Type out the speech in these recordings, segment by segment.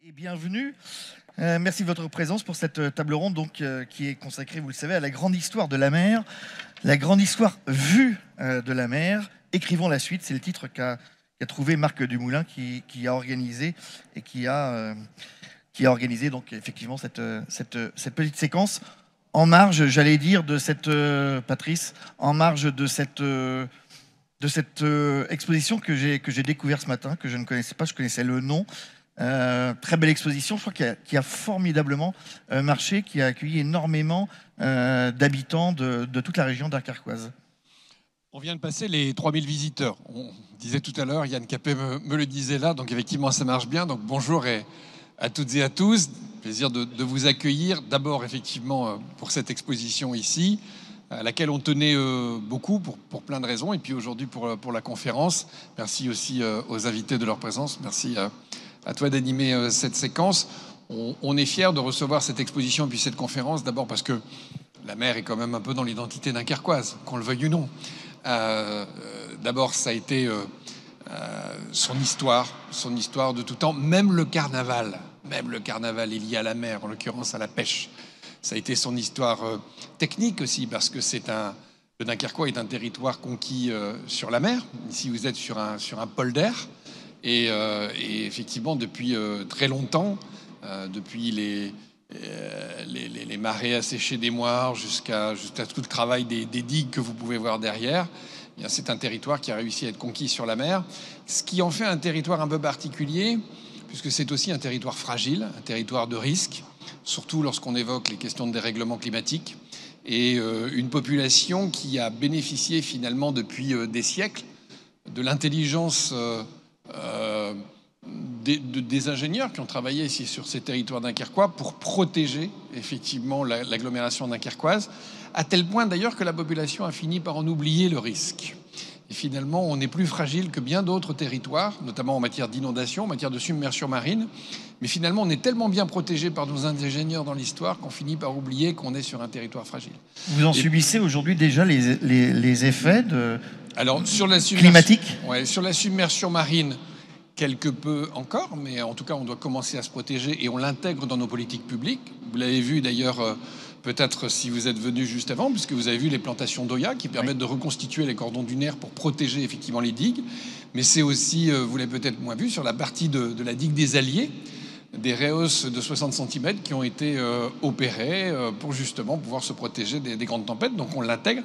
Et bienvenue. Merci de votre présence pour cette table ronde qui est consacrée, vous le savez, à la grande histoire de la mer, la grande histoire vue de la mer. Écrivons la suite, c'est le titre qu'a trouvé Marc Dumoulin qui a organisé et qui a organisé donc effectivement cette petite séquence en marge, j'allais dire, de cette Patrice, en marge de cette exposition que j'ai découvert ce matin, que je ne connaissais pas, je connaissais le nom. Très belle exposition, je crois qui a formidablement marché, qui a accueilli énormément d'habitants de toute la région dunkerquoise. On vient de passer les 3000 visiteurs. On disait tout à l'heure, Yann Capet me le disait là, donc effectivement ça marche bien. Donc bonjour à toutes et à tous, plaisir de vous accueillir. D'abord effectivement pour cette exposition ici, à laquelle on tenait beaucoup pour plein de raisons. Et puis aujourd'hui pour la conférence. Merci aussi aux invités de leur présence. Merci à toi d'animer cette séquence. On est fiers de recevoir cette exposition et puis cette conférence, d'abord parce que la mer est quand même un peu dans l'identité dunkerquoise, qu'on le veuille ou non. D'abord, ça a été son histoire de tout temps. Même le carnaval est lié à la mer, en l'occurrence à la pêche. Ça a été son histoire technique aussi, parce que le Dunkerquois est un territoire conquis sur la mer. Ici, vous êtes sur un polder. Et effectivement, depuis très longtemps, depuis les marées asséchées des moires jusqu'à tout le travail des digues que vous pouvez voir derrière, eh bien, c'est un territoire qui a réussi à être conquis sur la mer, ce qui en fait un territoire un peu particulier, puisque c'est aussi un territoire fragile, un territoire de risque, surtout lorsqu'on évoque les questions de dérèglement climatique, et une population qui a bénéficié finalement depuis des siècles de l'intelligence des ingénieurs qui ont travaillé ici sur ces territoires dunkerquois pour protéger effectivement l'agglomération dunkerquoise, à tel point d'ailleurs que la population a fini par en oublier le risque. Et finalement, on est plus fragile que bien d'autres territoires, notamment en matière d'inondation, en matière de submersion marine. Mais finalement, on est tellement bien protégé par nos ingénieurs dans l'histoire qu'on finit par oublier qu'on est sur un territoire fragile. Vous en subissez aujourd'hui déjà les effets climatiques ? Ouais, sur la submersion marine, quelque peu encore, mais en tout cas, on doit commencer à se protéger et on l'intègre dans nos politiques publiques. Vous l'avez vu d'ailleurs, peut-être si vous êtes venu juste avant, puisque vous avez vu les plantations d'Oya qui permettent de reconstituer les cordons dunaires pour protéger effectivement les digues. Mais c'est aussi, vous l'avez peut-être moins vu, sur la partie de la digue des Alliés, des rehausses de 60 cm qui ont été opérées pour justement pouvoir se protéger des grandes tempêtes. Donc on l'intègre.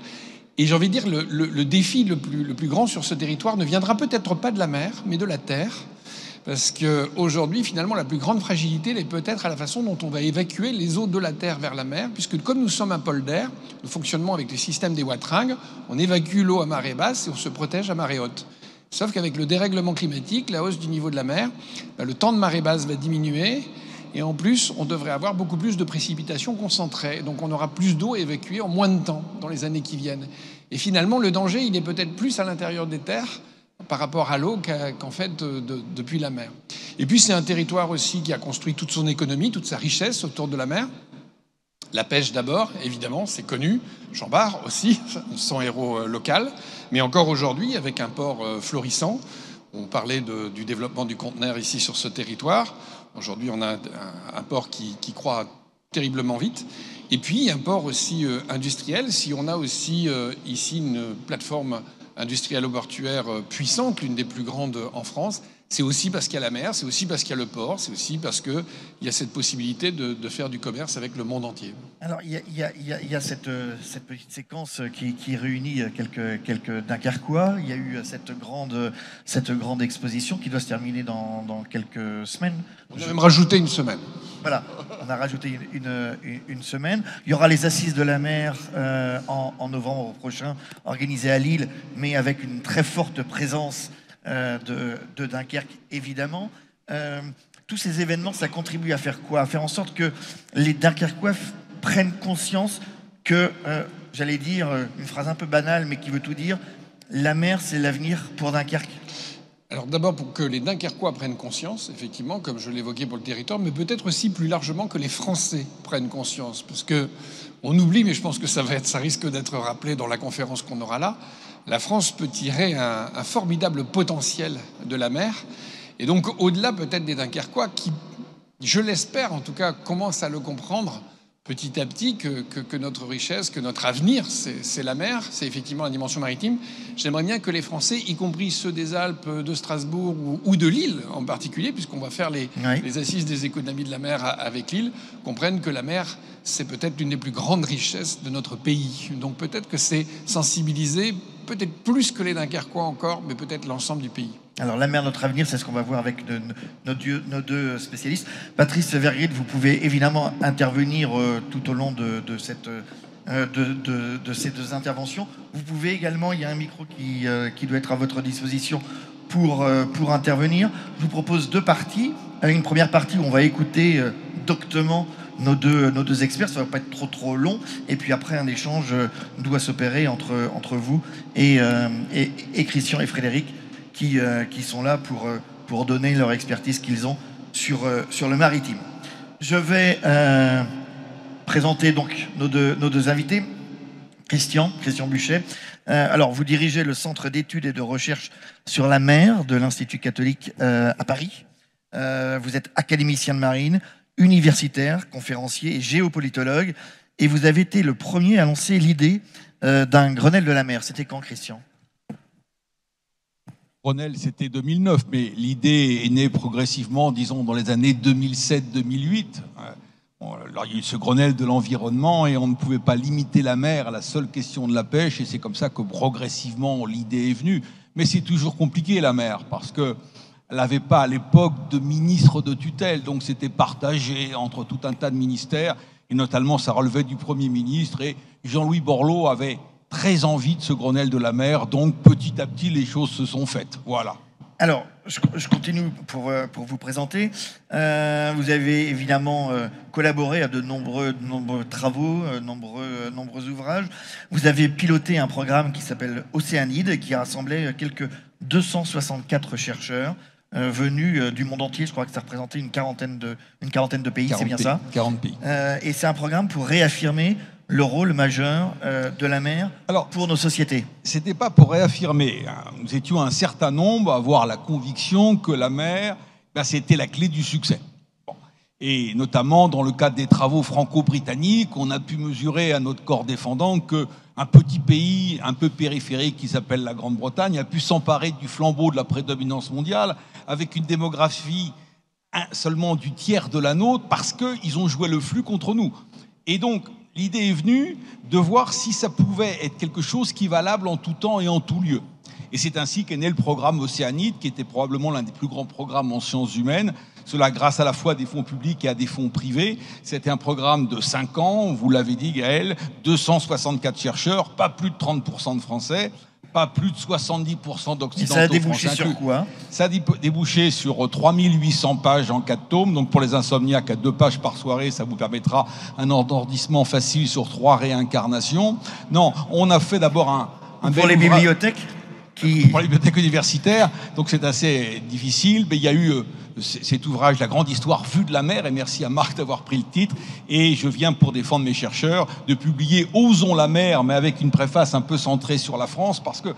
Et j'ai envie de dire, le défi le plus grand sur ce territoire ne viendra peut-être pas de la mer, mais de la terre. Parce qu'aujourd'hui, finalement, la plus grande fragilité est peut-être à la façon dont on va évacuer les eaux de la terre vers la mer, puisque comme nous sommes un polder, le fonctionnement avec les systèmes des wateringues, on évacue l'eau à marée basse et on se protège à marée haute. Sauf qu'avec le dérèglement climatique, la hausse du niveau de la mer, le temps de marée basse va diminuer. Et en plus, on devrait avoir beaucoup plus de précipitations concentrées. Donc on aura plus d'eau évacuée en moins de temps dans les années qui viennent. Et finalement, le danger, il est peut-être plus à l'intérieur des terres par rapport à l'eau qu'en fait depuis la mer. Et puis c'est un territoire aussi qui a construit toute son économie, toute sa richesse autour de la mer. La pêche d'abord, évidemment, c'est connu. Jean-Bart aussi, son héros local. Mais encore aujourd'hui, avec un port florissant, on parlait du développement du conteneur ici sur ce territoire. Aujourd'hui, on a un port qui croît terriblement vite. Et puis, un port aussi industriel. Si on a aussi ici une plateforme industrielle-portuaire puissante, l'une des plus grandes en France, c'est aussi parce qu'il y a la mer, c'est aussi parce qu'il y a le port, c'est aussi parce qu'il y a cette possibilité de faire du commerce avec le monde entier. Alors, il y a cette petite séquence qui réunit quelques Dunkerquois. Il y a eu cette grande exposition qui doit se terminer dans quelques semaines. On a même rajouté une semaine. Voilà, on a rajouté une semaine. Il y aura les Assises de la mer en novembre prochain, organisées à Lille, mais avec une très forte présence de Dunkerque, évidemment. Tous ces événements, ça contribue à faire quoi ? À faire en sorte que les Dunkerquois prennent conscience que, j'allais dire une phrase un peu banale, mais qui veut tout dire, la mer, c'est l'avenir pour Dunkerque. Alors d'abord pour que les Dunkerquois prennent conscience, effectivement, comme je l'évoquais pour le territoire, mais peut-être aussi plus largement que les Français prennent conscience, parce que on oublie, mais je pense que ça risque d'être rappelé dans la conférence qu'on aura là. La France peut tirer un formidable potentiel de la mer, et donc au-delà peut-être des Dunkerquois qui je l'espère en tout cas, commencent à le comprendre petit à petit que notre richesse, que notre avenir, c'est la mer, c'est effectivement la dimension maritime. J'aimerais bien que les Français, y compris ceux des Alpes, de Strasbourg ou de Lille en particulier, puisqu'on va faire les assises des économies de la mer avec Lille, comprennent que la mer, c'est peut-être l'une des plus grandes richesses de notre pays. Donc peut-être que c'est sensibiliser, peut-être plus que les Dunkerquois encore, mais peut-être l'ensemble du pays. Alors, la mer, notre avenir, c'est ce qu'on va voir avec nos deux spécialistes. Patrice Vergrit, vous pouvez évidemment intervenir tout au long de ces deux interventions. Vous pouvez également, il y a un micro qui doit être à votre disposition pour intervenir. Je vous propose deux parties. Une première partie où on va écouter doctement nos deux experts, ça ne va pas être trop long, et puis après un échange doit s'opérer entre vous et Christian et Frédéric, qui sont là pour donner leur expertise qu'ils ont sur le maritime. Je vais présenter donc nos deux invités. Christian Buchet. Alors, vous dirigez le Centre d'études et de recherche sur la mer de l'Institut catholique à Paris. Vous êtes académicien de marine, universitaire, conférencier et géopolitologue. Et vous avez été le premier à lancer l'idée d'un Grenelle de la mer. C'était quand, Christian ? Grenelle, c'était 2009, mais l'idée est née progressivement, disons, dans les années 2007-2008. Alors, il y a eu ce Grenelle de l'environnement et on ne pouvait pas limiter la mer à la seule question de la pêche, et c'est comme ça que progressivement l'idée est venue. Mais c'est toujours compliqué, la mer, parce qu'elle n'avait pas à l'époque de ministre de tutelle, donc c'était partagé entre tout un tas de ministères, et notamment ça relevait du Premier ministre, et Jean-Louis Borloo avait très envie de ce Grenelle de la mer, donc petit à petit les choses se sont faites. Voilà. Alors, je continue pour vous présenter. Vous avez évidemment collaboré à de nombreux travaux, nombreux ouvrages. Vous avez piloté un programme qui s'appelle Océanide, qui a rassemblé quelques 264 chercheurs venus du monde entier. Je crois que ça représentait une quarantaine de pays, c'est bien ça ? 40 pays. Et c'est un programme pour réaffirmer le rôle majeur de la mer pour nos sociétés. C'était pas pour réaffirmer. Nous étions un certain nombre à avoir la conviction que la mer, c'était la clé du succès. Bon. Et notamment dans le cadre des travaux franco-britanniques, on a pu mesurer à notre corps défendant qu'un petit pays un peu périphérique qui s'appelle la Grande-Bretagne a pu s'emparer du flambeau de la prédominance mondiale avec une démographie seulement du tiers de la nôtre parce qu'ils ont joué le flux contre nous. Et donc, l'idée est venue de voir si ça pouvait être quelque chose qui est valable en tout temps et en tout lieu. Et c'est ainsi qu'est né le programme Océanide, qui était probablement l'un des plus grands programmes en sciences humaines. Cela grâce à la fois à des fonds publics et à des fonds privés. C'était un programme de 5 ans, vous l'avez dit Gaël, 264 chercheurs, pas plus de 30% de Français, pas plus de 70% d'occidentaux. Et ça a débouché sur quoi ? Ça a débouché sur 3800 pages en 4 tomes. Donc pour les insomniaques, à 2 pages par soirée, ça vous permettra un endormissement facile sur 3 réincarnations. Non, on a fait d'abord un pour les bibliothèques Pour les bibliothèques universitaires, donc c'est assez difficile. Mais il y a eu cet ouvrage, La grande histoire vue de la mer, et merci à Marc d'avoir pris le titre. Et je viens, pour défendre mes chercheurs, de publier Osons la mer, mais avec une préface un peu centrée sur la France, parce que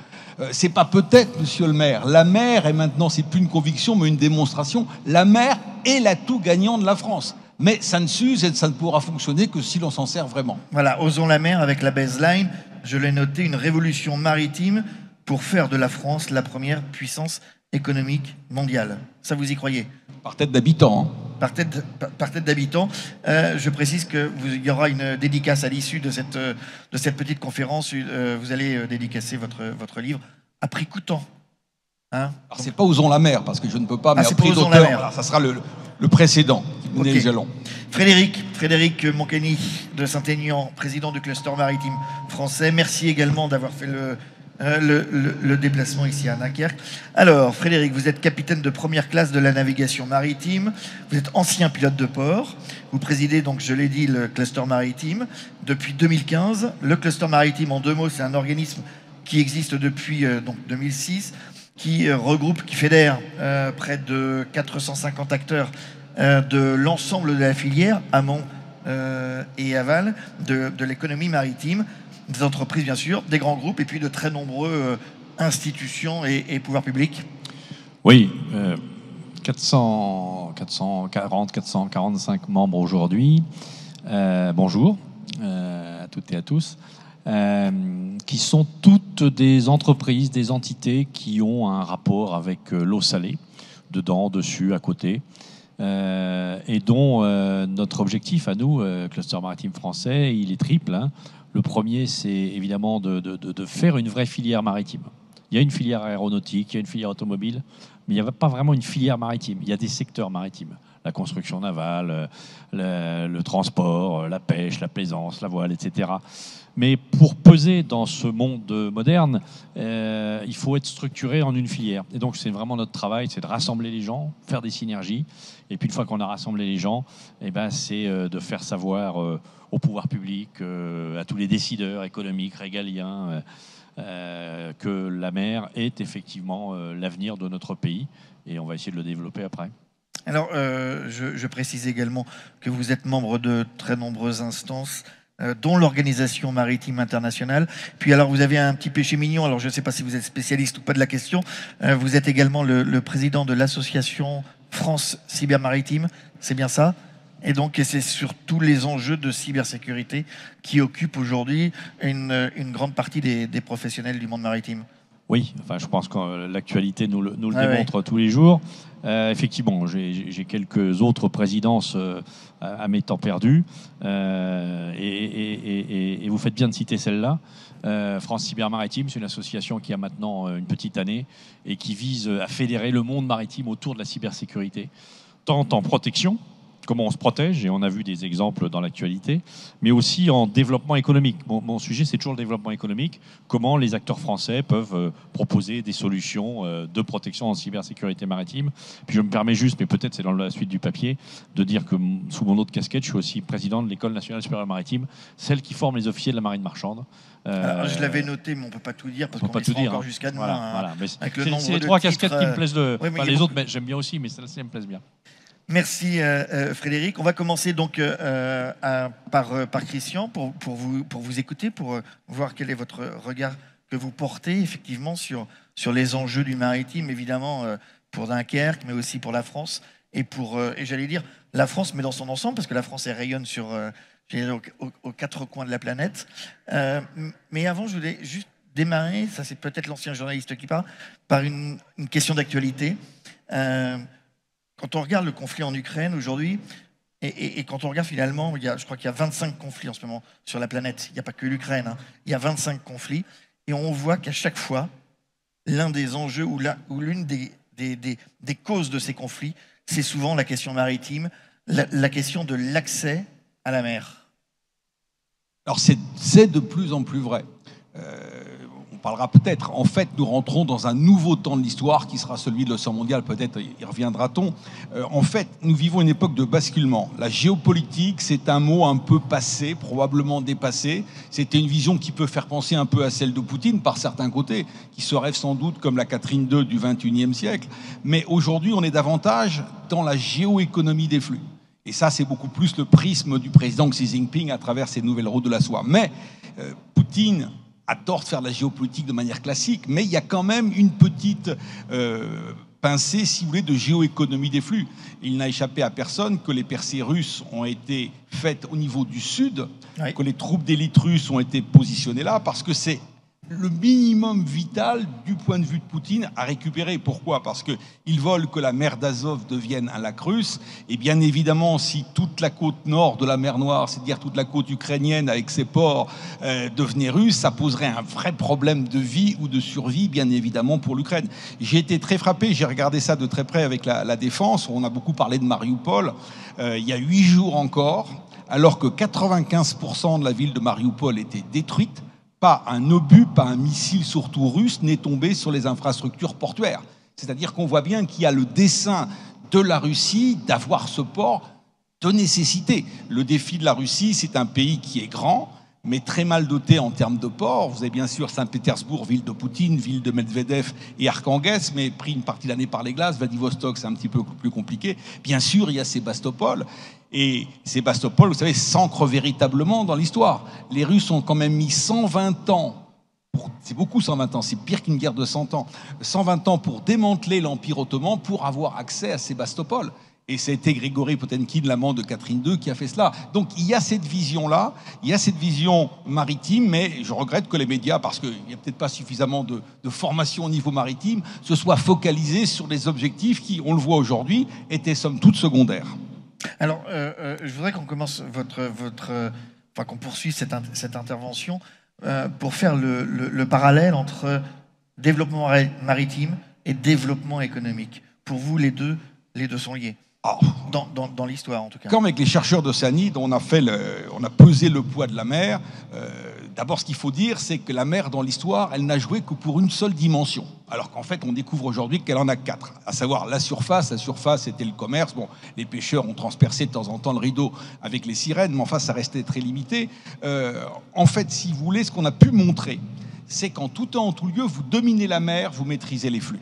c'est pas peut-être, monsieur le maire, la mer est maintenant, c'est plus une conviction, mais une démonstration, la mer est l'atout gagnant de la France. Mais ça ne s'use et ça ne pourra fonctionner que si l'on s'en sert vraiment. Voilà, Osons la mer avec la baseline, je l'ai noté, une révolution maritime pour faire de la France la première puissance économique mondiale. Ça, vous y croyez ? Par tête d'habitant. Par tête d'habitant. Je précise qu'il y aura une dédicace à l'issue de cette petite conférence. Vous allez dédicacer votre livre à prix coûtant. Hein ? Alors, c'est pas Osons la mer, parce que je ne peux pas, mais à prix d'auteur, voilà, ça sera le précédent. Okay. Les jalons. Frédéric Moncani de Saint-Aignan, président du cluster maritime français. Merci également d'avoir fait le déplacement ici à Dunkerque. Alors, Frédéric, vous êtes capitaine de première classe de la navigation maritime. Vous êtes ancien pilote de port. Vous présidez, donc, je l'ai dit, le cluster maritime depuis 2015. Le cluster maritime, en 2 mots, c'est un organisme qui existe depuis 2006, qui regroupe, qui fédère près de 450 acteurs de l'ensemble de la filière, amont et aval, de l'économie maritime, des entreprises bien sûr, des grands groupes et puis de très nombreux institutions et pouvoirs publics. Oui, 450 445 membres aujourd'hui. Bonjour à toutes et à tous. Qui sont toutes des entreprises, des entités qui ont un rapport avec l'eau salée, dedans, dessus, à côté, et dont notre objectif à nous, Cluster Maritime Français, il est triple. Hein. Le premier, c'est évidemment de faire une vraie filière maritime. Il y a une filière aéronautique, il y a une filière automobile, mais il n'y a pas vraiment une filière maritime. Il y a des secteurs maritimes. La construction navale, le transport, la pêche, la plaisance, la voile, etc. Mais pour peser dans ce monde moderne, il faut être structuré en une filière. Et donc, c'est vraiment notre travail, c'est de rassembler les gens, faire des synergies. Et puis, une fois qu'on a rassemblé les gens, c'est de faire savoir au pouvoir public, à tous les décideurs économiques, régaliens, que la mer est effectivement l'avenir de notre pays. Et on va essayer de le développer après. Alors, je précise également que vous êtes membre de très nombreuses instances, dont l'Organisation maritime internationale. Puis alors, vous avez un petit péché mignon, alors je ne sais pas si vous êtes spécialiste ou pas de la question, vous êtes également le président de l'association France Cybermaritime, c'est bien ça? Et donc, c'est sur tous les enjeux de cybersécurité qui occupent aujourd'hui une grande partie des professionnels du monde maritime. Oui, enfin, je pense que l'actualité nous le démontre tous les jours. Effectivement, j'ai quelques autres présidences à mes temps perdus, et vous faites bien de citer celle-là. France Cybermaritime, c'est une association qui a maintenant une petite année et qui vise à fédérer le monde maritime autour de la cybersécurité, tant en protection, comment on se protège, et on a vu des exemples dans l'actualité, mais aussi en développement économique. Mon sujet, c'est toujours le développement économique, comment les acteurs français peuvent proposer des solutions de protection en cybersécurité maritime. Puis je me permets juste, mais peut-être c'est dans la suite du papier, de dire que sous mon autre casquette, je suis aussi président de l'École nationale supérieure maritime, celle qui forme les officiers de la marine marchande. Alors, je l'avais noté, mais on ne peut pas tout dire, parce qu'on est encore jusqu'à demain. Voilà. Avec le nombre c'est les de trois titres, casquettes qui me plaisent. Les autres, j'aime bien aussi, mais celle-ci, elle me plaise bien. Merci Frédéric. On va commencer donc par Christian pour vous écouter, pour voir quel est votre regard que vous portez effectivement sur les enjeux du maritime, évidemment pour Dunkerque, mais aussi pour la France et j'allais dire la France, mais dans son ensemble, parce que la France elle rayonne aux quatre coins de la planète. Mais avant, je voulais juste démarrer, ça c'est peut-être l'ancien journaliste qui parle, par une question d'actualité. Quand on regarde le conflit en Ukraine aujourd'hui, et quand on regarde finalement, je crois qu'il y a 25 conflits en ce moment sur la planète. Il n'y a pas que l'Ukraine, hein. Il y a 25 conflits. Et on voit qu'à chaque fois, l'un des enjeux ou l'une des causes de ces conflits, c'est souvent la question maritime, la question de l'accès à la mer. Alors c'est de plus en plus vrai. On parlera peut-être. En fait, nous rentrons dans un nouveau temps de l'histoire qui sera celui de l'océan mondial. Peut-être y reviendra-t-on. En fait, nous vivons une époque de basculement. La géopolitique, c'est un mot un peu passé, probablement dépassé. C'était une vision qui peut faire penser un peu à celle de Poutine par certains côtés, qui se rêve sans doute comme la Catherine II du XXIe siècle. Mais aujourd'hui, on est davantage dans la géoéconomie des flux. Et ça, c'est beaucoup plus le prisme du président Xi Jinping à travers ses nouvelles routes de la soie. Mais Poutine a tort de faire de la géopolitique de manière classique, mais il y a quand même une petite pincée, si vous voulez, de géoéconomie des flux. Il n'a échappé à personne que les percées russes ont été faites au niveau du sud, oui, que les troupes d'élite russes ont été positionnées là, parce que c'est le minimum vital du point de vue de Poutine à récupérer. Pourquoi ? Parce qu'ils veulent que la mer d'Azov devienne un lac russe. Et bien évidemment, si toute la côte nord de la mer Noire, c'est-à-dire toute la côte ukrainienne avec ses ports, devenait russe, ça poserait un vrai problème de vie ou de survie, bien évidemment, pour l'Ukraine. J'ai été très frappé, j'ai regardé ça de très près avec la défense. On a beaucoup parlé de Mariupol. Il y a 8 jours encore, alors que 95% de la ville de Mariupol était détruite, pas un obus, pas un missile, surtout russe, n'est tombé sur les infrastructures portuaires. C'est-à-dire qu'on voit bien qu'il y a le dessein de la Russie d'avoir ce port de nécessité. Le défi de la Russie, c'est un pays qui est grand, mais très mal doté en termes de ports. Vous avez bien sûr Saint-Pétersbourg, ville de Poutine, ville de Medvedev et Arkhangelsk, mais pris une partie de l'année par les glaces. Vladivostok, c'est un petit peu plus compliqué. Bien sûr, il y a Sébastopol. Et Sébastopol, vous savez, s'ancre véritablement dans l'histoire. Les Russes ont quand même mis 120 ans, c'est beaucoup 120 ans, c'est pire qu'une guerre de 100 ans, 120 ans pour démanteler l'Empire ottoman pour avoir accès à Sébastopol. Et c'était Grigory Potemkin, l'amant de Catherine II, qui a fait cela. Donc il y a cette vision-là, il y a cette vision maritime, mais je regrette que les médias, parce qu'il n'y a peut-être pas suffisamment de formation au niveau maritime, se soient focalisés sur des objectifs qui, on le voit aujourd'hui, étaient somme toute secondaires. Alors, je voudrais qu'on commence qu'on poursuive cette intervention pour faire le parallèle entre développement maritime et développement économique. Pour vous, les deux sont liés. Dans l'histoire, en tout cas. Comme avec les chercheurs d'Océanide, on a pesé le poids de la mer. D'abord, ce qu'il faut dire, c'est que la mer, dans l'histoire, elle n'a joué que pour une seule dimension. Alors qu'en fait, on découvre aujourd'hui qu'elle en a 4. À savoir la surface. La surface, c'était le commerce. Bon, les pêcheurs ont transpercé de temps en temps le rideau avec les sirènes, mais enfin, ça restait très limité. En fait, si vous voulez, ce qu'on a pu montrer, c'est qu'en tout temps, en tout lieu, vous dominez la mer, vous maîtrisez les flux.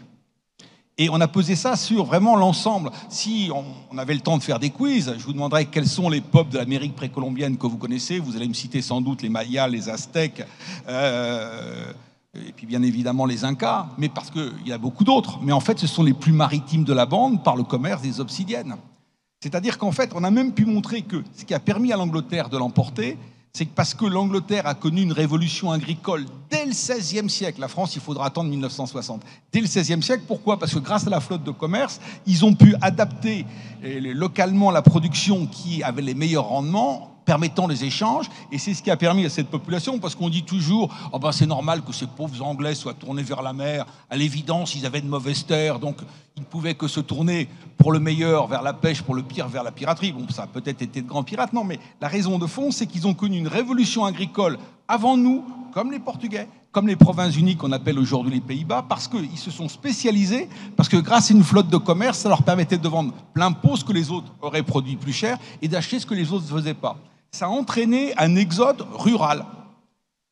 Et on a pesé ça sur vraiment l'ensemble. Si on avait le temps de faire des quiz, je vous demanderais quels sont les peuples de l'Amérique précolombienne que vous connaissez. Vous allez me citer sans doute les Mayas, les Aztèques, et puis bien évidemment les Incas, mais parce qu'il y a beaucoup d'autres. Mais en fait, ce sont les plus maritimes de la bande par le commerce des obsidiennes. C'est-à-dire qu'en fait, on a même pu montrer que ce qui a permis à l'Angleterre de l'emporter, c'est que parce que l'Angleterre a connu une révolution agricole dès le XVIe siècle. La France, il faudra attendre 1960. Dès le XVIe siècle, pourquoi ? Parce que grâce à la flotte de commerce, ils ont pu adapter localement la production qui avait les meilleurs rendements, permettant les échanges, et c'est ce qui a permis à cette population, parce qu'on dit toujours oh ben c'est normal que ces pauvres Anglais soient tournés vers la mer, à l'évidence ils avaient de mauvaises terres, donc ils ne pouvaient que se tourner pour le meilleur vers la pêche, pour le pire vers la piraterie. Bon, ça a peut-être été de grands pirates, non, mais la raison de fond, c'est qu'ils ont connu une révolution agricole avant nous, comme les Portugais, comme les Provinces-Unies qu'on appelle aujourd'hui les Pays-Bas, parce qu'ils se sont spécialisés, parce que grâce à une flotte de commerce, ça leur permettait de vendre plein pot ce que les autres auraient produit plus cher et d'acheter ce que les autres ne faisaient pas. Ça a entraîné un exode rural.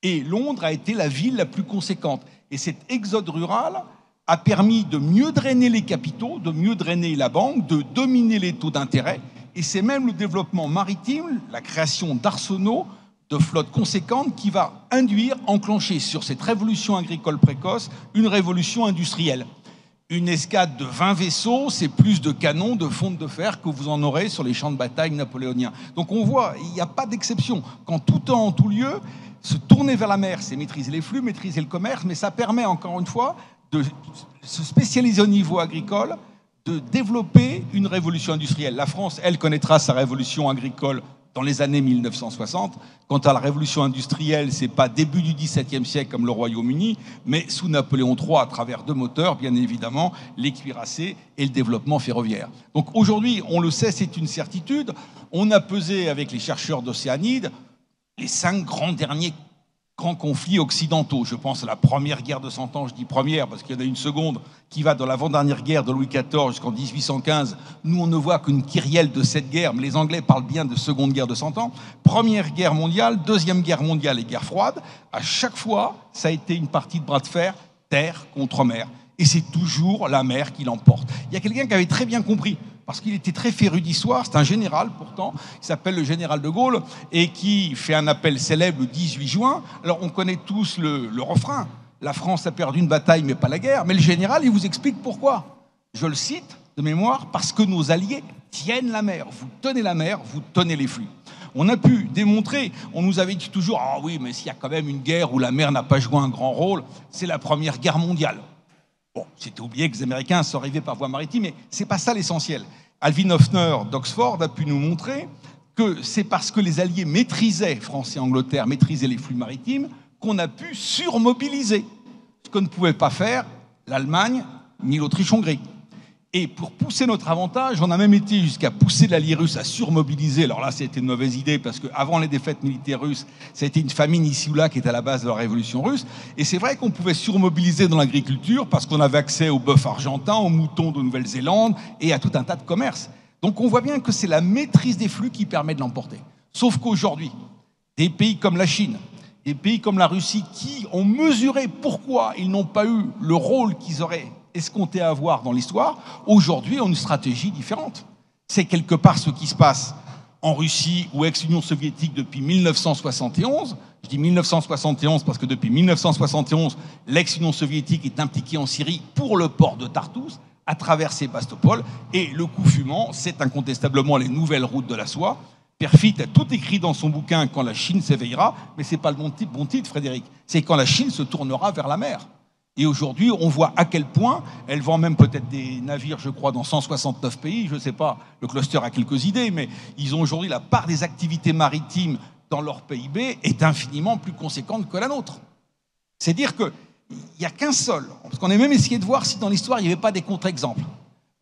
Et Londres a été la ville la plus conséquente. Et cet exode rural a permis de mieux drainer les capitaux, de mieux drainer la banque, de dominer les taux d'intérêt. Et c'est même le développement maritime, la création d'arsenaux, de flottes conséquentes qui va enclencher sur cette révolution agricole précoce une révolution industrielle. Une escadre de 20 vaisseaux, c'est plus de canons, de fonte de fer que vous en aurez sur les champs de bataille napoléoniens. Donc on voit, il n'y a pas d'exception. Qu'en tout temps, en tout lieu, se tourner vers la mer, c'est maîtriser les flux, maîtriser le commerce, mais ça permet encore une fois de se spécialiser au niveau agricole, de développer une révolution industrielle. La France, elle, connaîtra sa révolution agricole dans les années 1960. Quant à la révolution industrielle, c'est pas début du XVIIe siècle comme le Royaume-Uni, mais sous Napoléon III, à travers deux moteurs, bien évidemment, les cuirassés et le développement ferroviaire. Donc aujourd'hui, on le sait, c'est une certitude. On a pesé avec les chercheurs d'Océanide les 5 grands conflits occidentaux. Je pense à la première guerre de 100 ans, je dis première parce qu'il y en a une seconde qui va de l'avant-dernière guerre de Louis XIV jusqu'en 1815. Nous, on ne voit qu'une kyrielle de cette guerre, mais les Anglais parlent bien de seconde guerre de 100 ans. Première guerre mondiale, deuxième guerre mondiale et guerre froide. À chaque fois, ça a été une partie de bras de fer, terre contre mer. Et c'est toujours la mer qui l'emporte. Il y a quelqu'un qui avait très bien compris, parce qu'il était très féru d'histoire, c'est un général pourtant, qui s'appelle le général de Gaulle, et qui fait un appel célèbre le 18 juin. Alors on connaît tous le refrain, la France a perdu une bataille mais pas la guerre, mais le général il vous explique pourquoi. Je le cite de mémoire, parce que nos alliés tiennent la mer. Vous tenez la mer, vous tenez les flux. On a pu démontrer, on nous avait dit toujours, ah oui, mais s'il y a quand même une guerre où la mer n'a pas joué un grand rôle, c'est la Première Guerre mondiale. Bon, c'était oublié que les Américains sont arrivés par voie maritime, mais c'est pas ça l'essentiel. Alvin Hoffner d'Oxford a pu nous montrer que c'est parce que les Alliés maîtrisaient, France et Angleterre, maîtrisaient les flux maritimes, qu'on a pu surmobiliser. Ce que ne pouvait pas faire l'Allemagne ni l'Autriche-Hongrie. Et pour pousser notre avantage, on a même été jusqu'à pousser l'allié russe à surmobiliser. Alors là, c'était une mauvaise idée, parce qu'avant les défaites militaires russes, ça a été une famine ici ou là qui était à la base de la révolution russe. Et c'est vrai qu'on pouvait surmobiliser dans l'agriculture, parce qu'on avait accès au bœuf argentin, aux moutons de Nouvelle-Zélande, et à tout un tas de commerces. Donc on voit bien que c'est la maîtrise des flux qui permet de l'emporter. Sauf qu'aujourd'hui, des pays comme la Chine, des pays comme la Russie, qui ont mesuré pourquoi ils n'ont pas eu le rôle qu'ils auraient escompté à avoir dans l'histoire, aujourd'hui ont une stratégie différente. C'est quelque part ce qui se passe en Russie ou ex-Union soviétique depuis 1971. Je dis 1971 parce que depuis 1971, l'ex-Union soviétique est impliquée en Syrie pour le port de Tartous, à travers Sébastopol. Et le coup fumant, c'est incontestablement les nouvelles routes de la soie. Perfit a tout écrit dans son bouquin « Quand la Chine s'éveillera », mais ce n'est pas le bon titre, Frédéric. C'est « Quand la Chine se tournera vers la mer ». Et aujourd'hui, on voit à quel point elle vend même peut-être des navires, je crois, dans 169 pays. Je ne sais pas, le cluster a quelques idées, mais ils ont aujourd'hui la part des activités maritimes dans leur PIB est infiniment plus conséquente que la nôtre. C'est dire qu'il n'y a qu'un seul. Parce qu'on a même essayé de voir si dans l'histoire, il n'y avait pas des contre-exemples.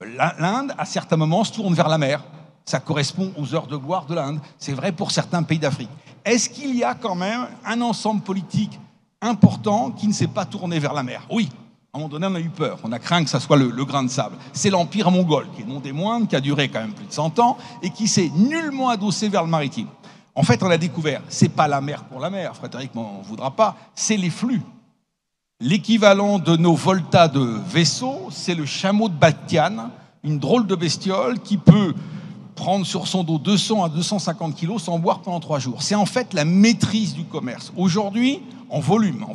L'Inde, à certains moments, se tourne vers la mer. Ça correspond aux heures de gloire de l'Inde. C'est vrai pour certains pays d'Afrique. Est-ce qu'il y a quand même un ensemble politique important qui ne s'est pas tourné vers la mer? Oui. À un moment donné, on a eu peur. On a craint que ça soit le grain de sable. C'est l'Empire mongol, qui est non des moindres, qui a duré quand même plus de 100 ans et qui s'est nullement adossé vers le maritime. En fait, on a découvert, c'est pas la mer pour la mer, Frédéric m'en voudra pas, c'est les flux. L'équivalent de nos voltas de vaisseaux, c'est le chameau de Batian, une drôle de bestiole qui peut prendre sur son dos 200 à 250 kilos sans boire pendant 3 jours. C'est en fait la maîtrise du commerce. Aujourd'hui, en volume,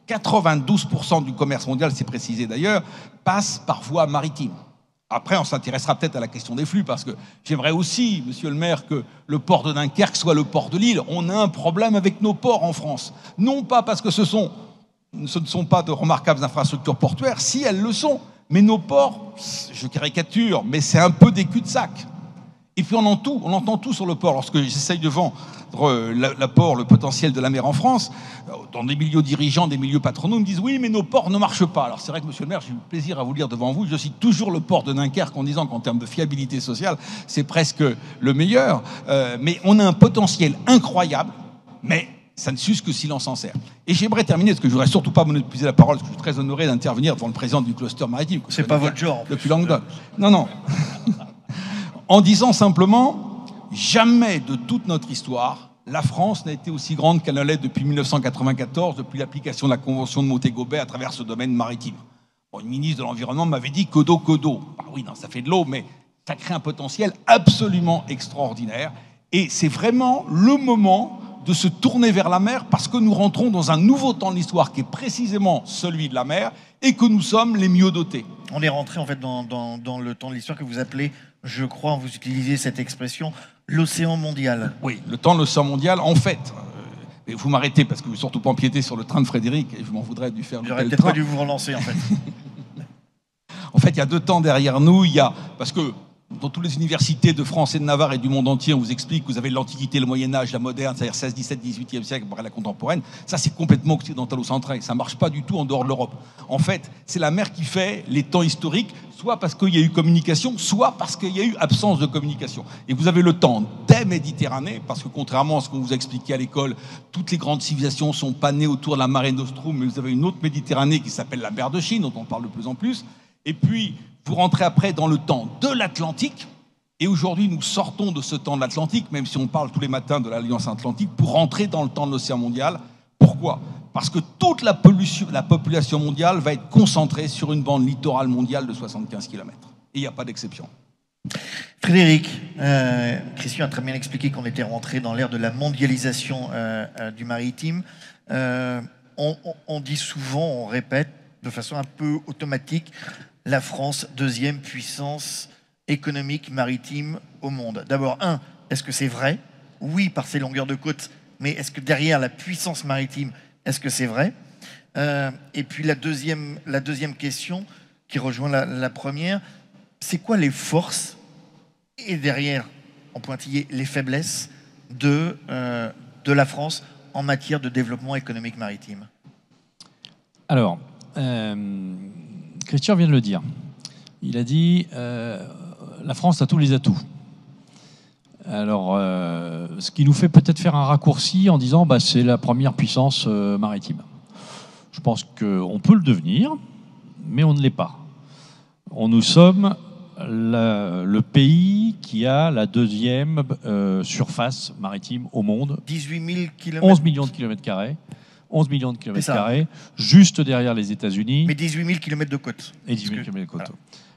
92% du commerce mondial, c'est précisé d'ailleurs, passe par voie maritime. Après, on s'intéressera peut-être à la question des flux, parce que j'aimerais aussi, monsieur le maire, que le port de Dunkerque soit le port de Lille. On a un problème avec nos ports en France. Non pas parce que ce ne sont pas de remarquables infrastructures portuaires, si elles le sont, mais nos ports, je caricature, mais c'est un peu des cul-de-sac. Et puis on entend tout sur le port. Lorsque j'essaye de vendre l'apport, le potentiel de la mer en France, dans des milieux dirigeants, des milieux patronaux, ils me disent oui, mais nos ports ne marchent pas. Alors c'est vrai que, monsieur le maire, j'ai eu plaisir à vous lire devant vous. Je cite toujours le port de Dunkerque en disant qu'en termes de fiabilité sociale, c'est presque le meilleur. Mais on a un potentiel incroyable, mais ça ne s'use que si l'on s'en sert. Et j'aimerais terminer, parce que je ne voudrais surtout pas monopoliser la parole, parce que je suis très honoré d'intervenir devant le président du cluster maritime. C'est pas votre genre. Depuis Languedoc. Non. En disant simplement, jamais de toute notre histoire, la France n'a été aussi grande qu'elle ne l'est depuis 1994, depuis l'application de la Convention de Montego Bay à travers ce domaine maritime. Bon, une ministre de l'Environnement m'avait dit que d'eau. Bah oui, non, ça fait de l'eau, mais ça crée un potentiel absolument extraordinaire. Et c'est vraiment le moment de se tourner vers la mer, parce que nous rentrons dans un nouveau temps de l'histoire qui est précisément celui de la mer, et que nous sommes les mieux dotés. On est rentré en fait dans le temps de l'histoire que vous appelez, je crois, vous utilisez cette expression, l'océan mondial. Oui, le temps de l'océan mondial, en fait. Et vous m'arrêtez parce que je ne veux surtout pas empiéter sur le train de Frédéric, et je m'en voudrais dû faire le J'aurais peut-être pas dû vous relancer, en fait. En fait, il y a 2 temps derrière nous. Parce que dans toutes les universités de France et de Navarre et du monde entier, on vous explique que vous avez l'Antiquité, le Moyen-Âge, la moderne, c'est-à-dire 16, 17, 18e siècle, après la contemporaine. Ça, c'est complètement occidentalo-centré. Ça ne marche pas du tout en dehors de l'Europe. En fait, c'est la mer qui fait les temps historiques, soit parce qu'il y a eu communication, soit parce qu'il y a eu absence de communication. Et vous avez le temps des Méditerranées, parce que contrairement à ce qu'on vous a expliqué à l'école, toutes les grandes civilisations ne sont pas nées autour de la Mare Nostrum, mais vous avez une autre Méditerranée qui s'appelle la mer de Chine, dont on parle de plus en plus. Et puis, vous rentrez après dans le temps de l'Atlantique. Et aujourd'hui, nous sortons de ce temps de l'Atlantique, même si on parle tous les matins de l'Alliance Atlantique, pour rentrer dans le temps de l'océan mondial. Pourquoi ? Parce que toute la population mondiale va être concentrée sur une bande littorale mondiale de 75 km. Et il n'y a pas d'exception. Frédéric, Christian a très bien expliqué qu'on était rentré dans l'ère de la mondialisation du maritime. On dit souvent, on répète de façon un peu automatique, la France, 2e puissance économique maritime au monde. D'abord, est-ce que c'est vrai? Oui, par ses longueurs de côte, mais est-ce que derrière la puissance maritime, est-ce que c'est vrai? Et puis la deuxième question, qui rejoint la première, c'est quoi les forces et derrière, en pointillé, les faiblesses de la France en matière de développement économique maritime? Alors, Christian vient de le dire. Il a dit la France a tous les atouts. Alors, ce qui nous fait peut-être faire un raccourci en disant c'est la première puissance maritime. Je pense qu'on peut le devenir, mais on ne l'est pas. Nous sommes le pays qui a la 2e surface maritime au monde. 18 000 km. 11 millions de kilomètres carrés. 11 millions de kilomètres carrés, juste derrière les États-Unis. Mais 18 000 km de côte. Et 18 000 km de côte.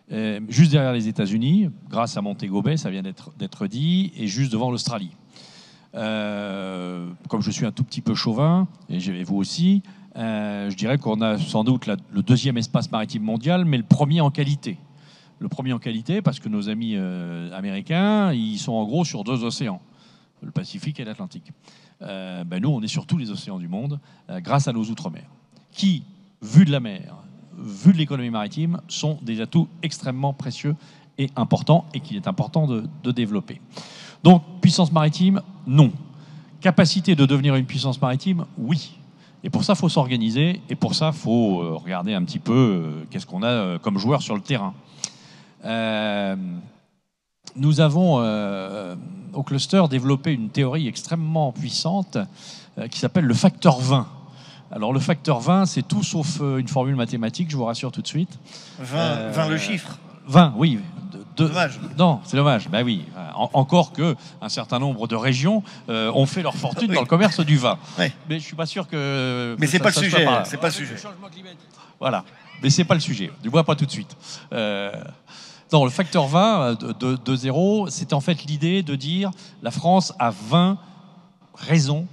Voilà. Juste derrière les États-Unis, grâce à Montego Bay, ça vient d'être dit, et juste devant l'Australie. Comme je suis un tout petit peu chauvin, et vous aussi, je dirais qu'on a sans doute le 2e espace maritime mondial, mais le 1er en qualité. Le premier en qualité, parce que nos amis américains, ils sont en gros sur 2 océans, le Pacifique et l'Atlantique. Nous, on est sur tous les océans du monde, grâce à nos outre-mer, qui, vu de la mer, vu de l'économie maritime, sont des atouts extrêmement précieux et importants, et qu'il est important de développer. Donc, puissance maritime, non. Capacité de devenir une puissance maritime, oui. Et pour ça, il faut s'organiser, et pour ça, il faut regarder un petit peu qu'est-ce qu'on a comme joueurs sur le terrain. Nous avons, au cluster, développé une théorie extrêmement puissante qui s'appelle le facteur 20. Alors, le facteur 20, c'est tout sauf une formule mathématique, je vous rassure tout de suite. 20 le chiffre. 20, oui. Dommage. Non, c'est dommage. Ben oui. Encore qu'un certain nombre de régions ont fait leur fortune Oui. dans le commerce du vin. Oui. Mais je suis pas sûr que. Mais que c'est ça- pas le ça soit sujet. par là. C'est pas le sujet. Voilà. Mais c'est pas le sujet. Du moins pas tout de suite. Non, le facteur 20 de 0, c'est en fait l'idée de dire la France a 20 raisons,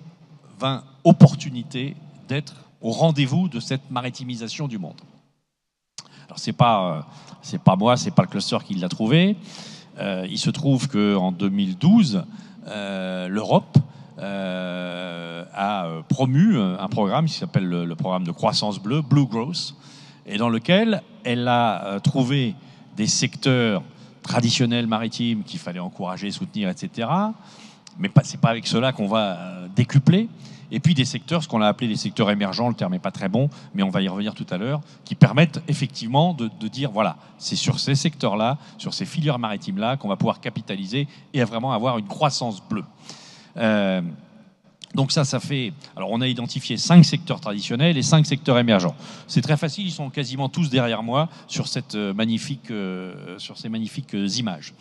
20 opportunités d'être au rendez-vous de cette maritimisation du monde. Alors c'est pas moi, c'est pas le cluster qui l'a trouvé. Il se trouve qu'en 2012, l'Europe a promu un programme qui s'appelle le programme de croissance bleue, Blue Growth, et dans lequel elle a trouvé des secteurs traditionnels maritimes qu'il fallait encourager, soutenir, etc. Mais c'est pas avec cela qu'on va décupler. Et puis des secteurs, ce qu'on a appelé les secteurs émergents, le terme n'est pas très bon, mais on va y revenir tout à l'heure, qui permettent effectivement de dire, voilà, c'est sur ces secteurs-là, sur ces filières maritimes-là, qu'on va pouvoir capitaliser et vraiment avoir une croissance bleue. Donc ça fait... Alors on a identifié 5 secteurs traditionnels et 5 secteurs émergents. C'est très facile, ils sont quasiment tous derrière moi sur ces magnifiques images.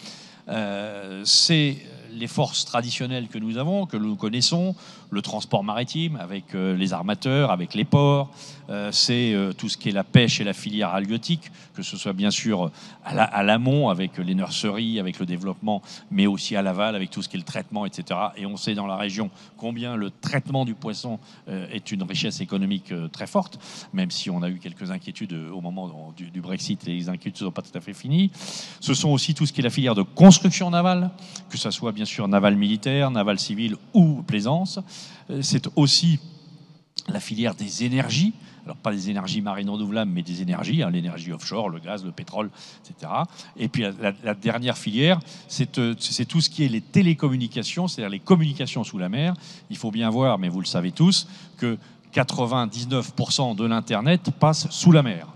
C'est les forces traditionnelles que nous avons, que nous connaissons, le transport maritime avec les armateurs, avec les ports, c'est tout ce qui est la pêche et la filière halieutique, que ce soit bien sûr à l'amont avec les nurseries, avec le développement, mais aussi à l'aval avec tout ce qui est le traitement, etc. Et on sait dans la région combien le traitement du poisson est une richesse économique très forte, même si on a eu quelques inquiétudes au moment du Brexit, les inquiétudes ne sont pas tout à fait finies. Ce sont aussi tout ce qui est la filière de construction navale, que ce soit bien sûr naval militaire, naval civil ou plaisance. C'est aussi la filière des énergies, alors pas des énergies marines renouvelables, mais des énergies, l'énergie offshore, le gaz, le pétrole, etc. Et puis la dernière filière, c'est tout ce qui est les télécommunications, c'est-à-dire les communications sous la mer. Il faut bien voir, mais vous le savez tous, que 99% de l'Internet passe sous la mer.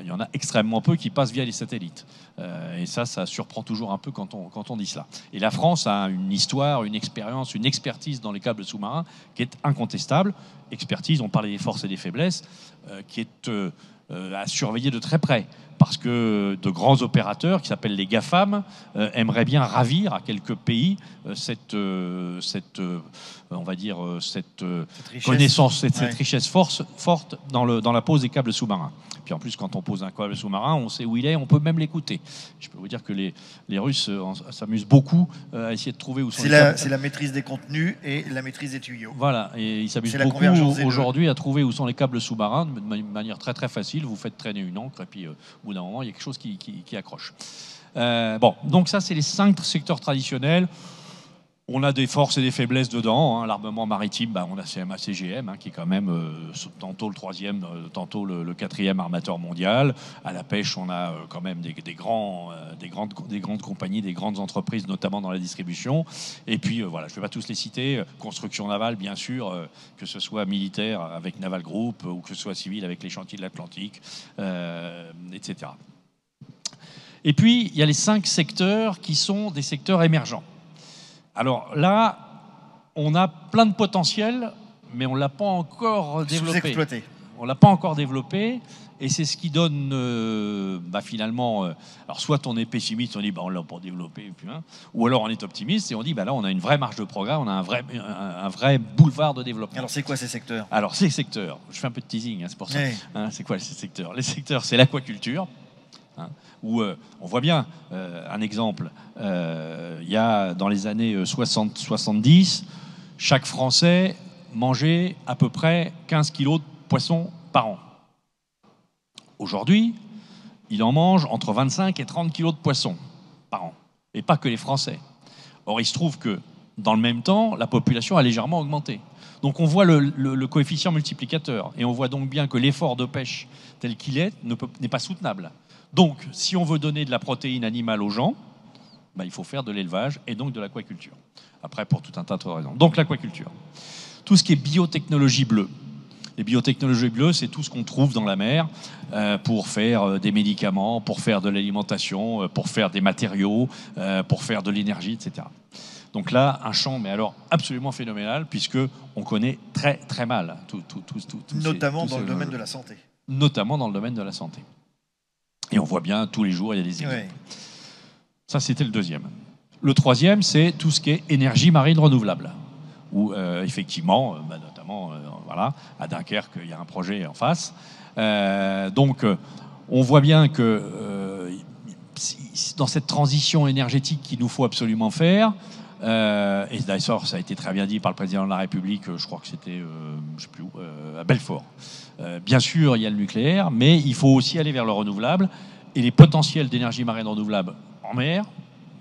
Il y en a extrêmement peu qui passent via les satellites. Et ça surprend toujours un peu quand on dit cela. Et la France a une histoire, une expérience, une expertise dans les câbles sous-marins qui est incontestable. Expertise, on parlait des forces et des faiblesses, qui est à surveiller de très près. Parce que de grands opérateurs, qui s'appellent les GAFAM, aimeraient bien ravir à quelques pays cette connaissance, cette richesse forte dans la pose des câbles sous-marins. Puis en plus, quand on pose un câble sous-marin, on sait où il est, on peut même l'écouter. Je peux vous dire que les Russes s'amusent beaucoup à essayer de trouver où sont les câbles. C'est la maîtrise des contenus et la maîtrise des tuyaux. Voilà, et ils s'amusent la beaucoup convergence des deux. aujourd'hui à trouver où sont les câbles sous-marins de manière très très facile. Vous faites traîner une encre et puis au bout d'un moment, il y a quelque chose qui accroche. Donc ça, c'est les 5 secteurs traditionnels. On a des forces et des faiblesses dedans. L'armement maritime, on a CMA-CGM, qui est quand même tantôt le 3e, tantôt le 4e armateur mondial. À la pêche, on a quand même des grandes compagnies, des grandes entreprises, notamment dans la distribution. Et puis, voilà, je ne vais pas tous les citer. Construction navale, bien sûr, que ce soit militaire avec Naval Group ou que ce soit civil avec les chantiers de l'Atlantique, etc. Et puis, il y a les 5 secteurs qui sont des secteurs émergents. Alors là, on a plein de potentiel, mais on ne l'a pas encore développé. Sous-exploité. On ne l'a pas encore développé, et c'est ce qui donne finalement... alors soit on est pessimiste, on dit on ne l'a pas développé, et puis, ou alors on est optimiste, et on dit là on a une vraie marge de progrès, on a un vrai boulevard de développement. Alors c'est quoi ces secteurs? Alors ces secteurs, je fais un peu de teasing, c'est pour ça. Oui. C'est quoi ces secteurs? Les secteurs, c'est l'aquaculture, où on voit bien un exemple. Il y a dans les années 60-70, chaque Français mangeait à peu près 15 kilos de poisson par an. Aujourd'hui, il en mange entre 25 et 30 kilos de poissons par an, et pas que les Français. Or, il se trouve que, dans le même temps, la population a légèrement augmenté. Donc on voit le coefficient multiplicateur, et on voit donc bien que l'effort de pêche tel qu'il est n'est pas soutenable. Donc, si on veut donner de la protéine animale aux gens, ben, il faut faire de l'élevage et donc de l'aquaculture. Après, pour tout un tas de raisons. Donc l'aquaculture. Tout ce qui est biotechnologie bleue. Les biotechnologies bleues, c'est tout ce qu'on trouve dans la mer pour faire des médicaments, pour faire de l'alimentation, pour faire des matériaux, pour faire de l'énergie, etc. Donc là, un champ, mais alors absolument phénoménal, puisqu'on connaît très très mal notamment dans le domaine de la santé. Notamment dans le domaine de la santé. Et on voit bien, tous les jours, il y a des exemples. Ouais. Ça, c'était le deuxième. Le troisième, c'est tout ce qui est énergie marine renouvelable. Où, effectivement, notamment voilà, à Dunkerque, il y a un projet en face. Donc, on voit bien que dans cette transition énergétique qu'il nous faut absolument faire, et d'ailleurs, ça a été très bien dit par le président de la République, je crois que c'était, je sais plus où, à Belfort. Bien sûr, il y a le nucléaire, mais il faut aussi aller vers le renouvelable. Et les potentiels d'énergie marine renouvelable en mer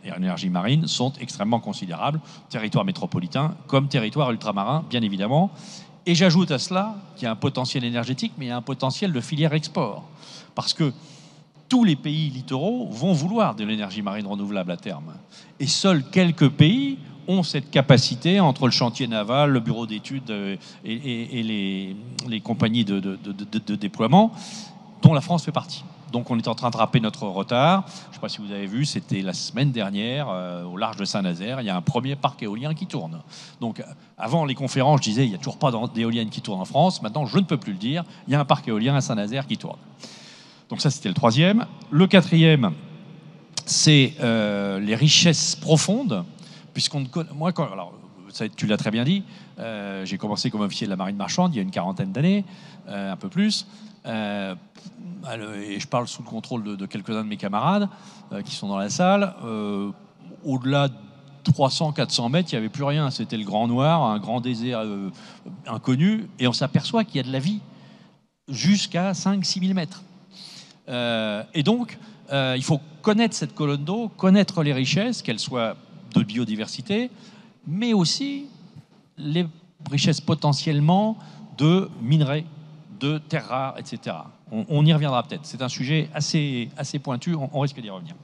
et en énergie marine sont extrêmement considérables, territoire métropolitain comme territoire ultramarin, bien évidemment. Et j'ajoute à cela qu'il y a un potentiel énergétique, mais il y a un potentiel de filière export. Parce que tous les pays littoraux vont vouloir de l'énergie marine renouvelable à terme. Et seuls quelques pays ont cette capacité, entre le chantier naval, le bureau d'études et les compagnies de déploiement, dont la France fait partie. Donc on est en train de rattraper notre retard. Je ne sais pas si vous avez vu, c'était la semaine dernière, au large de Saint-Nazaire, il y a un premier parc éolien qui tourne. Donc avant les conférences, je disais, il n'y a toujours pas d'éoliennes qui tournent en France. Maintenant, je ne peux plus le dire, il y a un parc éolien à Saint-Nazaire qui tourne. Donc ça, c'était le troisième. Le quatrième, c'est les richesses profondes, puisqu'on moi, alors, tu l'as très bien dit, j'ai commencé comme officier de la marine marchande il y a une 40aine d'années, un peu plus. Et je parle sous le contrôle de quelques-uns de mes camarades qui sont dans la salle. Au-delà de 300-400 mètres, il n'y avait plus rien. C'était le grand noir, un grand désert inconnu. Et on s'aperçoit qu'il y a de la vie jusqu'à 5-6 000 mètres. Et donc, il faut connaître cette colonne d'eau, connaître les richesses, qu'elles soient de biodiversité, mais aussi les richesses potentiellement de minerais, de terres rares, etc. On y reviendra peut-être. C'est un sujet assez pointu, on risque d'y revenir.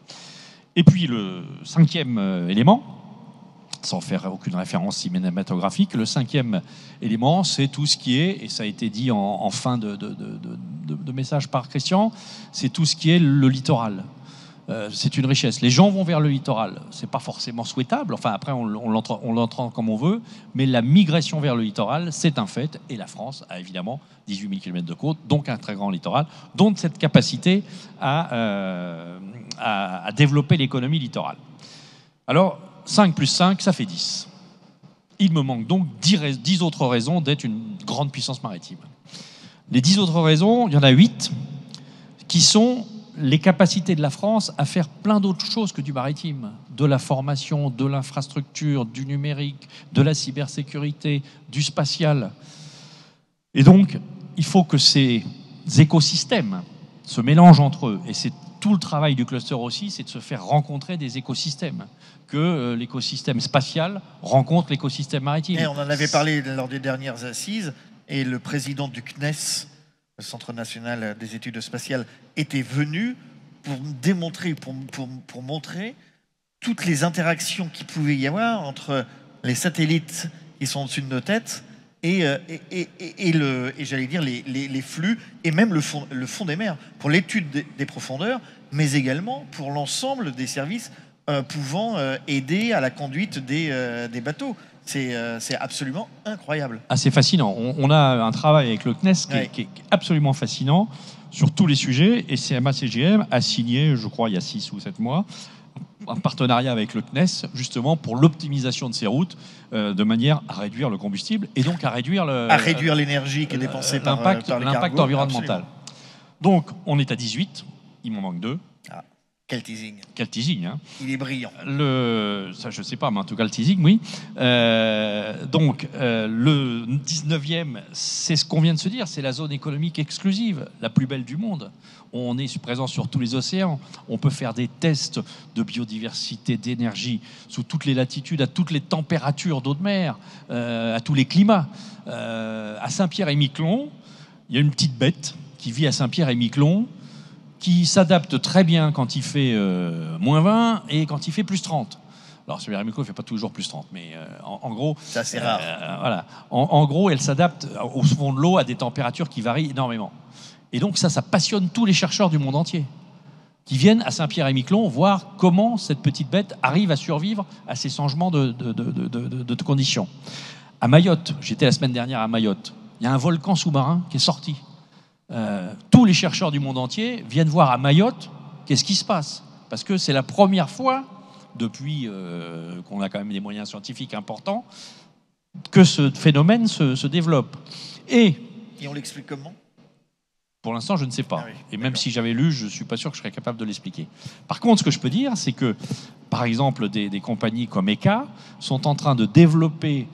Et puis le cinquième élément, sans faire aucune référence cinématographique, le cinquième élément, c'est tout ce qui est, et ça a été dit en fin de message par Christian, c'est tout ce qui est le littoral. C'est une richesse. Les gens vont vers le littoral. C'est pas forcément souhaitable. Enfin, après, on l'entend comme on veut. Mais la migration vers le littoral, c'est un fait. Et la France a évidemment 18 000 km de côte, donc un très grand littoral, donc cette capacité à développer l'économie littorale. Alors, 5 plus 5, ça fait 10. Il me manque donc 10 autres raisons d'être une grande puissance maritime. Les 10 autres raisons, il y en a 8, qui sont les capacités de la France à faire plein d'autres choses que du maritime, de la formation, de l'infrastructure, du numérique, de la cybersécurité, du spatial. Et donc, il faut que ces écosystèmes se mélangent entre eux. Et c'est tout le travail du cluster aussi, c'est de se faire rencontrer des écosystèmes, que l'écosystème spatial rencontre l'écosystème maritime. Et on en avait parlé lors des dernières assises, et le président du CNES, le Centre national des études spatiales, était venu pour démontrer, pour montrer toutes les interactions qu'il pouvait y avoir entre les satellites qui sont au-dessus de nos têtes et j'allais dire les flux et même le fond des mers, pour l'étude des profondeurs, mais également pour l'ensemble des services pouvant aider à la conduite des bateaux. C'est absolument incroyable. Assez fascinant. On a un travail avec le CNES qui est absolument fascinant sur tous les sujets. Et CMA-CGM a signé, je crois, il y a 6 ou 7 mois, un partenariat avec le CNES, justement pour l'optimisation de ces routes, de manière à réduire le combustible et donc à réduire l'énergie qui est dépensée par les l'impact environnemental. Absolument. Donc, on est à 18. Il m'en manque 2. Quel teasing. Quel teasing, hein. Il est brillant. Ça, je ne sais pas, mais en tout cas, le teasing, oui. Donc, le 19e, c'est ce qu'on vient de se dire, c'est la zone économique exclusive, la plus belle du monde. On est présent sur tous les océans. On peut faire des tests de biodiversité, d'énergie, sous toutes les latitudes, à toutes les températures d'eau de mer, à tous les climats. À Saint-Pierre-et-Miquelon, il y a une petite bête qui vit à Saint-Pierre-et-Miquelon, qui s'adapte très bien quand il fait moins 20 et quand il fait plus 30. Alors, Saint-Pierre-et-Miquelon ne fait pas toujours plus 30, mais en gros... Ça, c'est rare. Voilà. En gros, elle s'adapte au fond de l'eau à des températures qui varient énormément. Et donc, ça passionne tous les chercheurs du monde entier qui viennent à Saint-Pierre-et-Miquelon voir comment cette petite bête arrive à survivre à ces changements de conditions. À Mayotte, j'étais la semaine dernière à Mayotte, il y a un volcan sous-marin qui est sorti. Tous les chercheurs du monde entier viennent voir à Mayotte qu'est-ce qui se passe. Parce que c'est la première fois, depuis qu'on a quand même des moyens scientifiques importants, que ce phénomène se développe. Et on l'explique comment ? Pour l'instant, je ne sais pas. Ah oui, et même si j'avais lu, je ne suis pas sûr que je serais capable de l'expliquer. Par contre, ce que je peux dire, c'est que, par exemple, des compagnies comme ECA sont en train de développer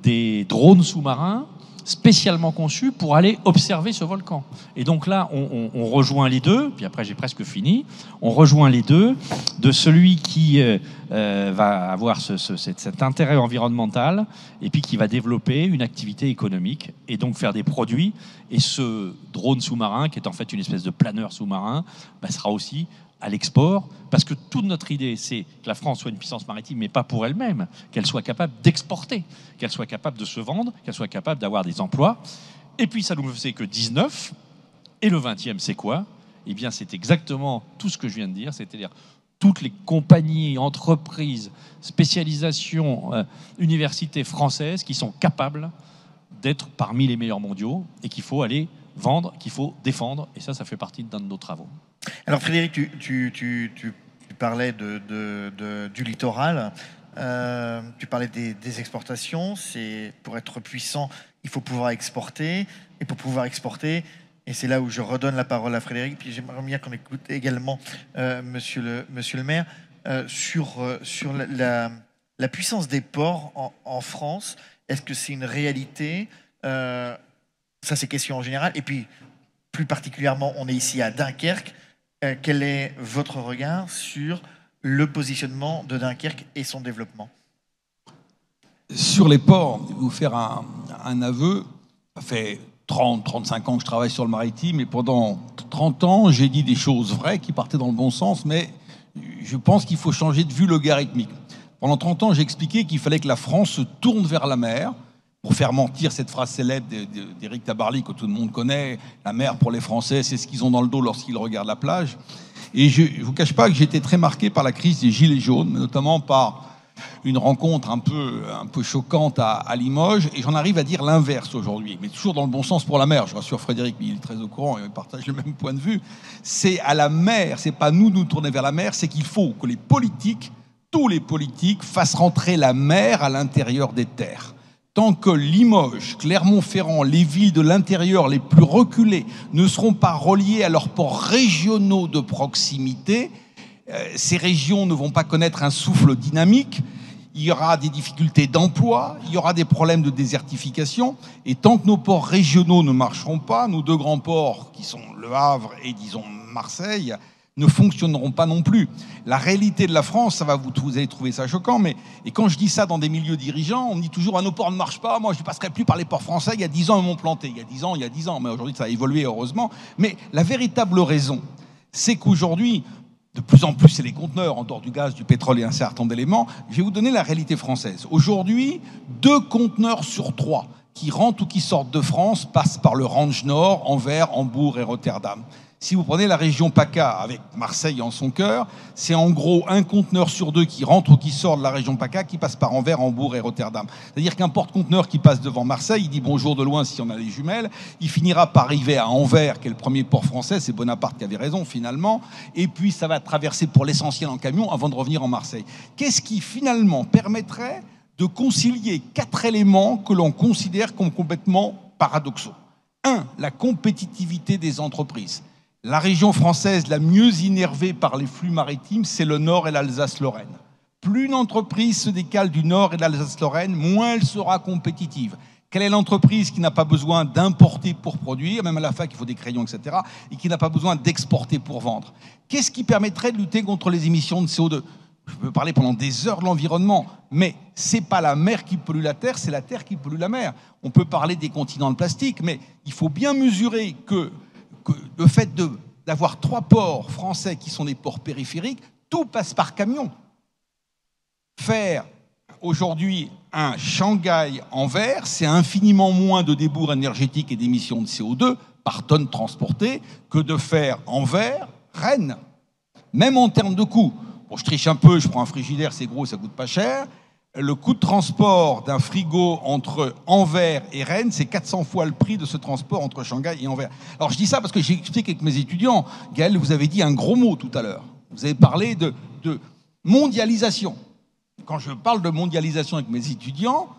des drones sous-marins spécialement conçus pour aller observer ce volcan. Et donc là, on rejoint les deux, puis après j'ai presque fini, on rejoint les deux de celui qui va avoir cet intérêt environnemental et puis qui va développer une activité économique et donc faire des produits. Et ce drone sous-marin, qui est en fait une espèce de planeur sous-marin, sera aussi à l'export, parce que toute notre idée, c'est que la France soit une puissance maritime, mais pas pour elle-même, qu'elle soit capable d'exporter, qu'elle soit capable de se vendre, qu'elle soit capable d'avoir des emplois. Et puis ça nous fait que 19, et le 20e, c'est quoi ? Eh bien, c'est exactement tout ce que je viens de dire, c'est-à-dire toutes les compagnies, entreprises, spécialisations, universités françaises qui sont capables d'être parmi les meilleurs mondiaux et qu'il faut aller vendre, qu'il faut défendre. Et ça fait partie d'un de nos travaux. Alors Frédéric, tu parlais du littoral, tu parlais des exportations. C'est pour être puissant, il faut pouvoir exporter. Et pour pouvoir exporter, et c'est là où je redonne la parole à Frédéric, puis j'aimerais bien qu'on écoute également monsieur le maire, sur la puissance des ports en France. Est-ce que c'est une réalité ? Ça, c'est question en général. Et puis, plus particulièrement, on est ici à Dunkerque. Quel est votre regard sur le positionnement de Dunkerque et son développement ? Sur les ports, je vais vous faire un aveu. Ça fait 30-35 ans que je travaille sur le maritime et pendant 30 ans, j'ai dit des choses vraies qui partaient dans le bon sens, mais je pense qu'il faut changer de vue logarithmique. Pendant 30 ans, j'ai expliqué qu'il fallait que la France se tourne vers la mer pour faire mentir cette phrase célèbre d'Éric Tabarly que tout le monde connaît. La mer pour les Français, c'est ce qu'ils ont dans le dos lorsqu'ils regardent la plage. Et je ne vous cache pas que j'ai été très marqué par la crise des Gilets jaunes, mais notamment par une rencontre un peu choquante à Limoges. Et j'en arrive à dire l'inverse aujourd'hui, mais toujours dans le bon sens pour la mer. Je rassure Frédéric, il est très au courant et il partage le même point de vue. C'est à la mer, c'est pas nous tourner vers la mer, c'est qu'il faut que les politiques, tous les politiques, fassent rentrer la mer à l'intérieur des terres. Tant que Limoges, Clermont-Ferrand, les villes de l'intérieur les plus reculées ne seront pas reliées à leurs ports régionaux de proximité, ces régions ne vont pas connaître un souffle dynamique, il y aura des difficultés d'emploi, il y aura des problèmes de désertification, et tant que nos ports régionaux ne marcheront pas, nos deux grands ports qui sont Le Havre et disons Marseille, ne fonctionneront pas non plus. La réalité de la France, vous allez trouver ça choquant, mais et quand je dis ça dans des milieux dirigeants, on me dit toujours nos ports ne marchent pas, moi je ne passerai plus par les ports français, il y a 10 ans ils m'ont planté, il y a 10 ans, mais aujourd'hui ça a évolué heureusement. Mais la véritable raison, c'est qu'aujourd'hui, de plus en plus, c'est les conteneurs, en dehors du gaz, du pétrole et un certain nombre d'éléments. Je vais vous donner la réalité française. Aujourd'hui, 2 conteneurs sur 3 qui rentrent ou qui sortent de France passent par le Range Nord, Anvers, Hambourg et Rotterdam. Si vous prenez la région PACA, avec Marseille en son cœur, c'est en gros 1 conteneur sur 2 qui rentre ou qui sort de la région PACA qui passe par Anvers, Hambourg et Rotterdam. C'est-à-dire qu'un porte-conteneur qui passe devant Marseille, il dit bonjour de loin si on a les jumelles, il finira par arriver à Anvers, qui est le premier port français, c'est Bonaparte qui avait raison finalement, et puis ça va traverser pour l'essentiel en camion avant de revenir en Marseille. Qu'est-ce qui finalement permettrait de concilier 4 éléments que l'on considère comme complètement paradoxaux ? 1, la compétitivité des entreprises. La région française la mieux innervée par les flux maritimes, c'est le Nord et l'Alsace-Lorraine. Plus une entreprise se décale du Nord et de l'Alsace-Lorraine, moins elle sera compétitive. Quelle est l'entreprise qui n'a pas besoin d'importer pour produire, même à la fac il faut des crayons, etc., et qui n'a pas besoin d'exporter pour vendre? Qu'est-ce qui permettrait de lutter contre les émissions de CO2? Je peux parler pendant des heures de l'environnement, mais ce n'est pas la mer qui pollue la terre, c'est la terre qui pollue la mer. On peut parler des continents de plastique, mais il faut bien mesurer que le fait d'avoir 3 ports français qui sont des ports périphériques, tout passe par camion. Faire aujourd'hui un Shanghai-Anvers, c'est infiniment moins de débours énergétiques et d'émissions de CO2 par tonne transportée que de faire Anvers-Rennes. Même en termes de coût. Bon, je triche un peu, je prends un frigidaire, c'est gros, ça coûte pas cher. Le coût de transport d'un frigo entre Anvers et Rennes, c'est 400 fois le prix de ce transport entre Shanghai et Anvers. Alors je dis ça parce que j'explique avec mes étudiants. Gaël, vous avez dit un gros mot tout à l'heure. Vous avez parlé de mondialisation. Quand je parle de mondialisation avec mes étudiants,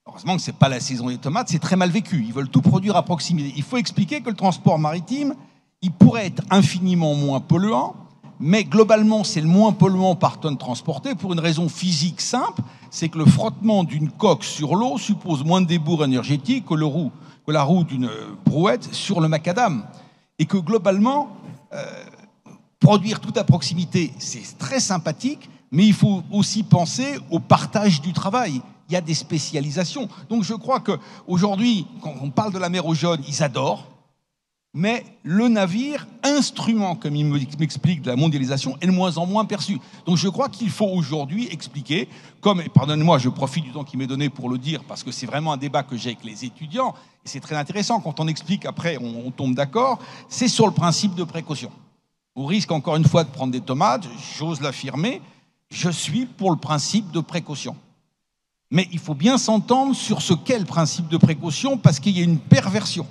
heureusement que ce n'est pas la saison des tomates, c'est très mal vécu. Ils veulent tout produire à proximité. Il faut expliquer que le transport maritime, il pourrait être infiniment moins polluant, mais globalement, c'est le moins polluant par tonne transportée pour une raison physique simple, c'est que le frottement d'une coque sur l'eau suppose moins de débours énergétiques que la roue d'une brouette sur le macadam. Et que globalement, produire tout à proximité, c'est très sympathique, mais il faut aussi penser au partage du travail. Il y a des spécialisations. Donc je crois qu'aujourd'hui, quand on parle de la mer aux jeunes, ils adorent. Mais le navire, instrument, comme il m'explique, de la mondialisation, est de moins en moins perçu. Donc je crois qu'il faut aujourd'hui expliquer, comme, et pardonnez-moi, je profite du temps qui m'est donné pour le dire, parce que c'est vraiment un débat que j'ai avec les étudiants, et c'est très intéressant, quand on explique, après on tombe d'accord, c'est sur le principe de précaution. Au risque, encore une fois, de prendre des tomates, j'ose l'affirmer, je suis pour le principe de précaution. Mais il faut bien s'entendre sur ce qu'est le principe de précaution, parce qu'il y a une perversion.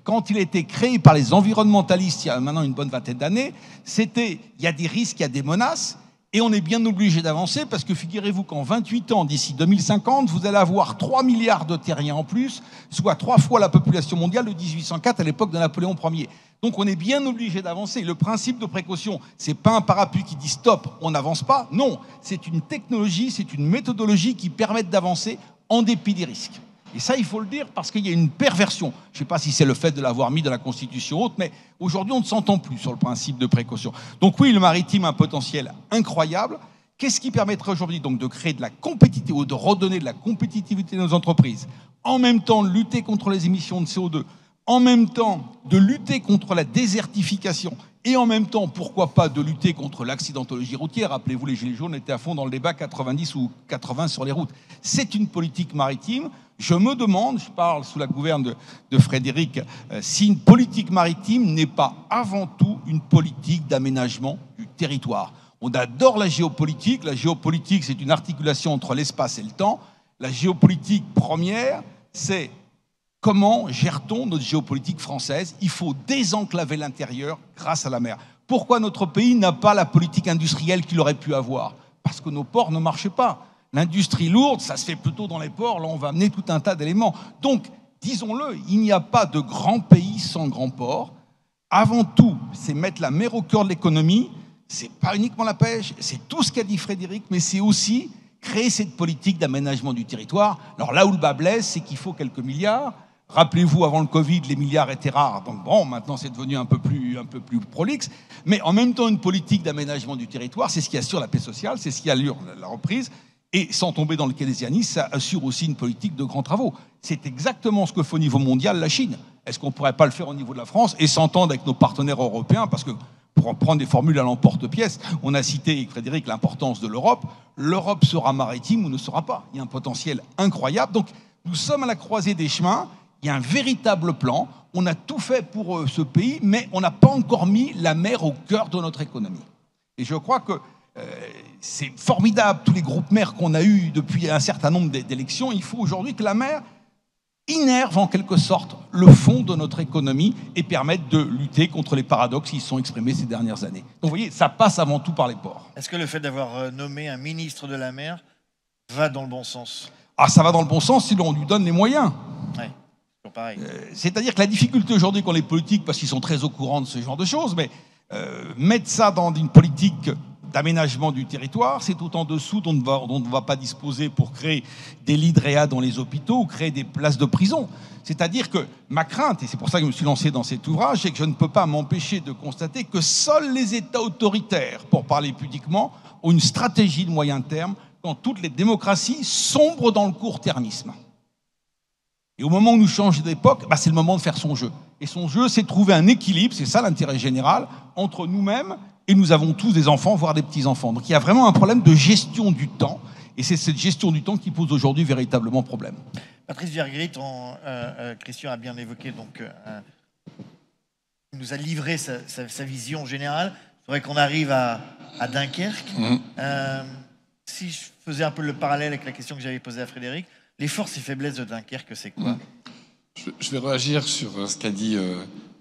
Quand il a été créé par les environnementalistes il y a maintenant une bonne vingtaine d'années, il y a des risques, il y a des menaces, et on est bien obligé d'avancer, parce que figurez-vous qu'en 28 ans, d'ici 2050, vous allez avoir 3 milliards de terriens en plus, soit 3 fois la population mondiale de 1804 à l'époque de Napoléon Ier. Donc on est bien obligé d'avancer. Le principe de précaution, c'est pas un parapluie qui dit stop, on n'avance pas. Non, c'est une technologie, c'est une méthodologie qui permet d'avancer en dépit des risques. Et ça, il faut le dire, parce qu'il y a une perversion. Je ne sais pas si c'est le fait de l'avoir mis dans la Constitution haute, mais aujourd'hui, on ne s'entend plus sur le principe de précaution. Donc oui, le maritime a un potentiel incroyable. Qu'est-ce qui permettrait aujourd'hui donc de créer de la compétitivité ou de redonner de la compétitivité à nos entreprises, en même temps de lutter contre les émissions de CO2, en même temps de lutter contre la désertification, et en même temps, pourquoi pas, de lutter contre l'accidentologie routière. Rappelez-vous, les Gilets jaunes étaient à fond dans le débat 90 ou 80 sur les routes. C'est une politique maritime. Je me demande, je parle sous la gouverne de Frédéric, si une politique maritime n'est pas avant tout une politique d'aménagement du territoire. On adore la géopolitique. La géopolitique, c'est une articulation entre l'espace et le temps. La géopolitique première, c'est comment gère-t-on notre géopolitique française? Il faut désenclaver l'intérieur grâce à la mer. Pourquoi notre pays n'a pas la politique industrielle qu'il aurait pu avoir? Parce que nos ports ne marchaient pas. L'industrie lourde, ça se fait plutôt dans les ports. Là, on va amener tout un tas d'éléments. Donc, disons-le, il n'y a pas de grand pays sans grand port. Avant tout, c'est mettre la mer au cœur de l'économie. C'est pas uniquement la pêche, c'est tout ce qu'a dit Frédéric, mais c'est aussi créer cette politique d'aménagement du territoire. Alors là où le bas blesse, c'est qu'il faut quelques milliards. Rappelez-vous, avant le Covid, les milliards étaient rares. Donc bon, maintenant, c'est devenu un peu plus prolixe. Mais en même temps, une politique d'aménagement du territoire, c'est ce qui assure la paix sociale, c'est ce qui assure la reprise. Et sans tomber dans le keynésianisme, ça assure aussi une politique de grands travaux. C'est exactement ce que fait au niveau mondial la Chine. Est-ce qu'on ne pourrait pas le faire au niveau de la France et s'entendre avec nos partenaires européens? Parce que, pour prendre des formules à l'emporte-pièce, on a cité avec Frédéric l'importance de l'Europe. L'Europe sera maritime ou ne sera pas. Il y a un potentiel incroyable. Donc, nous sommes à la croisée des chemins. Il y a un véritable plan. On a tout fait pour ce pays, mais on n'a pas encore mis la mer au cœur de notre économie. Et je crois que c'est formidable, tous les groupes mers qu'on a eus depuis un certain nombre d'élections. Il faut aujourd'hui que la mer innerve en quelque sorte le fond de notre économie et permette de lutter contre les paradoxes qui sont exprimés ces dernières années. Donc vous voyez, ça passe avant tout par les ports. Est-ce que le fait d'avoir nommé un ministre de la mer va dans le bon sens? Ah, ça va dans le bon sens si on lui donne les moyens. Ouais. pareil. C'est-à-dire que la difficulté aujourd'hui qu'ont les politiques, parce qu'ils sont très au courant de ce genre de choses, mais mettre ça dans une politique d'aménagement du territoire, c'est tout en dessous dont on ne va pas disposer pour créer des lits de réa dans les hôpitaux ou créer des places de prison. C'est-à-dire que ma crainte, et c'est pour ça que je me suis lancé dans cet ouvrage, c'est que je ne peux pas m'empêcher de constater que seuls les États autoritaires, pour parler pudiquement, ont une stratégie de moyen terme quand toutes les démocraties sombrent dans le court-termisme. Et au moment où nous changeons d'époque, c'est le moment de faire son jeu. Et son jeu, c'est de trouver un équilibre, c'est ça l'intérêt général, entre nous-mêmes, et nous avons tous des enfants, voire des petits-enfants. Donc il y a vraiment un problème de gestion du temps, et c'est cette gestion du temps qui pose aujourd'hui véritablement problème. Patrice Vergrit, Christian a bien évoqué, donc il nous a livré sa vision générale. Il faudrait qu'on arrive à Dunkerque. Si je faisais un peu le parallèle avec la question que j'avais posée à Frédéric, les forces et faiblesses de Dunkerque, c'est quoi? Je vais réagir sur ce qu'a dit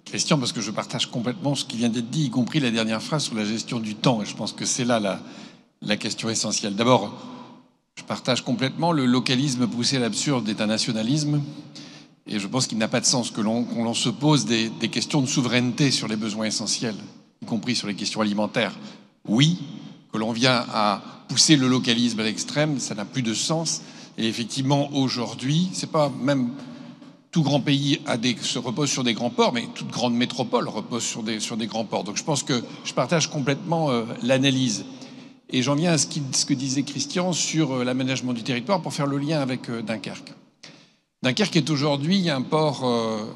Christian, parce que je partage complètement ce qui vient d'être dit, y compris la dernière phrase sur la gestion du temps. Et je pense que c'est là la question essentielle. D'abord, je partage complètement le localisme poussé à l'absurde est un nationalisme. Et je pense qu'il n'a pas de sens qu'on se pose des questions de souveraineté sur les besoins essentiels, y compris sur les questions alimentaires. Oui, que l'on vient à pousser le localisme à l'extrême, ça n'a plus de sens. Et effectivement, aujourd'hui, c'est pas même tout grand pays se repose sur des grands ports, mais toute grande métropole repose sur des grands ports. Donc je pense que je partage complètement l'analyse. Et j'en viens à ce que disait Christian sur l'aménagement du territoire pour faire le lien avec Dunkerque. Dunkerque est aujourd'hui un port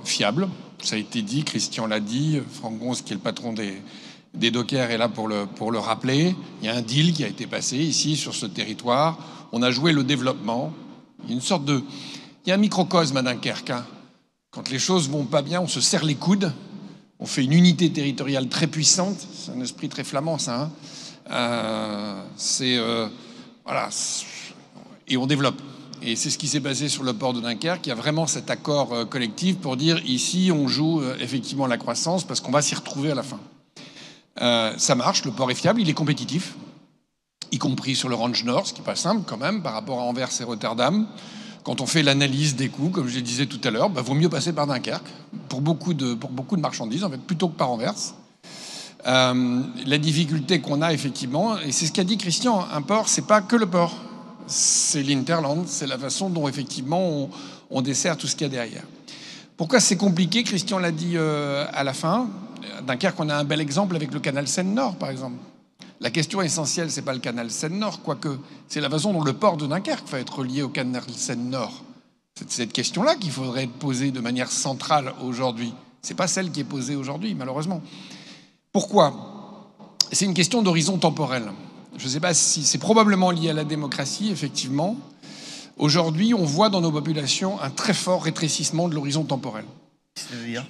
fiable. Ça a été dit, Christian l'a dit, Franck Gonze, qui est le patron des dockers, est là pour le rappeler. Il y a un deal qui a été passé ici, sur ce territoire. On a joué le développement. Il y a une sorte de... Il y a un microcosme à Dunkerque. Quand les choses vont pas bien, on se serre les coudes. On fait une unité territoriale très puissante. C'est un esprit très flamand, ça. Voilà. Et on développe. Et c'est ce qui s'est passé sur le port de Dunkerque. Il y a vraiment cet accord collectif pour dire ici, on joue effectivement la croissance parce qu'on va s'y retrouver à la fin. Ça marche, le port est fiable, il est compétitif, y compris sur le Range Nord, ce qui n'est pas simple quand même par rapport à Anvers et Rotterdam. Quand on fait l'analyse des coûts, comme je le disais tout à l'heure, vaut mieux passer par Dunkerque pour beaucoup de marchandises, en fait, plutôt que par Anvers. La difficulté qu'on a effectivement, et c'est ce qu'a dit Christian, un port, c'est pas que le port, c'est l'Interland, c'est la façon dont effectivement on dessert tout ce qu'il y a derrière. Pourquoi c'est compliqué? Christian l'a dit à la fin. Dunkerque, on a un bel exemple avec le canal Seine-Nord, par exemple. La question essentielle, c'est pas le canal Seine-Nord, quoique c'est la façon dont le port de Dunkerque va être relié au canal Seine-Nord. C'est cette question-là qu'il faudrait être posée de manière centrale aujourd'hui. C'est pas celle qui est posée aujourd'hui, malheureusement. Pourquoi? C'est une question d'horizon temporel. Je ne sais pas si c'est probablement lié à la démocratie, effectivement. Aujourd'hui, on voit dans nos populations un très fort rétrécissement de l'horizon temporel. C'est-à-dire ?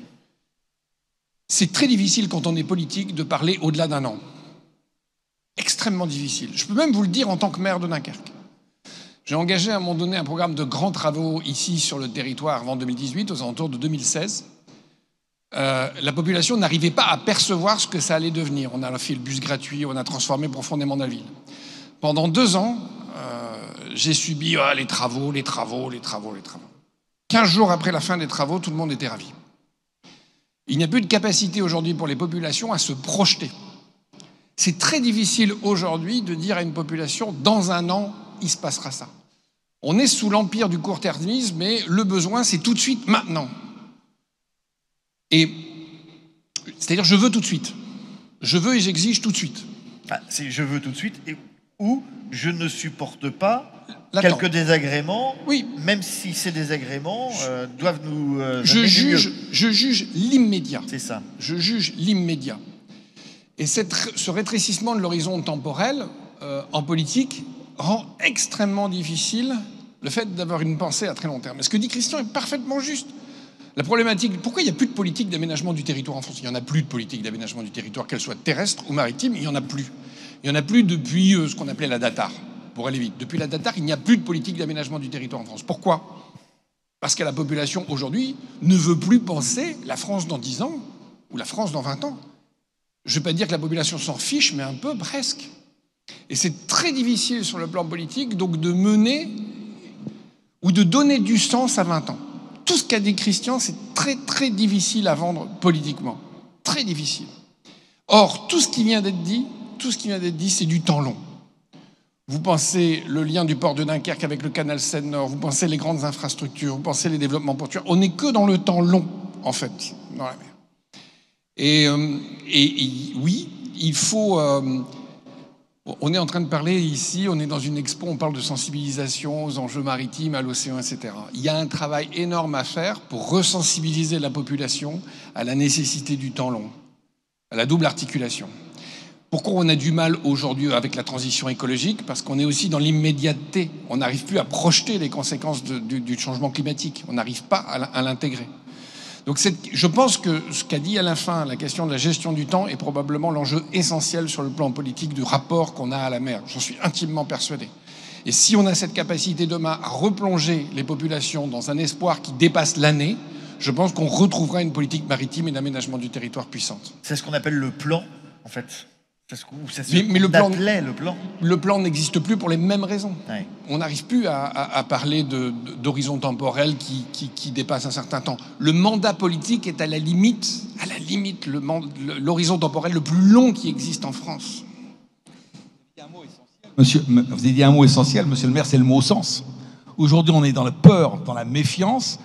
C'est très difficile quand on est politique de parler au-delà d'un an. Extrêmement difficile. Je peux même vous le dire en tant que maire de Dunkerque. J'ai engagé à un moment donné un programme de grands travaux ici sur le territoire avant 2018, aux alentours de 2016. La population n'arrivait pas à percevoir ce que ça allait devenir. On a fait le bus gratuit, on a transformé profondément la ville. Pendant 2 ans, j'ai subi les travaux. 15 jours après la fin des travaux, tout le monde était ravi. Il n'y a plus de capacité aujourd'hui pour les populations à se projeter. C'est très difficile aujourd'hui de dire à une population, dans 1 an, il se passera ça. On est sous l'empire du court-termisme, mais le besoin, c'est tout de suite, maintenant. Et c'est-à-dire, je veux tout de suite. Je veux et j'exige tout de suite. C'est je veux tout de suite, ou je ne supporte pas quelques désagréments, oui. Même si ces désagréments doivent nous je juge l'immédiat. C'est ça. Je juge l'immédiat. Et ce rétrécissement de l'horizon temporel en politique rend extrêmement difficile le fait d'avoir une pensée à très long terme. Et ce que dit Christian est parfaitement juste. La problématique, pourquoi il n'y a plus de politique d'aménagement du territoire en France? Il n'y en a plus de politique d'aménagement du territoire, qu'elle soit terrestre ou maritime, il n'y en a plus. Il n'y en a plus depuis ce qu'on appelait la DATAR, pour aller vite. Depuis la DATAR, il n'y a plus de politique d'aménagement du territoire en France. Pourquoi? Parce que la population, aujourd'hui, ne veut plus penser la France dans 10 ans ou la France dans 20 ans. Je ne veux pas dire que la population s'en fiche, mais un peu, presque. Et c'est très difficile sur le plan politique, donc de mener ou de donner du sens à 20 ans. tout ce qu'a dit Christian, c'est très très difficile à vendre politiquement. Très difficile. Or, tout ce qui vient d'être dit, c'est du temps long. Vous pensez le lien du port de Dunkerque avec le canal Seine-Nord, vous pensez les grandes infrastructures, vous pensez les développements portuaires. On n'est que dans le temps long, en fait, dans la mer. Et oui, il faut... on est en train de parler ici, on est dans une expo, on parle de sensibilisation aux enjeux maritimes, à l'océan, etc. Il y a un travail énorme à faire pour resensibiliser la population à la nécessité du temps long, à la double articulation. Pourquoi on a du mal aujourd'hui avec la transition écologique? Parce qu'on est aussi dans l'immédiateté. On n'arrive plus à projeter les conséquences du changement climatique. On n'arrive pas à l'intégrer. Donc je pense que ce qu'a dit Alain Fin, la question de la gestion du temps, est probablement l'enjeu essentiel sur le plan politique du rapport qu'on a à la mer. J'en suis intimement persuadé. Et si on a cette capacité demain à replonger les populations dans un espoir qui dépasse l'année, je pense qu'on retrouvera une politique maritime et d'aménagement du territoire puissante. C'est ce qu'on appelle le plan, en fait. Mais le plan. Le plan n'existe plus pour les mêmes raisons. Ouais. On n'arrive plus à parler d'horizon temporel qui dépasse un certain temps. Le mandat politique est à la limite l'horizon temporel le plus long qui existe en France. Monsieur, vous avez dit un mot essentiel, monsieur le maire, c'est le mot sens. Aujourd'hui, on est dans la peur, dans la méfiance,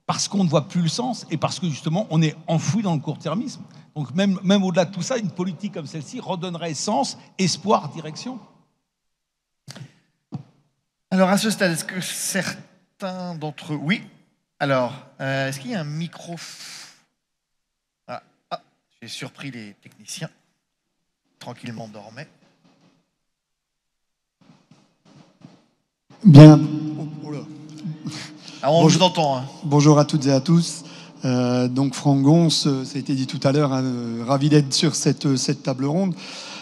parce qu'on ne voit plus le sens et parce que justement, on est enfoui dans le court-termisme. Donc même au-delà de tout ça, une politique comme celle-ci redonnerait sens, espoir, direction. Alors à ce stade, est-ce que certains d'entre eux... Oui. Alors, est-ce qu'il y a un micro... j'ai surpris les techniciens. Tranquillement dormaient. Bien. Alors on vous entend. Hein. Bonjour à toutes et à tous. Donc Franck Gons, ça a été dit tout à l'heure, hein, ravi d'être sur cette table ronde.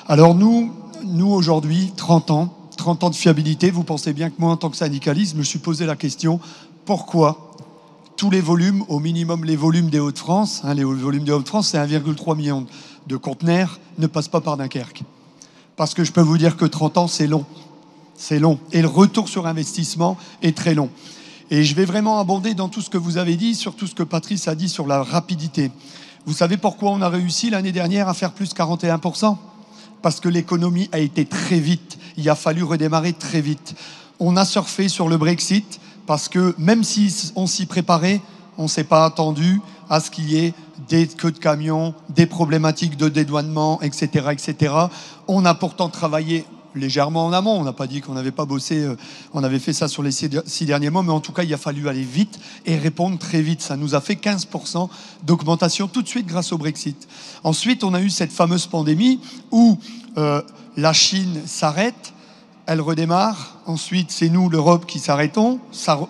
Alors nous aujourd'hui, 30 ans de fiabilité, vous pensez bien que moi en tant que syndicaliste, je me suis posé la question, pourquoi tous les volumes, au minimum les volumes des Hauts-de-France, hein, les volumes des Hauts-de-France, c'est 1,3 million de conteneurs, ne passent pas par Dunkerque. Parce que je peux vous dire que 30 ans, c'est long. C'est long. Et le retour sur investissement est très long. Et je vais vraiment abonder dans tout ce que vous avez dit, sur tout ce que Patrice a dit sur la rapidité. Vous savez pourquoi on a réussi l'année dernière à faire plus 41%? Parce que l'économie a été très vite. Il a fallu redémarrer très vite. On a surfé sur le Brexit parce que même si on s'y préparait, on ne s'est pas attendu à ce qu'il y ait des queues de camions, des problématiques de dédouanement, etc., etc. On a pourtant travaillé légèrement en amont, on n'a pas dit qu'on n'avait pas bossé, on avait fait ça sur les 6 derniers mois, mais en tout cas il a fallu aller vite et répondre très vite. Ça nous a fait 15% d'augmentation tout de suite grâce au Brexit. Ensuite on a eu cette fameuse pandémie où la Chine s'arrête, elle redémarre, ensuite c'est nous l'Europe qui s'arrêtons,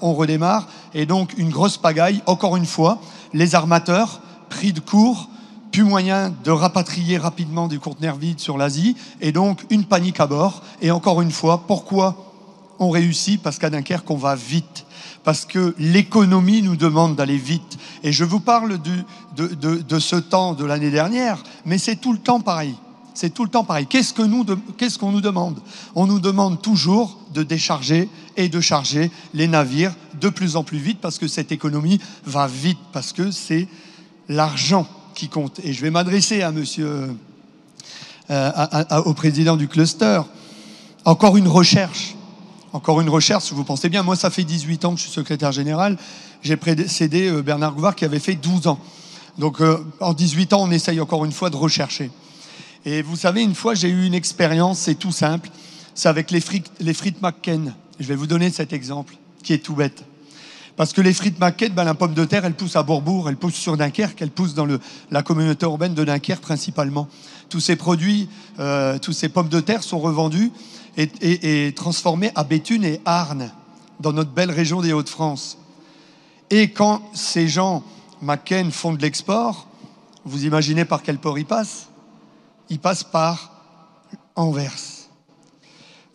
on redémarre, et donc une grosse pagaille, encore une fois, les armateurs pris de court, plus moyen de rapatrier rapidement des conteneurs vides sur l'Asie, et donc une panique à bord. Et encore une fois, pourquoi on réussit? Parce qu'à Dunkerque, on va vite. Parce que l'économie nous demande d'aller vite. Et je vous parle de ce temps de l'année dernière, mais c'est tout le temps pareil. C'est tout le temps pareil. Qu'est-ce qu'on nous demande? On nous demande toujours de décharger et de charger les navires de plus en plus vite, parce que cette économie va vite, parce que c'est l'argent qui compte. Et je vais m'adresser à monsieur, au président du cluster. Encore une recherche, si vous pensez bien. Moi, ça fait 18 ans que je suis secrétaire général. J'ai précédé Bernard Gouvard qui avait fait 12 ans. Donc, en 18 ans, on essaye encore une fois de rechercher. Et vous savez, une fois, j'ai eu une expérience, c'est tout simple. C'est avec les frites McCain. Je vais vous donner cet exemple, qui est tout bête. Parce que les frites McCain, la pomme de terre, elle pousse à Bourbourg, elle pousse sur Dunkerque, elle pousse dans la communauté urbaine de Dunkerque principalement. Tous ces produits, tous ces pommes de terre sont revendus et transformés à Béthune et Arnes, dans notre belle région des Hauts-de-France. Et quand ces gens, McCain, font de l'export, vous imaginez par quel port ils passent? Ils passent par Anvers.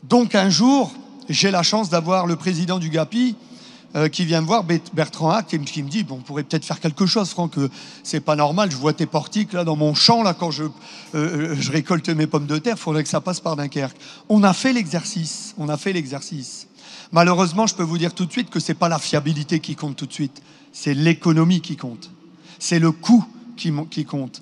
Donc un jour, j'ai la chance d'avoir le président du GAPI qui vient me voir, Bertrand Hack, et qui me dit, bon, on pourrait peut-être faire quelque chose, Franck, c'est pas normal, je vois tes portiques là dans mon champ, là, quand je récolte mes pommes de terre, il faudrait que ça passe par Dunkerque. On a fait l'exercice. Malheureusement, je peux vous dire tout de suite que ce n'est pas la fiabilité qui compte tout de suite, c'est l'économie qui compte. C'est le coût qui compte.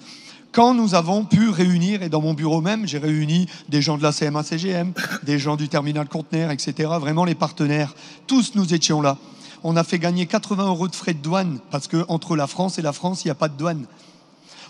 Quand nous avons pu réunir, et dans mon bureau même, j'ai réuni des gens de la CMA-CGM, des gens du terminal conteneur, etc., vraiment les partenaires, tous nous étions là. On a fait gagner 80 € de frais de douane, parce qu'entre la France et la France, il n'y a pas de douane.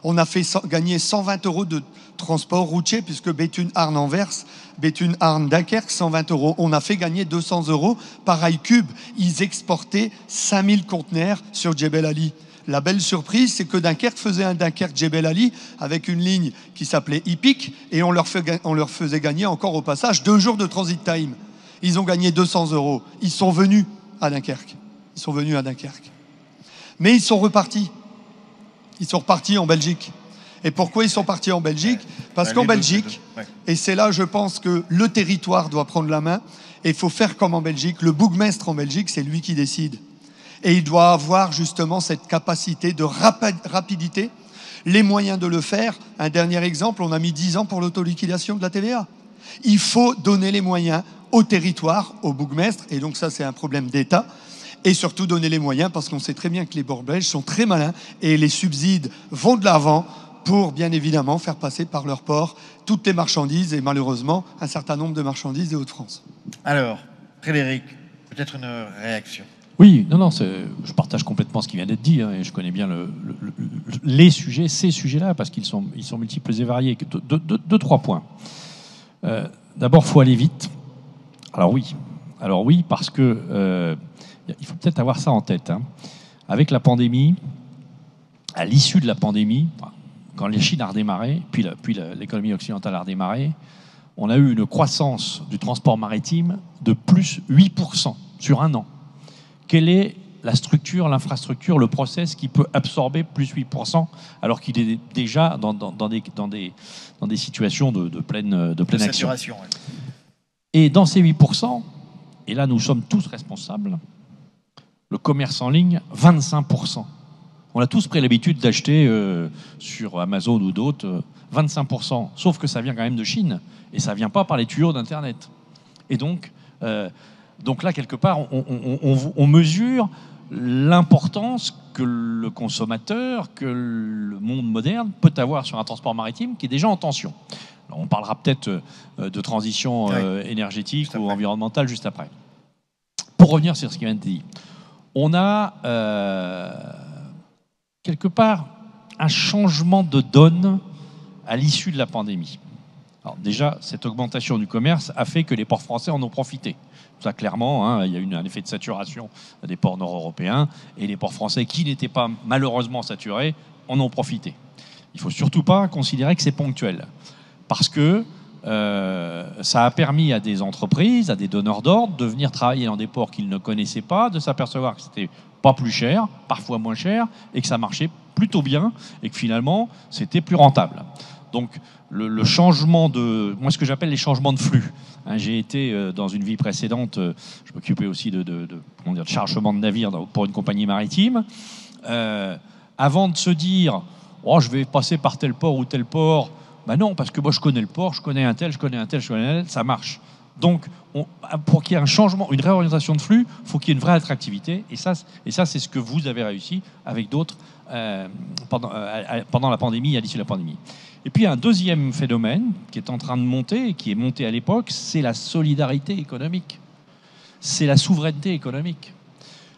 On a fait gagner 120 € de transport routier, puisque Béthune-Arne-Anvers, Béthune-Arne-Dunkerque, 120 €. On a fait gagner 200 € par Railcube. Ils exportaient 5000 conteneurs sur Djebel Ali. La belle surprise, c'est que Dunkerque faisait un Dunkerque-Djebel Ali avec une ligne qui s'appelait Hippique, et on leur faisait gagner encore au passage 2 jours de transit time. Ils ont gagné 200 €. Ils sont venus à Dunkerque. Mais ils sont repartis. Ils sont repartis en Belgique. Et pourquoi ils sont partis en Belgique ? Parce qu'en Belgique, et c'est là, je pense que le territoire doit prendre la main, et il faut faire comme en Belgique. Le bourgmestre en Belgique, c'est lui qui décide. Et il doit avoir justement cette capacité de rapidité, les moyens de le faire. Un dernier exemple, on a mis 10 ans pour l'autoliquidation de la TVA. Il faut donner les moyens au territoire, au bourgmestre, et donc ça c'est un problème d'État, et surtout donner les moyens, parce qu'on sait très bien que les ports belges sont très malins, et les subsides vont de l'avant pour bien évidemment faire passer par leur port toutes les marchandises, et malheureusement un certain nombre de marchandises des Hauts-de-France. Alors, Frédéric, peut-être une réaction. Oui, non, je partage complètement ce qui vient d'être dit, hein, et je connais bien ces sujets-là, parce qu'ils sont multiples et variés. Deux, trois points. D'abord, il faut aller vite. Alors oui, parce que il faut peut-être avoir ça en tête. Hein. Avec la pandémie, à l'issue de la pandémie, quand la Chine a redémarré, puis l'économie occidentale a redémarré, on a eu une croissance du transport maritime de plus 8% sur un an. Quelle est la structure, l'infrastructure, le process qui peut absorber plus 8% alors qu'il est déjà dans des situations de pleine action. Ouais. Et dans ces 8%, et là nous sommes tous responsables, le commerce en ligne, 25%. On a tous pris l'habitude d'acheter sur Amazon ou d'autres, 25%. Sauf que ça vient quand même de Chine, et ça ne vient pas par les tuyaux d'Internet. Et donc là, quelque part, on mesure l'importance que le consommateur, que le monde moderne peut avoir sur un transport maritime qui est déjà en tension. Alors, on parlera peut-être de transition énergétique ou environnementale juste après. Pour revenir sur ce qui vient d'être dit, on a quelque part un changement de donne à l'issue de la pandémie. Alors déjà, cette augmentation du commerce a fait que les ports français en ont profité. Ça, clairement, hein, il y a eu un effet de saturation des ports nord-européens, et les ports français qui n'étaient pas malheureusement saturés en ont profité. Il ne faut surtout pas considérer que c'est ponctuel, parce que ça a permis à des entreprises, à des donneurs d'ordre, de venir travailler dans des ports qu'ils ne connaissaient pas, de s'apercevoir que c'était pas plus cher, parfois moins cher, et que ça marchait plutôt bien, et que finalement, c'était plus rentable. Donc, le changement de... Moi, ce que j'appelle les changements de flux. Hein, j'ai été, dans une vie précédente, je m'occupais aussi de chargement de navires pour une compagnie maritime. Avant de se dire, oh, je vais passer par tel port ou tel port, ben non, parce que moi, je connais le port, je connais un tel, ça marche. Donc, pour qu'il y ait un changement, une réorientation de flux, il faut qu'il y ait une vraie attractivité. Et ça, c'est ce que vous avez réussi avec d'autres pendant la pandémie et à l'issue de la pandémie. Et puis, un deuxième phénomène qui est en train de monter, et qui est monté à l'époque, c'est la solidarité économique. C'est la souveraineté économique.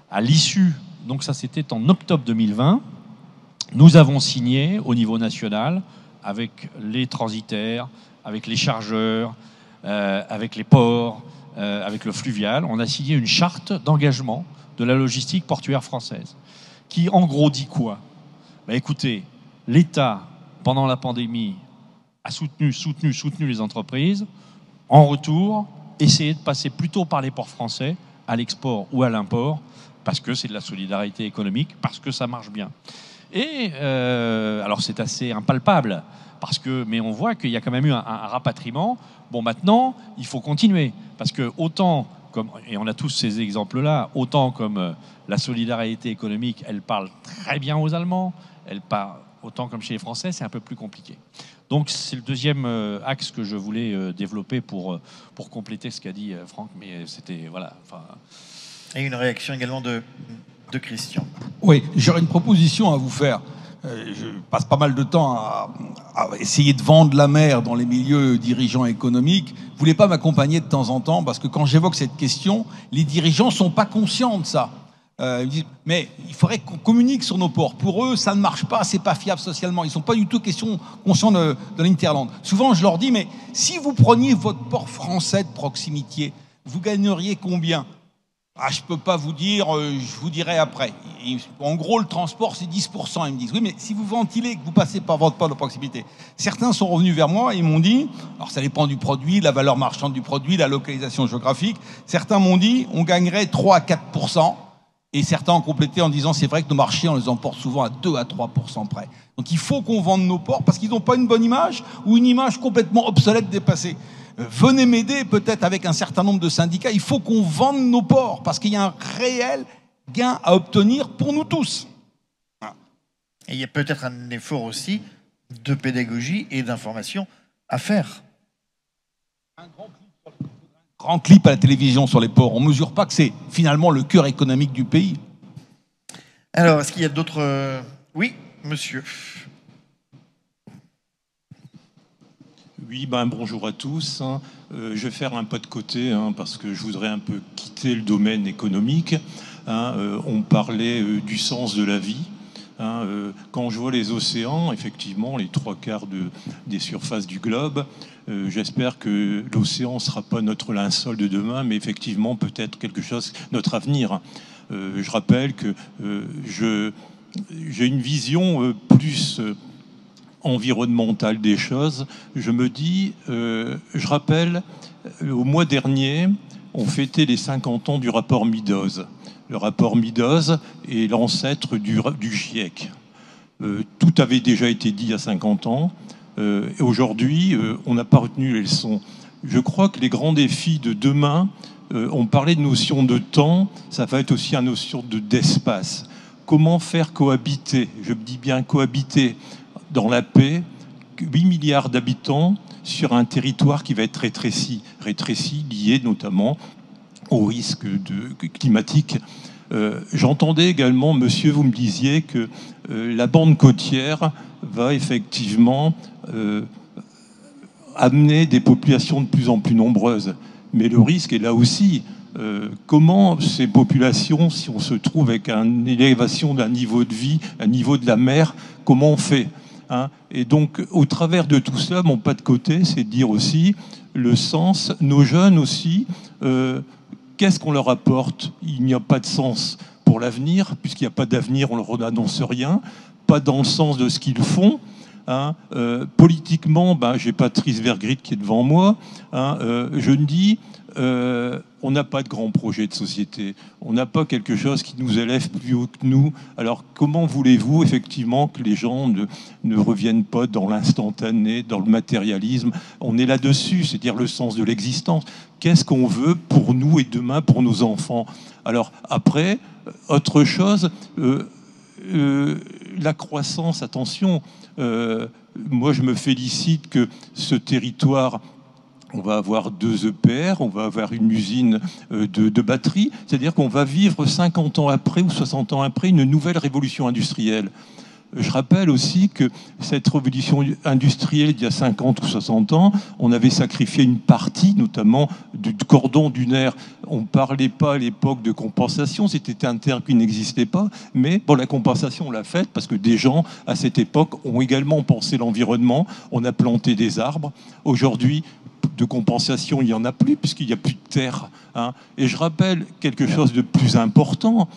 À l'issue, donc ça c'était en octobre 2020, nous avons signé au niveau national, avec les transitaires, avec les chargeurs, avec les ports, avec le fluvial, on a signé une charte d'engagement de la logistique portuaire française, qui en gros dit quoi ? Ben écoutez, l'État, pendant la pandémie, a soutenu les entreprises. En retour, essayez de passer plutôt par les ports français, à l'export ou à l'import, parce que c'est de la solidarité économique, parce que ça marche bien. Et alors c'est assez impalpable, mais on voit qu'il y a quand même eu un rapatriement. Bon, maintenant, il faut continuer, parce que autant, et on a tous ces exemples-là, autant comme la solidarité économique, elle parle très bien aux Allemands, autant comme chez les Français, c'est un peu plus compliqué. Donc c'est le deuxième axe que je voulais développer pour compléter ce qu'a dit Franck, mais c'était voilà. Enfin... Et une réaction également de Christian. Oui, j'aurais une proposition à vous faire. Je passe pas mal de temps à essayer de vendre la mer dans les milieux dirigeants économiques. Vous voulez pas m'accompagner de temps en temps? Parce que quand j'évoque cette question, les dirigeants sont pas conscients de ça. Ils disent, mais il faudrait qu'on communique sur nos ports. Pour eux, ça ne marche pas, c'est pas fiable socialement. Ils sont pas du tout conscients de l'interland. Souvent, je leur dis, mais si vous preniez votre port français de proximité, vous gagneriez combien? Ah, je peux pas vous dire, je vous dirai après. En gros, le transport, c'est 10%. Ils me disent, oui, mais si vous ventilez, que vous passez par votre port de proximité. Certains sont revenus vers moi et ils m'ont dit, alors ça dépend du produit, la valeur marchande du produit, la localisation géographique. Certains m'ont dit, on gagnerait 3 à 4%. Et certains ont complété en disant, c'est vrai que nos marchés, on les emporte souvent à 2 à 3% près. Donc il faut qu'on vende nos ports parce qu'ils n'ont pas une bonne image ou une image complètement obsolète, dépassée. Venez m'aider peut-être avec un certain nombre de syndicats. Il faut qu'on vende nos ports parce qu'il y a un réel gain à obtenir pour nous tous. Et il y a peut-être un effort aussi de pédagogie et d'information à faire. Un grand clip à la télévision sur les ports. On ne mesure pas que c'est finalement le cœur économique du pays. Alors, est-ce qu'il y a d'autres... Oui, monsieur. Oui, bonjour à tous. Je vais faire un pas de côté parce que je voudrais un peu quitter le domaine économique. On parlait du sens de la vie. Quand je vois les océans, effectivement, les 3/4 des surfaces du globe, j'espère que l'océan ne sera pas notre linceul de demain, mais effectivement peut-être quelque chose, notre avenir. Je rappelle que j'ai une vision plus... environnementale des choses. Je me dis, je rappelle, au mois dernier, on fêtait les 50 ans du rapport Meadows. Le rapport Meadows est l'ancêtre du GIEC. Tout avait déjà été dit il y a 50 ans. Et aujourd'hui, on n'a pas retenu les leçons. Je crois que les grands défis de demain, on parlait de notion de temps, ça va être aussi une notion d'espace. Comment faire cohabiter, je me dis bien cohabiter, dans la paix, 8 milliards d'habitants sur un territoire qui va être rétréci lié notamment au risque climatique. J'entendais également, monsieur, vous me disiez que la bande côtière va effectivement amener des populations de plus en plus nombreuses. Mais le risque est là aussi. Comment ces populations, si on se trouve avec une élévation d'un niveau de vie, un niveau de la mer, comment on fait ? Et donc, au travers de tout ça, mon pas de côté, c'est de dire aussi le sens, nos jeunes aussi, qu'est-ce qu'on leur apporte? Il n'y a pas de sens pour l'avenir, puisqu'il n'y a pas d'avenir, on ne leur annonce rien, pas dans le sens de ce qu'ils font. Politiquement, j'ai Patrice Vergrit qui est devant moi. Je me dis, on n'a pas de grand projet de société. On n'a pas quelque chose qui nous élève plus haut que nous. Alors, comment voulez-vous effectivement que les gens ne reviennent pas dans l'instantané, dans le matérialisme? On est là-dessus, c'est-à-dire le sens de l'existence. Qu'est-ce qu'on veut pour nous et demain pour nos enfants? Alors, après, autre chose, la croissance, attention, moi je me félicite que ce territoire, on va avoir 2 EPR, on va avoir une usine de batterie, c'est-à-dire qu'on va vivre 50 ans après ou 60 ans après une nouvelle révolution industrielle. Je rappelle aussi que cette révolution industrielle d'il y a 50 ou 60 ans, on avait sacrifié une partie, notamment du cordon dunaire. On ne parlait pas à l'époque de compensation, c'était un terme qui n'existait pas, mais bon, la compensation, on l'a faite parce que des gens, à cette époque, ont également pensé l'environnement. On a planté des arbres. Aujourd'hui, de compensation, il n'y en a plus, puisqu'il n'y a plus de terre. Et je rappelle quelque chose de plus important.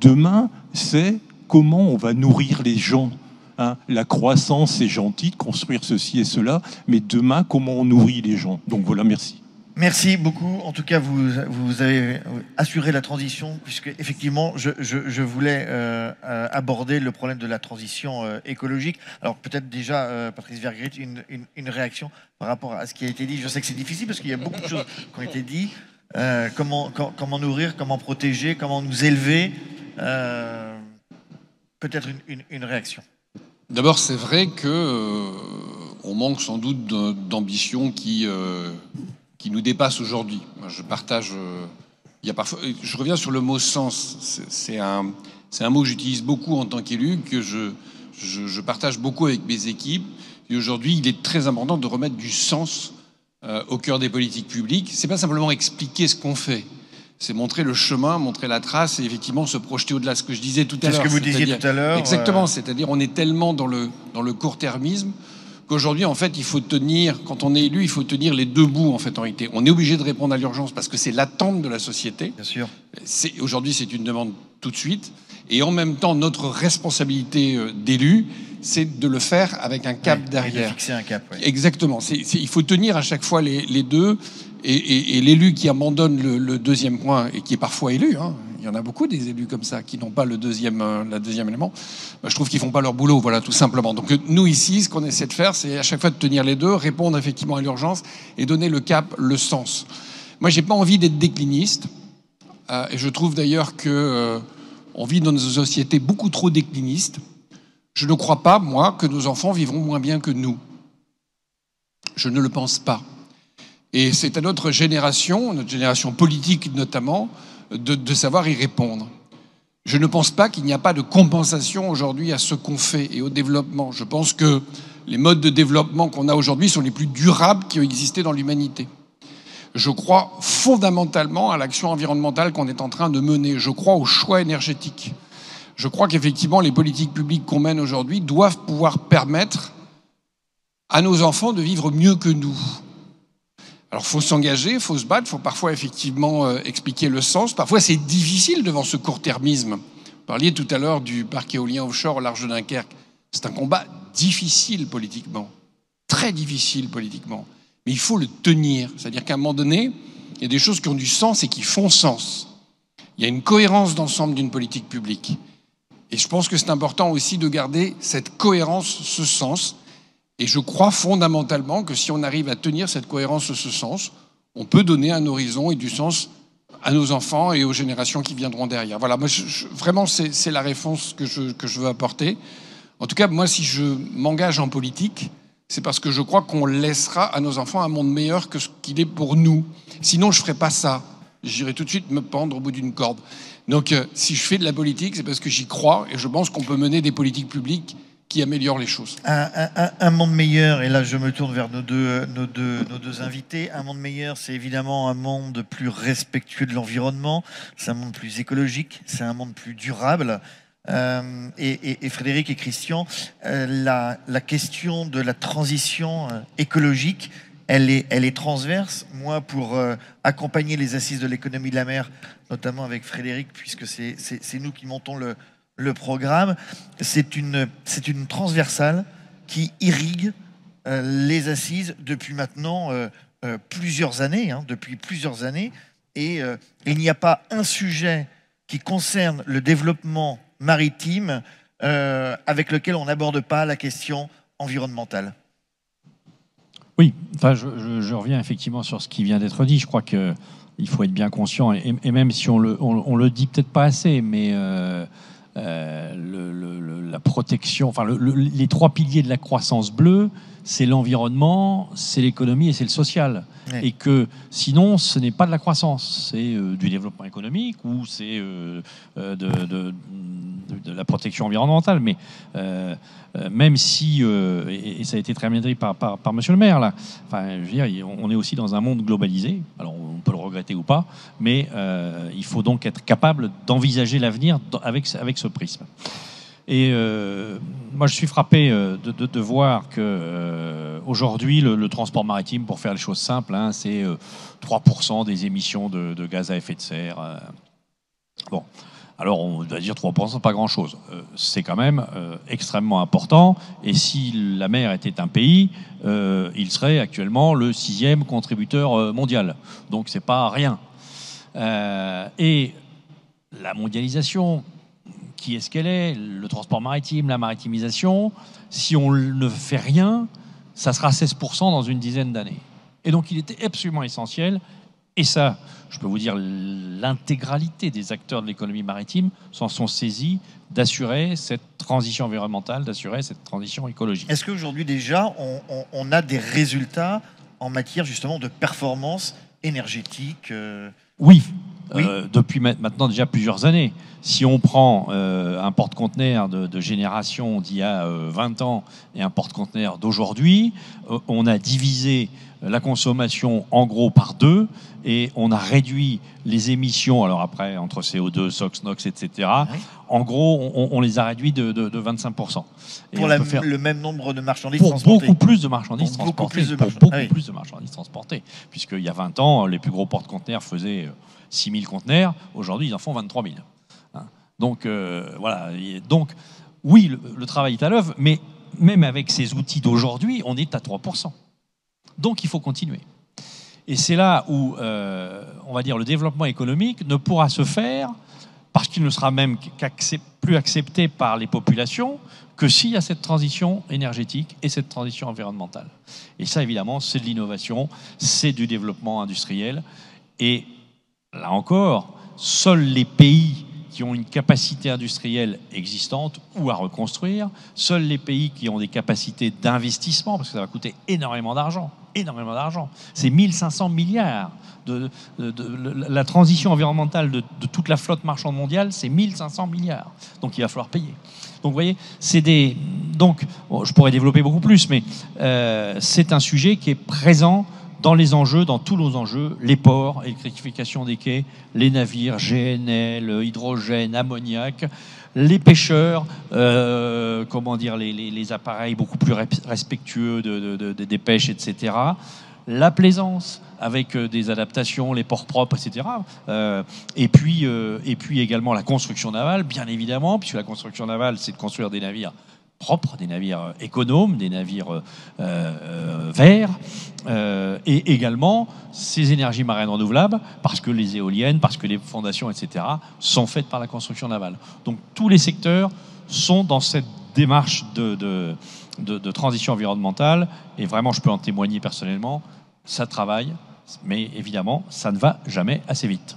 Demain, c'est comment on va nourrir les gens. La croissance, c'est gentil de construire ceci et cela, mais demain, comment on nourrit les gens? Donc voilà, merci. Merci beaucoup. En tout cas, vous avez assuré la transition, puisque effectivement, je voulais aborder le problème de la transition écologique. Alors peut-être déjà, Patrice Vergrit, une réaction par rapport à ce qui a été dit. Je sais que c'est difficile parce qu'il y a beaucoup de choses qui ont été dites. Comment nourrir, comment protéger, comment nous élever. Peut-être une réaction. D'abord, c'est vrai que on manque sans doute d'ambition qui nous dépasse aujourd'hui. Moi, je partage. Il y a parfois, je reviens sur le mot sens. C'est un mot que j'utilise beaucoup en tant qu'élu, que je partage beaucoup avec mes équipes. Et aujourd'hui, il est très important de remettre du sens au cœur des politiques publiques. C'est pas simplement expliquer ce qu'on fait. C'est montrer le chemin, montrer la trace et effectivement se projeter au-delà. Ce que je disais tout à l'heure. C'est ce que vous disiez tout à l'heure. Exactement. C'est-à-dire, on est tellement dans le court-termisme qu'aujourd'hui, en fait, il faut tenir, quand on est élu, il faut tenir les deux bouts, en fait, en réalité. On est obligé de répondre à l'urgence parce que c'est l'attente de la société. Bien sûr. Aujourd'hui, c'est une demande tout de suite. Et en même temps, notre responsabilité d'élu, c'est de le faire avec un cap derrière. De fixer un cap, oui. Exactement. Il faut tenir à chaque fois les deux. Et l'élu qui abandonne le deuxième point, et qui est parfois élu, hein, il y en a beaucoup des élus comme ça, qui n'ont pas le deuxième élément, je trouve qu'ils font pas leur boulot, voilà, tout simplement. Donc nous, ici, ce qu'on essaie de faire, c'est à chaque fois de tenir les deux, répondre effectivement à l'urgence, et donner le cap, le sens. Moi, j'ai pas envie d'être décliniste, et je trouve d'ailleurs que on vit dans une société beaucoup trop décliniste. Je ne crois pas, moi, que nos enfants vivront moins bien que nous. Je ne le pense pas. Et c'est à notre génération politique notamment, de savoir y répondre. Je ne pense pas qu'il n'y a pas de compensation aujourd'hui à ce qu'on fait et au développement. Je pense que les modes de développement qu'on a aujourd'hui sont les plus durables qui ont existé dans l'humanité. Je crois fondamentalement à l'action environnementale qu'on est en train de mener. Je crois au choix énergétique. Je crois qu'effectivement, les politiques publiques qu'on mène aujourd'hui doivent pouvoir permettre à nos enfants de vivre mieux que nous. Alors, il faut s'engager, il faut se battre, il faut parfois effectivement expliquer le sens. Parfois, c'est difficile devant ce court-termisme. Vous parliez tout à l'heure du parc éolien offshore au large de Dunkerque. C'est un combat difficile politiquement, très difficile politiquement. Mais il faut le tenir. C'est-à-dire qu'à un moment donné, il y a des choses qui ont du sens et qui font sens. Il y a une cohérence d'ensemble d'une politique publique. Et je pense que c'est important aussi de garder cette cohérence, ce sens. Et je crois fondamentalement que si on arrive à tenir cette cohérence, ce sens, on peut donner un horizon et du sens à nos enfants et aux générations qui viendront derrière. Voilà, moi, vraiment, c'est la réponse que je veux apporter. En tout cas, moi, si je m'engage en politique, c'est parce que je crois qu'on laissera à nos enfants un monde meilleur que ce qu'il est pour nous. Sinon, je ne ferai pas ça. J'irai tout de suite me pendre au bout d'une corde. Donc, si je fais de la politique, c'est parce que j'y crois et je pense qu'on peut mener des politiques publiques qui améliore les choses. Un monde meilleur, et là je me tourne vers nos deux invités, un monde meilleur, c'est évidemment un monde plus respectueux de l'environnement, c'est un monde plus écologique, c'est un monde plus durable. Et Frédéric et Christian, la question de la transition écologique, elle est transverse. Moi, pour accompagner les assises de l'économie de la mer, notamment avec Frédéric, puisque c'est nous qui montons le programme, c'est une transversale qui irrigue les assises depuis maintenant plusieurs années, et il n'y a pas un sujet qui concerne le développement maritime avec lequel on n'aborde pas la question environnementale. Oui, enfin, je reviens effectivement sur ce qui vient d'être dit. Je crois qu'il faut être bien conscient, et même si on le dit peut-être pas assez, mais la protection, enfin les trois piliers de la croissance bleue, c'est l'environnement, c'est l'économie et c'est le social. Oui. Et que sinon, ce n'est pas de la croissance, c'est du développement économique ou c'est de la protection environnementale. Mais même si, et ça a été très bien dit par Monsieur le maire, là, enfin, je veux dire, on est aussi dans un monde globalisé, alors on peut le regretter ou pas, mais il faut donc être capable d'envisager l'avenir avec ce prisme. Et moi, je suis frappé de voir que aujourd'hui, le transport maritime, pour faire les choses simples, hein, c'est 3% des émissions de gaz à effet de serre. Bon, alors on va dire 3%, pas grand-chose. C'est quand même extrêmement important. Et si la mer était un pays, il serait actuellement le 6e contributeur mondial. Donc c'est pas rien. Et la mondialisation, qui est-ce qu'elle est? Le transport maritime, la maritimisation, si on ne fait rien, ça sera 16% dans une dizaine d'années. Et donc il était absolument essentiel, et ça, je peux vous dire, l'intégralité des acteurs de l'économie maritime s'en sont saisis, d'assurer cette transition environnementale, d'assurer cette transition écologique. Est-ce qu'aujourd'hui déjà, on a des résultats en matière justement de performance énergétique Oui, Oui. depuis maintenant déjà plusieurs années. Si on prend un porte-conteneur de génération d'il y a 20 ans et un porte-conteneur d'aujourd'hui, on a divisé la consommation en gros par 2 et on a réduit les émissions, alors après entre CO2, SOx, NOx, etc. Oui. En gros, on les a réduits de 25%. Et pour on peut faire le même nombre de marchandises pour transportées. beaucoup plus de marchandises Pour beaucoup transportées. plus de Pour marchandises. beaucoup Ah oui. plus de marchandises transportées. Puisqu'il y a 20 ans, les plus gros porte-conteneurs faisaient 6 000 conteneurs. Aujourd'hui, ils en font 23 000. Hein. Donc, voilà. Et donc, oui, le travail est à l'œuvre, mais même avec ces outils d'aujourd'hui, on est à 3%. Donc, il faut continuer. Et c'est là où, on va dire, le développement économique ne pourra se faire parce qu'il ne sera même plus accepté par les populations que s'il y a cette transition énergétique et cette transition environnementale. Et ça, évidemment, c'est de l'innovation, c'est du développement industriel. Et là encore, seuls les pays qui ont une capacité industrielle existante ou à reconstruire, seuls les pays qui ont des capacités d'investissement, parce que ça va coûter énormément d'argent, c'est 1500 milliards. La transition environnementale de toute la flotte marchande mondiale, c'est 1500 milliards. Donc il va falloir payer. Donc vous voyez, donc je pourrais développer beaucoup plus, mais c'est un sujet qui est présent dans les enjeux, dans tous nos enjeux, les ports, électrification des quais, les navires, GNL, hydrogène, ammoniac, les pêcheurs, les appareils beaucoup plus respectueux des pêches, etc. La plaisance avec des adaptations, les ports propres, etc. Et puis également la construction navale, bien évidemment, puisque la construction navale, c'est de construire des navires propres, des navires économes, des navires verts, et également ces énergies marines renouvelables, parce que les éoliennes, parce que les fondations, etc., sont faites par la construction navale. Donc tous les secteurs sont dans cette démarche de transition environnementale, et vraiment, je peux en témoigner personnellement, ça travaille, mais évidemment, ça ne va jamais assez vite.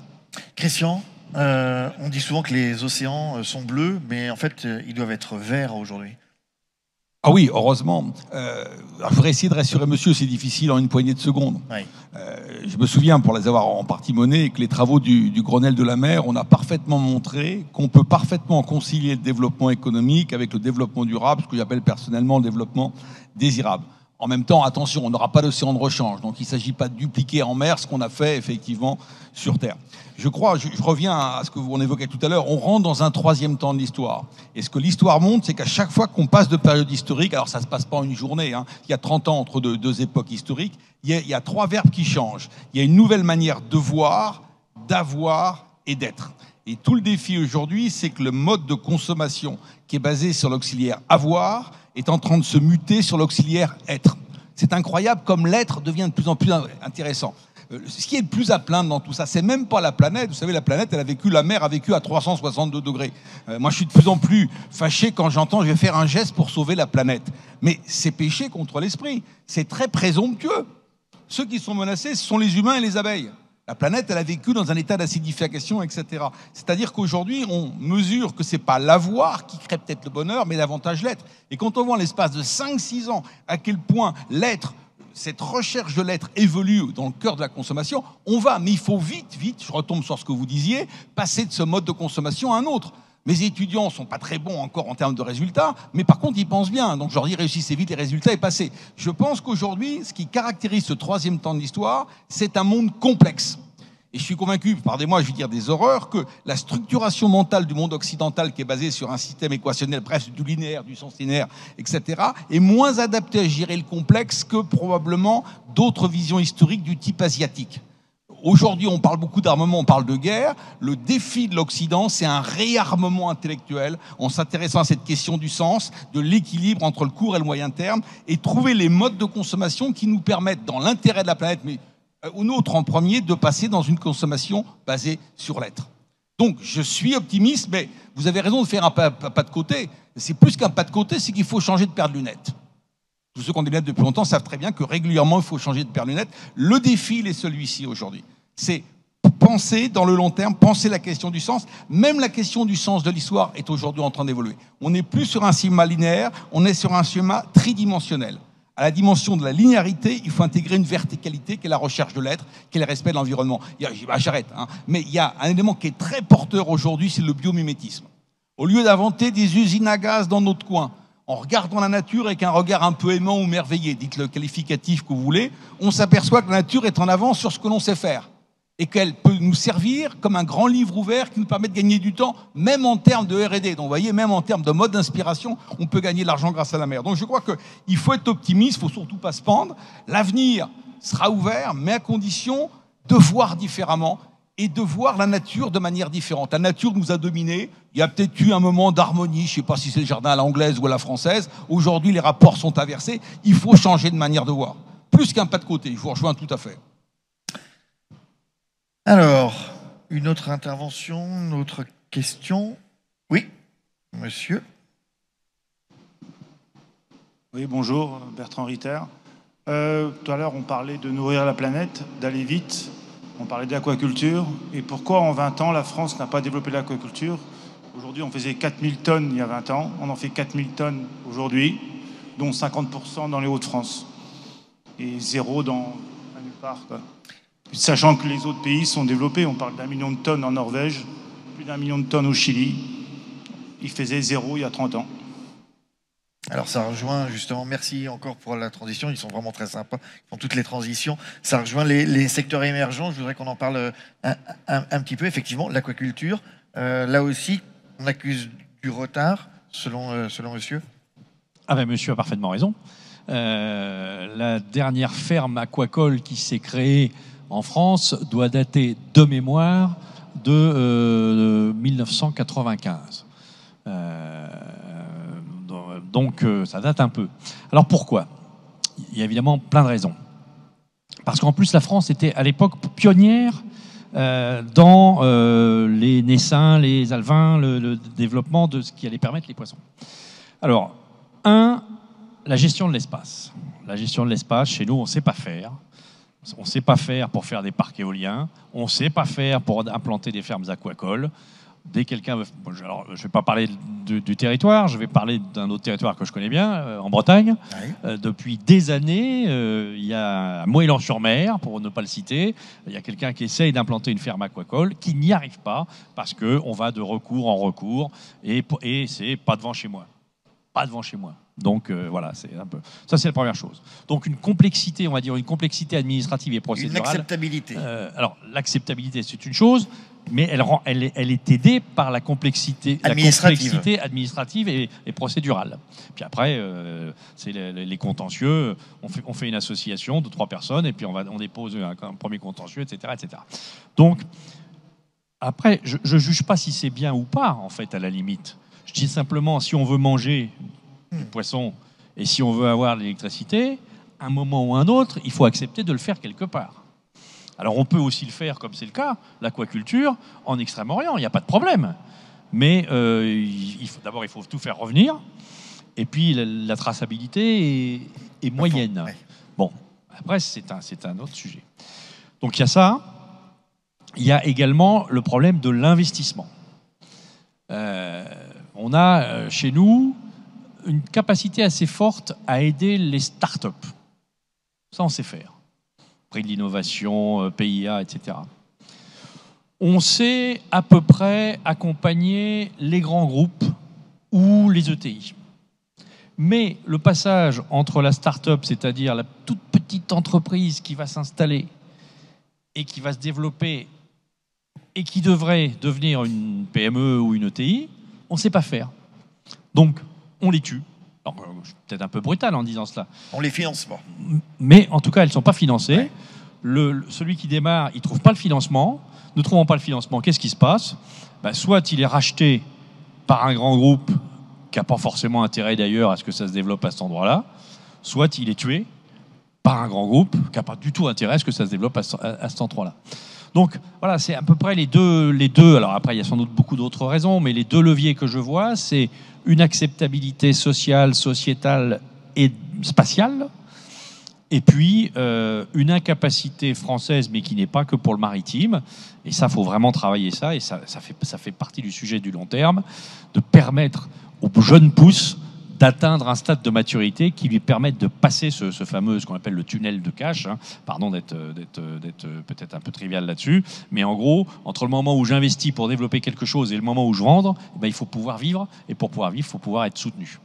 Christian, on dit souvent que les océans sont bleus, mais en fait, ils doivent être verts aujourd'hui. Ah oui, heureusement. Je voudrais essayer de rassurer monsieur, c'est difficile en une poignée de secondes. Oui. Je me souviens, pour les avoir en partie menés, que les travaux du Grenelle de la mer, on a parfaitement montré qu'on peut parfaitement concilier le développement économique avec le développement durable, ce que j'appelle personnellement le développement désirable. En même temps, attention, on n'aura pas d'océan de rechange, donc il ne s'agit pas de dupliquer en mer ce qu'on a fait effectivement sur Terre. Je crois, je reviens à ce que vous en évoquiez tout à l'heure, on rentre dans un troisième temps de l'histoire. Et ce que l'histoire montre, c'est qu'à chaque fois qu'on passe de période historique, alors ça ne se passe pas en une journée, hein, il y a 30 ans entre deux époques historiques, il y a 3 verbes qui changent. Il y a une nouvelle manière de voir, d'avoir et d'être. Et tout le défi aujourd'hui, c'est que le mode de consommation qui est basé sur l'auxiliaire avoir est en train de se muter sur l'auxiliaire être. C'est incroyable comme l'être devient de plus en plus intéressant. Ce qui est le plus à plaindre dans tout ça, c'est même pas la planète. Vous savez, la planète, la mer a vécu à 362 degrés. Moi, je suis de plus en plus fâché quand j'entends « je vais faire un geste pour sauver la planète ». Mais c'est péché contre l'esprit. C'est très présomptueux. Ceux qui sont menacés, ce sont les humains et les abeilles. La planète, elle a vécu dans un état d'acidification, etc. C'est-à-dire qu'aujourd'hui, on mesure que c'est pas l'avoir qui crée peut-être le bonheur, mais davantage l'être. Et quand on voit en l'espace de 5-6 ans à quel point l'être, cette recherche de l'être évolue dans le cœur de la consommation, on va, mais il faut vite, je retombe sur ce que vous disiez, passer de ce mode de consommation à un autre. Mes étudiants ne sont pas très bons encore en termes de résultats, mais par contre, ils pensent bien. Donc, je leur dis, réussissez vite, les résultats est passé. Je pense qu'aujourd'hui, ce qui caractérise ce troisième temps de l'histoire, c'est un monde complexe. Et je suis convaincu, pardonnez-moi, je vais dire des horreurs, que la structuration mentale du monde occidental, qui est basée sur un système équationnel, bref, du linéaire, du sens linéaire, etc., est moins adaptée à gérer le complexe que probablement d'autres visions historiques du type asiatique. Aujourd'hui, on parle beaucoup d'armement, on parle de guerre. Le défi de l'Occident, c'est un réarmement intellectuel en s'intéressant à cette question du sens, de l'équilibre entre le court et le moyen terme, et trouver les modes de consommation qui nous permettent, dans l'intérêt de la planète, mais au nôtre en premier, de passer dans une consommation basée sur l'être. Donc, je suis optimiste, mais vous avez raison de faire un pas de côté. C'est plus qu'un pas de côté, c'est qu'il faut changer de paire de lunettes. Tous ceux qui ont des lunettes depuis longtemps savent très bien que régulièrement, il faut changer de paire de lunettes. Le défi, il est celui-ci aujourd'hui. C'est penser dans le long terme, penser la question du sens. Même la question du sens de l'histoire est aujourd'hui en train d'évoluer. On n'est plus sur un schéma linéaire, on est sur un schéma tridimensionnel. À la dimension de la linéarité, il faut intégrer une verticalité qui est la recherche de l'être, qui est le respect de l'environnement. J'arrête, hein. Mais il y a un élément qui est très porteur aujourd'hui, c'est le biomimétisme. Au lieu d'inventer des usines à gaz dans notre coin, en regardant la nature avec un regard un peu aimant ou merveillé, dites le qualificatif que vous voulez, on s'aperçoit que la nature est en avance sur ce que l'on sait faire et qu'elle peut nous servir comme un grand livre ouvert qui nous permet de gagner du temps, même en termes de R&D. Donc vous voyez, même en termes de mode d'inspiration, on peut gagner de l'argent grâce à la mer. Donc je crois qu'il faut être optimiste, il ne faut surtout pas se pendre. L'avenir sera ouvert, mais à condition de voir différemment et de voir la nature de manière différente. La nature nous a dominés. Il y a peut-être eu un moment d'harmonie, je ne sais pas si c'est le jardin à l'anglaise ou à la française. Aujourd'hui, les rapports sont inversés. Il faut changer de manière de voir. Plus qu'un pas de côté, je vous rejoins tout à fait. Alors, une autre intervention, une autre question. Oui, monsieur. Oui, bonjour, Bertrand Ritter. Tout à l'heure, on parlait de nourrir la planète, d'aller vite. On parlait d'aquaculture. Et pourquoi en 20 ans, la France n'a pas développé l'aquaculture? Aujourd'hui, on faisait 4000 tonnes il y a 20 ans. On en fait 4000 tonnes aujourd'hui, dont 50% dans les Hauts-de-France. Et zéro dans nulle part, quoi. Sachant que les autres pays sont développés. On parle d'1 million de tonnes en Norvège, plus d'1 million de tonnes au Chili. Ils faisaient zéro il y a 30 ans. Alors ça rejoint justement, merci encore pour la transition, ils sont vraiment très sympas, ils font toutes les transitions. Ça rejoint les secteurs émergents, je voudrais qu'on en parle un petit peu. Effectivement, l'aquaculture, là aussi, on accuse du retard, selon monsieur. Ah ben monsieur a parfaitement raison. La dernière ferme aquacole qui s'est créée en France doit dater de mémoire de 1995. Donc ça date un peu. Alors pourquoi? Il y a évidemment plein de raisons. Parce qu'en plus la France était à l'époque pionnière dans les naissains, les alevins, le développement de ce qui allait permettre les poissons. Alors, la gestion de l'espace. La gestion de l'espace, chez nous, on ne sait pas faire. On ne sait pas faire pour faire des parcs éoliens. On ne sait pas faire pour implanter des fermes aquacoles. Dès quelqu'un veut... Bon, alors, je ne vais pas parler du territoire, je vais parler d'un autre territoire que je connais bien, en Bretagne. Oui. Depuis des années, il y a à Moëlan-sur-Mer, pour ne pas le citer, il y a quelqu'un qui essaye d'implanter une ferme aquacole, qui n'y arrive pas, parce qu'on va de recours en recours, et c'est pas devant chez moi. Pas devant chez moi. Donc voilà, c'est un peu... Ça, c'est la première chose. Donc une complexité, on va dire, une complexité administrative et procédurale. Une acceptabilité. Alors, l'acceptabilité, c'est une chose, mais elle est aidée par la complexité administrative et procédurale. Puis après, c'est les contentieux. On fait une association de 3 personnes, et puis on dépose un premier contentieux, etc., etc. Donc, après, je ne juge pas si c'est bien ou pas, en fait, à la limite. Je dis simplement, si on veut manger du poisson et si on veut avoir de l'électricité, à un moment ou un autre, il faut accepter de le faire quelque part. Alors on peut aussi le faire, comme c'est le cas, l'aquaculture, en Extrême-Orient, il n'y a pas de problème. Mais d'abord, il faut tout faire revenir. Et puis, la traçabilité est moyenne. Ouais. Bon, après, c'est un autre sujet. Donc il y a ça. Il y a également le problème de l'investissement. On a chez nous une capacité assez forte à aider les start-up. Ça, on sait faire. Prix de l'innovation, PIA, etc. On sait à peu près accompagner les grands groupes ou les ETI. Mais le passage entre la start-up, c'est-à-dire la toute petite entreprise qui va s'installer et qui va se développer et qui devrait devenir une PME ou une ETI, on ne sait pas faire. Donc, on les tue. Alors, je suis peut-être un peu brutal en disant cela. On les finance pas. Mais en tout cas, elles ne sont pas financées. Ouais. Celui qui démarre, il ne trouve pas le financement. Ne trouvant pas le financement, qu'est-ce qui se passe? Soit il est racheté par un grand groupe qui n'a pas forcément intérêt d'ailleurs à ce que ça se développe à cet endroit-là, soit il est tué par un grand groupe qui n'a pas du tout intérêt à ce que ça se développe à cet endroit-là. Donc voilà, c'est à peu près les deux. Alors après, il y a sans doute beaucoup d'autres raisons, mais les 2 leviers que je vois, c'est une acceptabilité sociale, sociétale et spatiale, Et puis, une incapacité française, mais qui n'est pas que pour le maritime, et ça, il faut vraiment travailler ça, et ça fait partie du sujet du long terme, de permettre aux jeunes pousses d'atteindre un stade de maturité qui lui permette de passer ce fameux, ce qu'on appelle le tunnel de cash. Hein. Pardon d'être peut-être un peu trivial là-dessus, mais en gros, entre le moment où j'investis pour développer quelque chose et le moment où je vends, eh ben, il faut pouvoir vivre, et pour pouvoir vivre, il faut pouvoir être soutenu.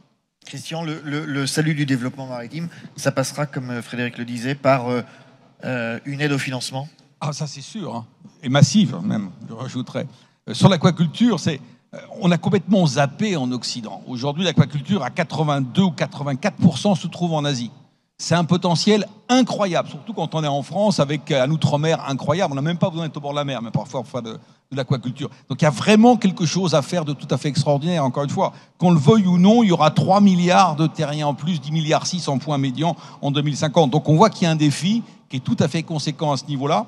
Christian, le salut du développement maritime, ça passera, comme Frédéric le disait, par une aide au financement. Ah, ça c'est sûr, hein. Et massive même, je rajouterais. Sur l'aquaculture, on a complètement zappé en Occident. Aujourd'hui, l'aquaculture, à 82 ou 84%, se trouve en Asie. C'est un potentiel incroyable, surtout quand on est en France avec un outre-mer incroyable. On n'a même pas besoin d'être au bord de la mer, mais parfois on fait de l'aquaculture. Donc il y a vraiment quelque chose à faire de tout à fait extraordinaire. Encore une fois, qu'on le veuille ou non, il y aura 3 milliards de terriens en plus, 10 milliards 6 en point médian en 2050. Donc on voit qu'il y a un défi qui est tout à fait conséquent à ce niveau-là.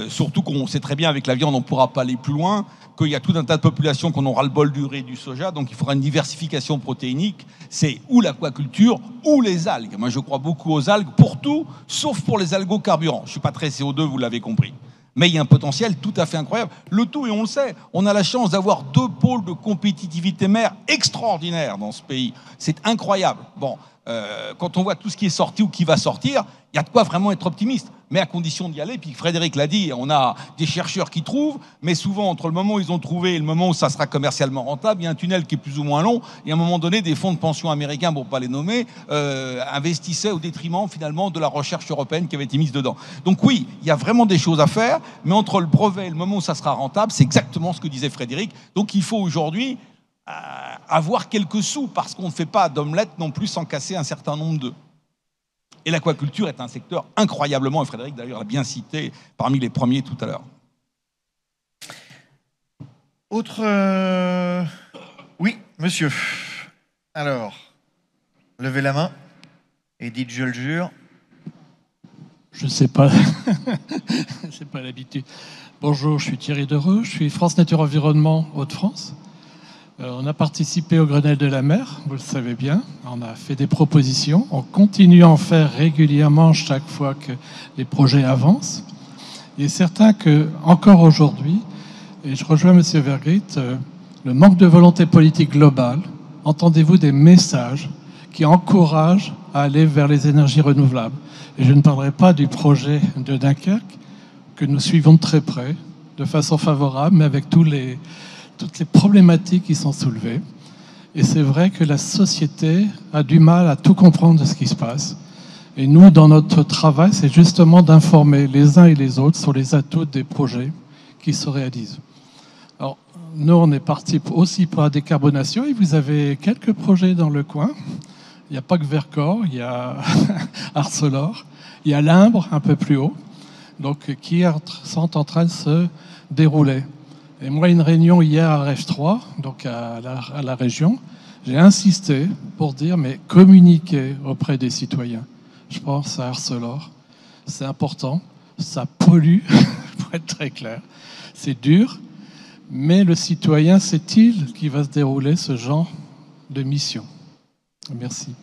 Surtout qu'on sait très bien avec la viande on ne pourra pas aller plus loin, qu'il y a tout un tas de populations qu'on aura le bol du riz et du soja, donc il faudra une diversification protéinique. C'est ou l'aquaculture ou les algues. Moi je crois beaucoup aux algues pour tout, sauf pour les algocarburants. Je ne suis pas très CO2, vous l'avez compris. Mais il y a un potentiel tout à fait incroyable. Le tout, et on le sait, on a la chance d'avoir 2 pôles de compétitivité mer extraordinaires dans ce pays. C'est incroyable. Bon, quand on voit tout ce qui est sorti ou qui va sortir, il y a de quoi vraiment être optimiste, mais à condition d'y aller. Puis Frédéric l'a dit, on a des chercheurs qui trouvent, mais souvent entre le moment où ils ont trouvé et le moment où ça sera commercialement rentable, il y a un tunnel qui est plus ou moins long, et à un moment donné, des fonds de pension américains, pour ne pas les nommer, investissaient au détriment finalement de la recherche européenne qui avait été mise dedans. Donc oui, il y a vraiment des choses à faire, mais entre le brevet et le moment où ça sera rentable, c'est exactement ce que disait Frédéric. Donc il faut aujourd'hui avoir quelques sous, parce qu'on ne fait pas d'omelette non plus sans casser un certain nombre d'œufs. Et l'aquaculture est un secteur incroyablement, et Frédéric d'ailleurs l'a bien cité, parmi les premiers tout à l'heure. Autre... Oui, monsieur. Alors, levez la main et dites « je le jure ». Je ne sais pas, c'est pas l'habitude. Bonjour, je suis Thierry Dereux, je suis France Nature Environnement Hauts-de-France. On a participé au Grenelle de la mer, vous le savez bien. On a fait des propositions. On continue à en faire régulièrement chaque fois que les projets avancent. Il est certain que, encore aujourd'hui, et je rejoins M. Vergrit, le manque de volonté politique globale, entendez-vous des messages qui encouragent à aller vers les énergies renouvelables. Et je ne parlerai pas du projet de Dunkerque, que nous suivons de très près, de façon favorable, mais avec toutes les problématiques qui sont soulevées. Et c'est vrai que la société a du mal à tout comprendre de ce qui se passe. Et nous, dans notre travail, c'est justement d'informer les uns et les autres sur les atouts des projets qui se réalisent. Alors, nous, on est parti aussi pour la décarbonation, et vous avez quelques projets dans le coin. Il n'y a pas que Vercors, il y a Arcelor, il y a Limbre, un peu plus haut, donc, qui sont en train de se dérouler. Et moi, une réunion hier à REF 3, donc à la région, j'ai insisté pour dire, mais communiquez auprès des citoyens. Je pense à Arcelor, c'est important, ça pollue, pour être très clair. C'est dur, mais le citoyen sait-il qu'il va se dérouler ce genre de mission? Merci.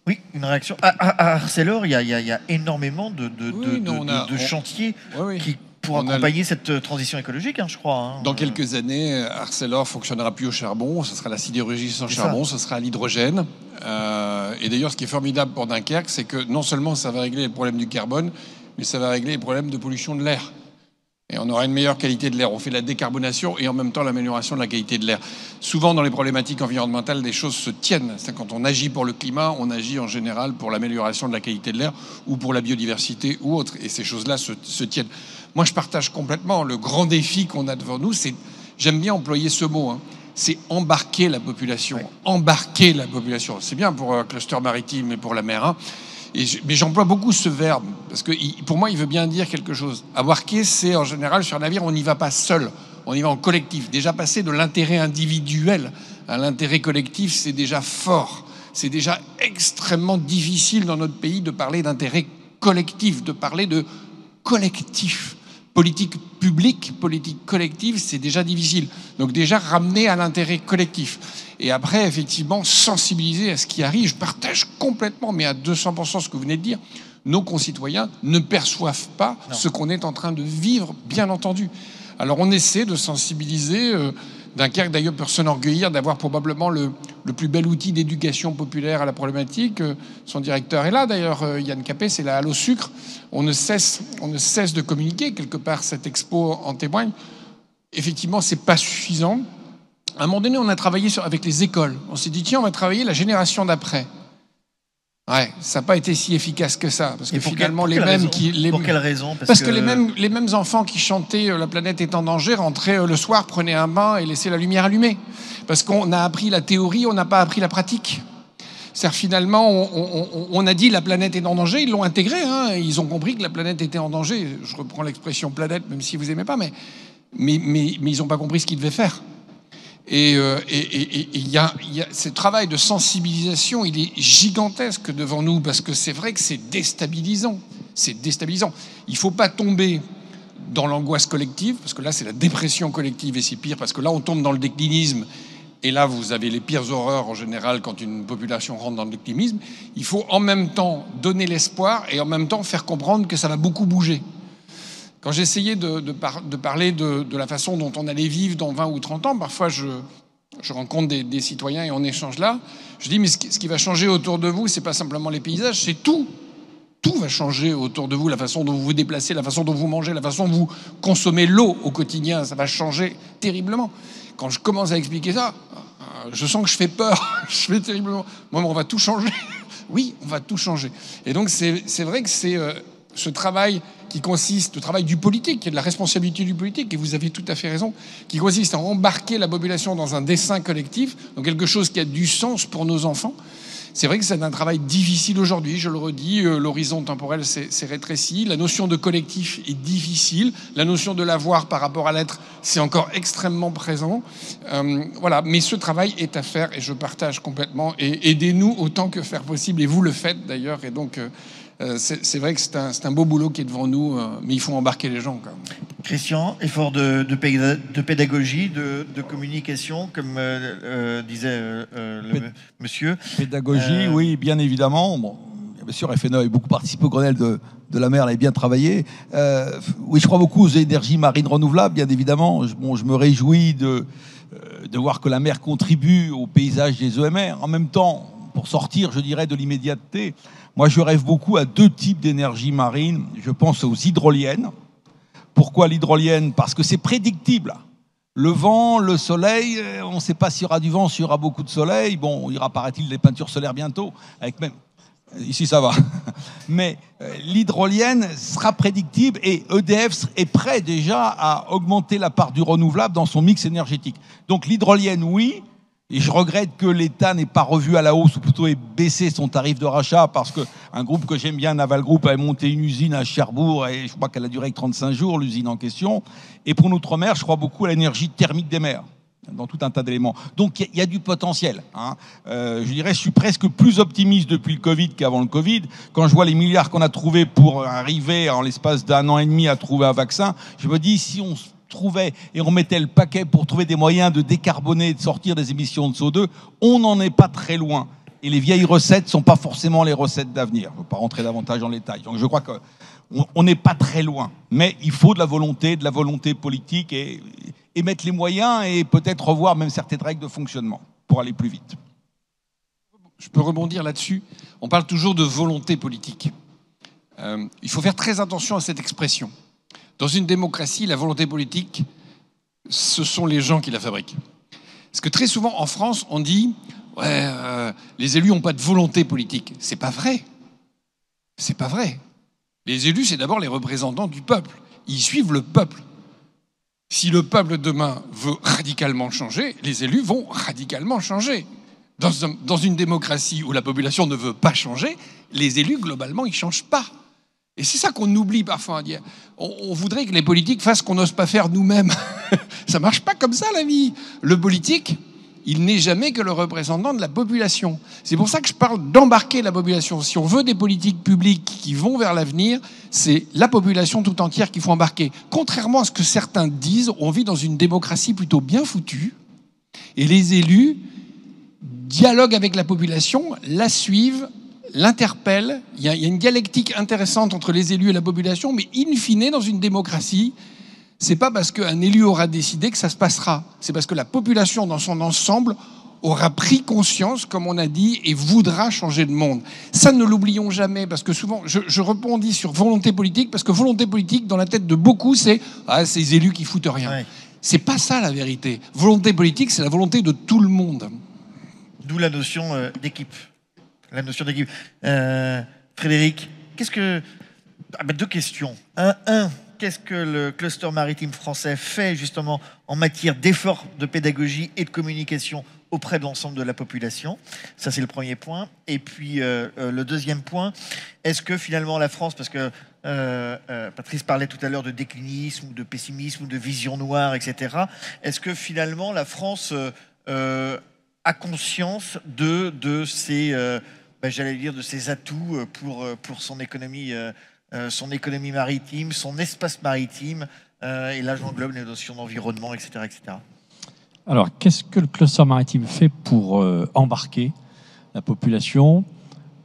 Oui, une réaction. À Arcelor, il y a énormément de chantiers qui... pour accompagner cette transition écologique, je crois. Dans quelques années, Arcelor fonctionnera plus au charbon, ce sera la sidérurgie sans charbon, ce sera l'hydrogène. Et d'ailleurs, ce qui est formidable pour Dunkerque, c'est que non seulement ça va régler les problèmes du carbone, mais ça va régler les problèmes de pollution de l'air. Et on aura une meilleure qualité de l'air. On fait la décarbonation et en même temps l'amélioration de la qualité de l'air. Souvent, dans les problématiques environnementales, des choses se tiennent. C'est quand on agit pour le climat, on agit en général pour l'amélioration de la qualité de l'air ou pour la biodiversité ou autre. Et ces choses-là se tiennent. Moi, je partage complètement. Le grand défi qu'on a devant nous, c'est, j'aime bien employer ce mot, c'est embarquer la population. Ouais. Embarquer la population. C'est bien pour un cluster maritime et pour la mer. Mais j'emploie beaucoup ce verbe, parce que pour moi, il veut bien dire quelque chose. Embarquer, c'est en général, sur un navire, on n'y va pas seul, on y va en collectif. Déjà passer de l'intérêt individuel à l'intérêt collectif, c'est déjà fort. C'est déjà extrêmement difficile dans notre pays de parler d'intérêt collectif, de parler de collectif. politique publique, politique collective, c'est déjà difficile. Donc déjà ramener à l'intérêt collectif. Et après, effectivement, sensibiliser à ce qui arrive. Je partage complètement, mais à 200% ce que vous venez de dire. Nos concitoyens ne perçoivent pas ce qu'on est en train de vivre, bien entendu. Alors on essaie de sensibiliser. Dunkerque, d'ailleurs, peut s'enorgueillir d'avoir probablement le plus bel outil d'éducation populaire à la problématique. Son directeur est là, d'ailleurs, Yann Capet, c'est la Halle au sucre. On ne cesse de communiquer. Quelque part, cette expo en témoigne. Effectivement, c'est pas suffisant. À un moment donné, on a travaillé avec les écoles. On s'est dit, tiens, on va travailler la génération d'après. Ouais, ça n'a pas été si efficace que ça, parce que finalement pour quelle raison? Parce que les mêmes enfants qui chantaient La planète est en danger rentraient le soir, prenaient un bain et laissaient la lumière allumée. Parce qu'on a appris la théorie, on n'a pas appris la pratique. C'est-à-dire finalement, on a dit la planète est en danger, ils l'ont intégré, hein, ils ont compris que la planète était en danger. Je reprends l'expression planète, même si vous n'aimez pas, mais ils n'ont pas compris ce qu'ils devaient faire. Et il y a ce travail de sensibilisation, il est gigantesque devant nous, parce que c'est vrai que c'est déstabilisant. C'est déstabilisant. Il ne faut pas tomber dans l'angoisse collective, parce que là, c'est la dépression collective, et c'est pire, parce que là, on tombe dans le déclinisme. Et là, vous avez les pires horreurs, en général, quand une population rentre dans le déclinisme. Il faut en même temps donner l'espoir, et en même temps faire comprendre que ça va beaucoup bouger. Quand j'essayais de parler de la façon dont on allait vivre dans 20 ou 30 ans, parfois je rencontre des citoyens et on échange là. Je dis, mais ce qui va changer autour de vous, c'est pas simplement les paysages, c'est tout. Tout va changer autour de vous, la façon dont vous vous déplacez, la façon dont vous mangez, la façon dont vous consommez l'eau au quotidien, ça va changer terriblement. Quand je commence à expliquer ça, je sens que je fais peur, je fais terriblement. Moi, on va tout changer. Oui, on va tout changer. Et donc, c'est vrai que c'est ce travail qui consiste, le travail du politique, qui est de la responsabilité du politique, et vous avez tout à fait raison, qui consiste à embarquer la population dans un dessein collectif, donc quelque chose qui a du sens pour nos enfants. C'est vrai que c'est un travail difficile aujourd'hui, je le redis, l'horizon temporel s'est rétréci, la notion de collectif est difficile, la notion de l'avoir par rapport à l'être, c'est encore extrêmement présent. Voilà, mais ce travail est à faire, et je partage complètement, et aidez-nous autant que faire possible, et vous le faites d'ailleurs, et donc c'est vrai que c'est un beau boulot qui est devant nous, mais il faut embarquer les gens, quand même. Christian, effort de pédagogie, de communication, comme disait le monsieur. Pédagogie, oui, bien évidemment. Bon, bien sûr, FNE a beaucoup participé au Grenelle de la mer, elle a bien travaillé. Oui, je crois beaucoup aux énergies marines renouvelables, bien évidemment. Je me réjouis de voir que la mer contribue au paysage des EMR. En même temps, pour sortir, je dirais, de l'immédiateté, moi, je rêve beaucoup à deux types d'énergie marine. Je pense aux hydroliennes. Pourquoi l'hydrolienne? Parce que c'est prédictible. Le vent, le soleil, on ne sait pas s'il y aura du vent, s'il y aura beaucoup de soleil. Bon, il y aura, paraît-il, des peintures solaires bientôt, avec même... Ici, ça va. Mais l'hydrolienne sera prédictible et EDF est prêt déjà à augmenter la part du renouvelable dans son mix énergétique. Donc l'hydrolienne, oui. Et je regrette que l'État n'ait pas revu à la hausse, ou plutôt ait baissé son tarif de rachat, parce qu'un groupe que j'aime bien, Naval Group, avait monté une usine à Cherbourg, et je crois qu'elle a duré que 35 jours, l'usine en question. Et pour notre mer, je crois beaucoup à l'énergie thermique des mers, dans tout un tas d'éléments. Donc il y a du potentiel. Hein. Je dirais, je suis presque plus optimiste depuis le Covid qu'avant le Covid. Quand je vois les milliards qu'on a trouvés pour arriver, en l'espace d'1 an et demi, à trouver un vaccin, je me dis, si on trouvait et on mettait le paquet pour trouver des moyens de décarboner, de sortir des émissions de CO2, on n'en est pas très loin. Et les vieilles recettes ne sont pas forcément les recettes d'avenir. Je ne veux pas rentrer davantage dans les détails. Donc je crois qu'on n'est pas très loin. Mais il faut de la volonté politique et mettre les moyens et peut-être revoir même certaines règles de fonctionnement pour aller plus vite. Je peux rebondir là-dessus. On parle toujours de volonté politique. Il faut faire très attention à cette expression. Dans une démocratie, la volonté politique, ce sont les gens qui la fabriquent. Parce que très souvent, en France, on dit ouais, les élus n'ont pas de volonté politique. C'est pas vrai. C'est pas vrai. Les élus, c'est d'abord les représentants du peuple. Ils suivent le peuple. Si le peuple demain veut radicalement changer, les élus vont radicalement changer. Dans une démocratie où la population ne veut pas changer, les élus, globalement, ils ne changent pas. Et c'est ça qu'on oublie parfois à dire. On voudrait que les politiques fassent ce qu'on n'ose pas faire nous-mêmes. Ça ne marche pas comme ça, la vie. Le politique, il n'est jamais que le représentant de la population. C'est pour ça que je parle d'embarquer la population. Si on veut des politiques publiques qui vont vers l'avenir, c'est la population tout entière qu'il faut embarquer. Contrairement à ce que certains disent, on vit dans une démocratie plutôt bien foutue, et les élus dialoguent avec la population, la suivent, l'interpellent. Il y a une dialectique intéressante entre les élus et la population, mais in fine, dans une démocratie, c'est pas parce qu'un élu aura décidé que ça se passera. C'est parce que la population dans son ensemble aura pris conscience, comme on a dit, et voudra changer de monde. Ça, ne l'oublions jamais, parce que souvent, je rebondis sur volonté politique, parce que volonté politique, dans la tête de beaucoup, c'est « Ah, ces élus qui foutent rien ouais. ». C'est pas ça la vérité. Volonté politique, c'est la volonté de tout le monde. D'où la notion d'équipe. La notion d'équipe. Frédéric, qu'est-ce que... Ah ben, deux questions. Qu'est-ce que le cluster maritime français fait justement en matière d'efforts de pédagogie et de communication auprès de l'ensemble de la population? Ça, c'est le premier point. Et puis, le deuxième point, est-ce que finalement la France, parce que Patrice parlait tout à l'heure de déclinisme, ou de pessimisme, ou de vision noire, etc. Est-ce que finalement la France a conscience de ses, j'allais dire, de ses atouts pour son économie maritime, son espace maritime, et là j'englobe les notions d'environnement, etc., etc. Alors, qu'est-ce que le cluster maritime fait pour embarquer la population?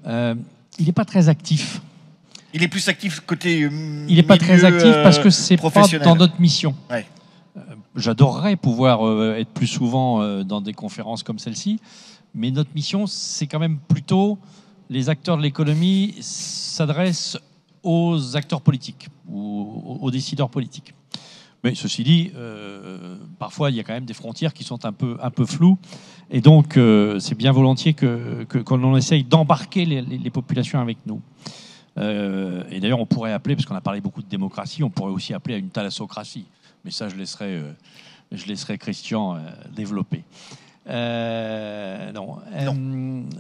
Il n'est pas très actif. Il est plus actif côté il n'est pas très actif parce que c'est pas dans notre mission. Ouais. J'adorerais pouvoir être plus souvent dans des conférences comme celle-ci, mais notre mission, c'est quand même plutôt les acteurs de l'économie s'adressent aux acteurs politiques ou aux décideurs politiques. Mais ceci dit, parfois il y a quand même des frontières qui sont un peu floues, et donc c'est bien volontiers qu'on essaye d'embarquer les populations avec nous. Et d'ailleurs, on pourrait appeler, parce qu'on a parlé beaucoup de démocratie, on pourrait aussi appeler à une thalassocratie. Mais ça, je laisserai Christian développer. Non.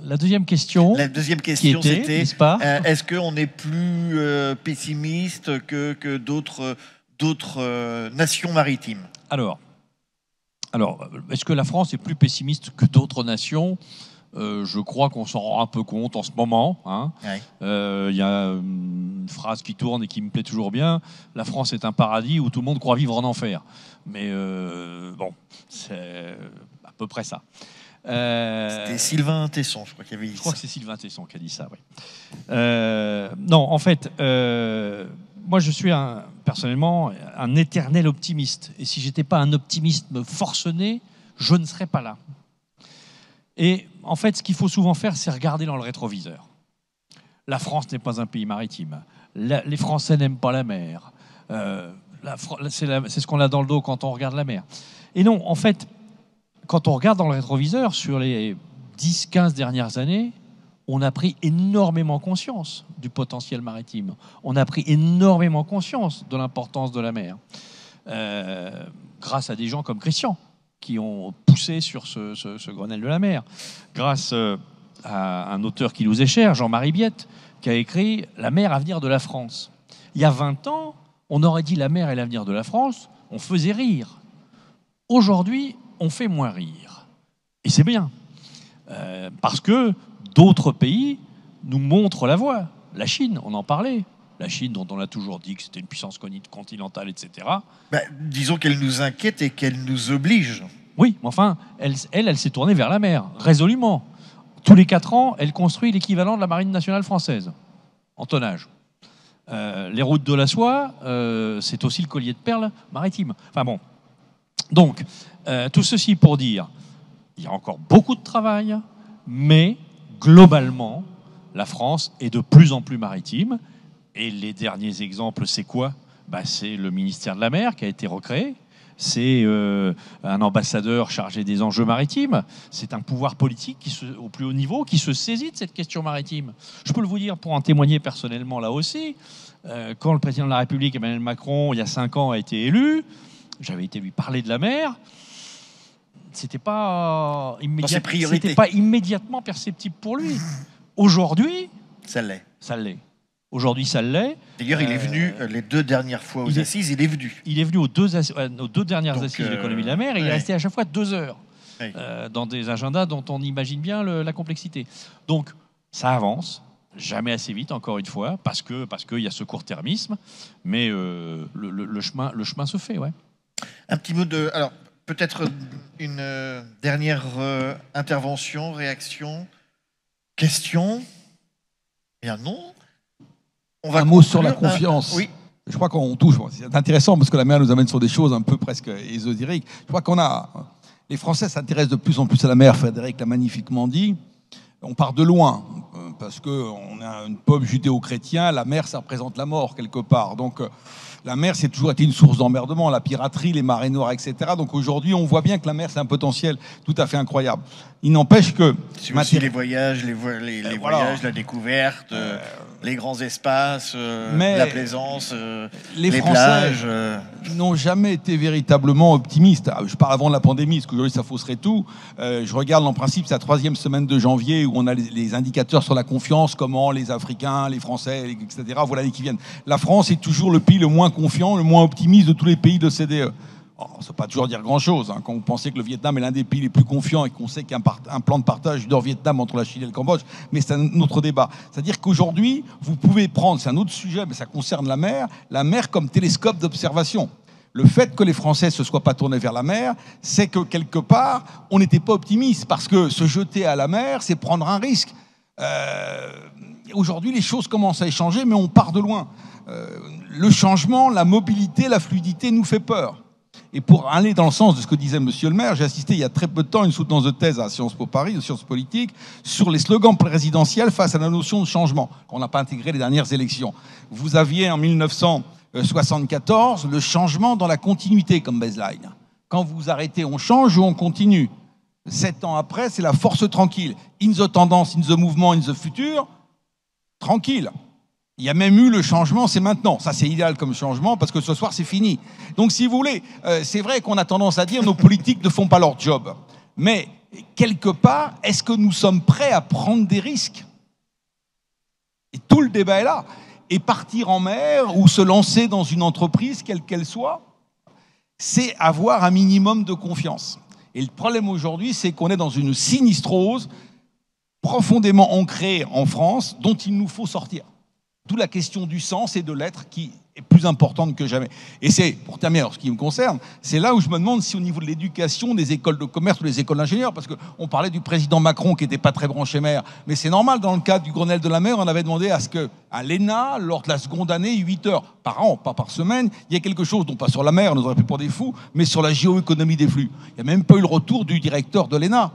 La deuxième question. La deuxième question, c'était est-ce qu'on est plus pessimiste que d'autres nations maritimes? Alors, est-ce que la France est plus pessimiste que d'autres nations? Je crois qu'on s'en rend un peu compte en ce moment. Y a une phrase qui tourne et qui me plaît toujours bien. La France est un paradis où tout le monde croit vivre en enfer. Mais bon, c'est à peu près ça. C'était Sylvain Tesson, je crois qu'il y avait dit ça. Je crois que c'est Sylvain Tesson qui a dit ça, oui. Non, en fait, moi je suis personnellement un éternel optimiste. Et si j'étais pas un optimisme forcené, je ne serais pas là. Et en fait, ce qu'il faut souvent faire, c'est regarder dans le rétroviseur. La France n'est pas un pays maritime. Les Français n'aiment pas la mer. C'est ce qu'on a dans le dos quand on regarde la mer. Et non, en fait, quand on regarde dans le rétroviseur, sur les 10-15 dernières années, on a pris énormément conscience du potentiel maritime. On a pris énormément conscience de l'importance de la mer. Grâce à des gens comme Christian, qui ont poussé sur ce Grenelle de la mer, grâce à un auteur qui nous est cher, Jean-Marie Biette, qui a écrit « La mer, avenir de la France ». Il y a 20 ans, on aurait dit « La mer est l'avenir de la France », on faisait rire. Aujourd'hui, on fait moins rire. Et c'est bien, parce que d'autres pays nous montrent la voie. La Chine, on en parlait. La Chine, dont on a toujours dit que c'était une puissance continentale, etc. Disons qu'elle nous inquiète et qu'elle nous oblige. Oui, mais enfin, elle s'est tournée vers la mer, résolument. Tous les 4 ans, elle construit l'équivalent de la Marine nationale française, en tonnage. Les routes de la soie, c'est aussi le collier de perles maritime. Enfin bon. Donc, tout ceci pour dire, il y a encore beaucoup de travail, mais globalement, la France est de plus en plus maritime. Et les derniers exemples, c'est quoi? C'est le ministère de la mer qui a été recréé. C'est un ambassadeur chargé des enjeux maritimes. C'est un pouvoir politique au plus haut niveau qui se saisit de cette question maritime. Je peux vous dire, pour en témoigner personnellement là aussi, quand le président de la République, Emmanuel Macron, il y a 5 ans, a été élu, j'avais été lui parler de la mer. C'était pas immédiatement perceptible pour lui. Aujourd'hui, ça l'est. Aujourd'hui, ça l'est. D'ailleurs, il est venu les 2 dernières fois aux assises, il est venu. Il est venu aux deux dernières assises de l'économie de la mer et il est resté à chaque fois 2 heures. Oui. dans des agendas dont on imagine bien la complexité. Donc, ça avance, jamais assez vite, encore une fois, parce qu'il y a ce court-termisme, mais le chemin se fait, ouais. Un petit mot de... Alors, peut-être une dernière intervention, réaction, question. Eh bien non. On va Un mot sur conclure. la confiance. Oui. Je crois qu'on touche. C'est intéressant parce que la mer nous amène sur des choses un peu presque ésotériques. Je crois les Français s'intéressent de plus en plus à la mer. Frédéric l'a magnifiquement dit. On part de loin parce qu'on a un peuple judéo-chrétien. La mer, ça représente la mort quelque part. Donc la mer, c'est toujours été une source d'emmerdement. La piraterie, les marées noires, etc. Donc aujourd'hui, on voit bien que la mer, c'est un potentiel tout à fait incroyable. Il n'empêche que... C'est aussi les voyages, les voilà. voyages, la découverte, les grands espaces, mais la plaisance, les les Français plages. n'ont jamais été véritablement optimistes. Je parle avant de la pandémie, parce qu'aujourd'hui ça fausserait tout. Je regarde en principe, c'est la 3e semaine de janvier où on a les indicateurs sur la confiance, comment les Africains, les Français, etc. Voilà les qui viennent. La France est toujours le pays le moins confiant, le moins optimiste de tous les pays de l'OCDE. Ça ne veut pas toujours dire grand-chose. Quand vous pensez que le Vietnam est l'un des pays les plus confiants et qu'on sait qu'il y a un plan de partage du Nord-Vietnam entre la Chine et le Cambodge, mais c'est un autre débat. C'est-à-dire qu'aujourd'hui, vous pouvez prendre, c'est un autre sujet, mais ça concerne la mer comme télescope d'observation. Le fait que les Français ne se soient pas tournés vers la mer, c'est que quelque part, on n'était pas optimiste, parce que se jeter à la mer, c'est prendre un risque. Aujourd'hui, les choses commencent à échanger, mais on part de loin. Le changement, la mobilité, la fluidité nous fait peur. Et pour aller dans le sens de ce que disait Monsieur le maire, j'ai assisté il y a très peu de temps à une soutenance de thèse à Sciences Po Paris, de sciences politiques, sur les slogans présidentiels face à la notion de changement, qu'on n'a pas intégré les dernières élections. Vous aviez en 1974 le changement dans la continuité comme baseline. Quand vous arrêtez, on change ou on continue. 7 ans après, c'est la force tranquille. In the tendance, in the movement, in the future, tranquille. Il y a même eu le changement, c'est maintenant. Ça, c'est idéal comme changement parce que ce soir, c'est fini. Donc, si vous voulez, c'est vrai qu'on a tendance à dire nos politiques ne font pas leur job. Mais, quelque part, est-ce que nous sommes prêts à prendre des risques? Et tout le débat est là. Et partir en mer ou se lancer dans une entreprise, quelle qu'elle soit, c'est avoir un minimum de confiance. Et le problème aujourd'hui, c'est qu'on est dans une sinistrose profondément ancrée en France dont il nous faut sortir. D'où la question du sens et de l'être qui est plus importante que jamais. Et c'est, pour terminer, en ce qui me concerne, c'est là où je me demande si au niveau de l'éducation, des écoles de commerce ou des écoles d'ingénieurs, parce qu'on parlait du président Macron qui n'était pas très branché mer, mais c'est normal, dans le cadre du Grenelle de la mer, on avait demandé à ce qu'à l'ENA, lors de la seconde année, 8 heures par an, pas par semaine, il y a quelque chose, non pas sur la mer, on nous aurait pris pour des fous, mais sur la géoéconomie des flux. Il n'y a même pas eu le retour du directeur de l'ENA.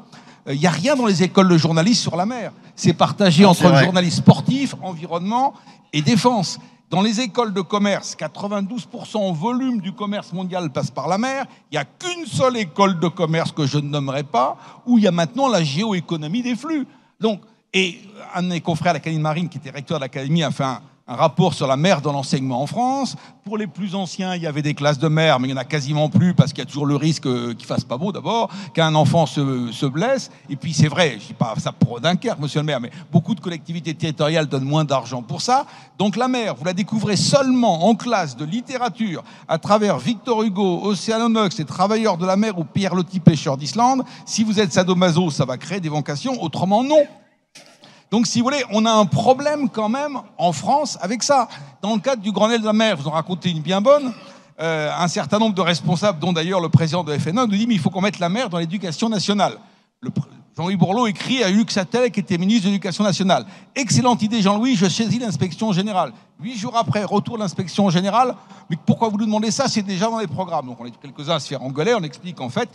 Il n'y a rien dans les écoles de journalistes sur la mer. C'est partagé entre le journaliste sportif, environnement et défense. Dans les écoles de commerce, 92% en volume du commerce mondial passe par la mer. Il n'y a qu'une seule école de commerce que je ne nommerai pas, où il y a maintenant la géoéconomie des flux. Donc, et un de mes confrères de l'Académie marine, qui était recteur de l'Académie, a fait un rapport sur la mer dans l'enseignement en France. Pour les plus anciens, il y avait des classes de mer, mais il n'y en a quasiment plus parce qu'il y a toujours le risque qu'il fasse pas beau d'abord, qu'un enfant se blesse. Et puis c'est vrai, je dis pas ça pour Dunkerque, monsieur le maire, mais beaucoup de collectivités territoriales donnent moins d'argent pour ça. Donc la mer, vous la découvrez seulement en classe de littérature à travers Victor Hugo, Océanonox, les travailleurs de la mer ou Pierre Loti, pêcheur d'Islande. Si vous êtes sadomaso, ça va créer des vocations, autrement non. Donc, si vous voulez, on a un problème quand même en France avec ça. Dans le cadre du Grenelle de la mer, vous en racontez une bien bonne. Un certain nombre de responsables, dont d'ailleurs le président de FNA, nous dit mais il faut qu'on mette la mer dans l'éducation nationale. Jean-Louis Bourlot écrit à Luc Sattel, qui était ministre de l'Éducation nationale. Excellente idée, Jean-Louis, je saisis l'inspection générale. 8 jours après, retour de l'inspection générale. Mais pourquoi vous nous demandez ça? C'est déjà dans les programmes. Donc, on est quelques-uns à se faire engueuler. On explique en fait.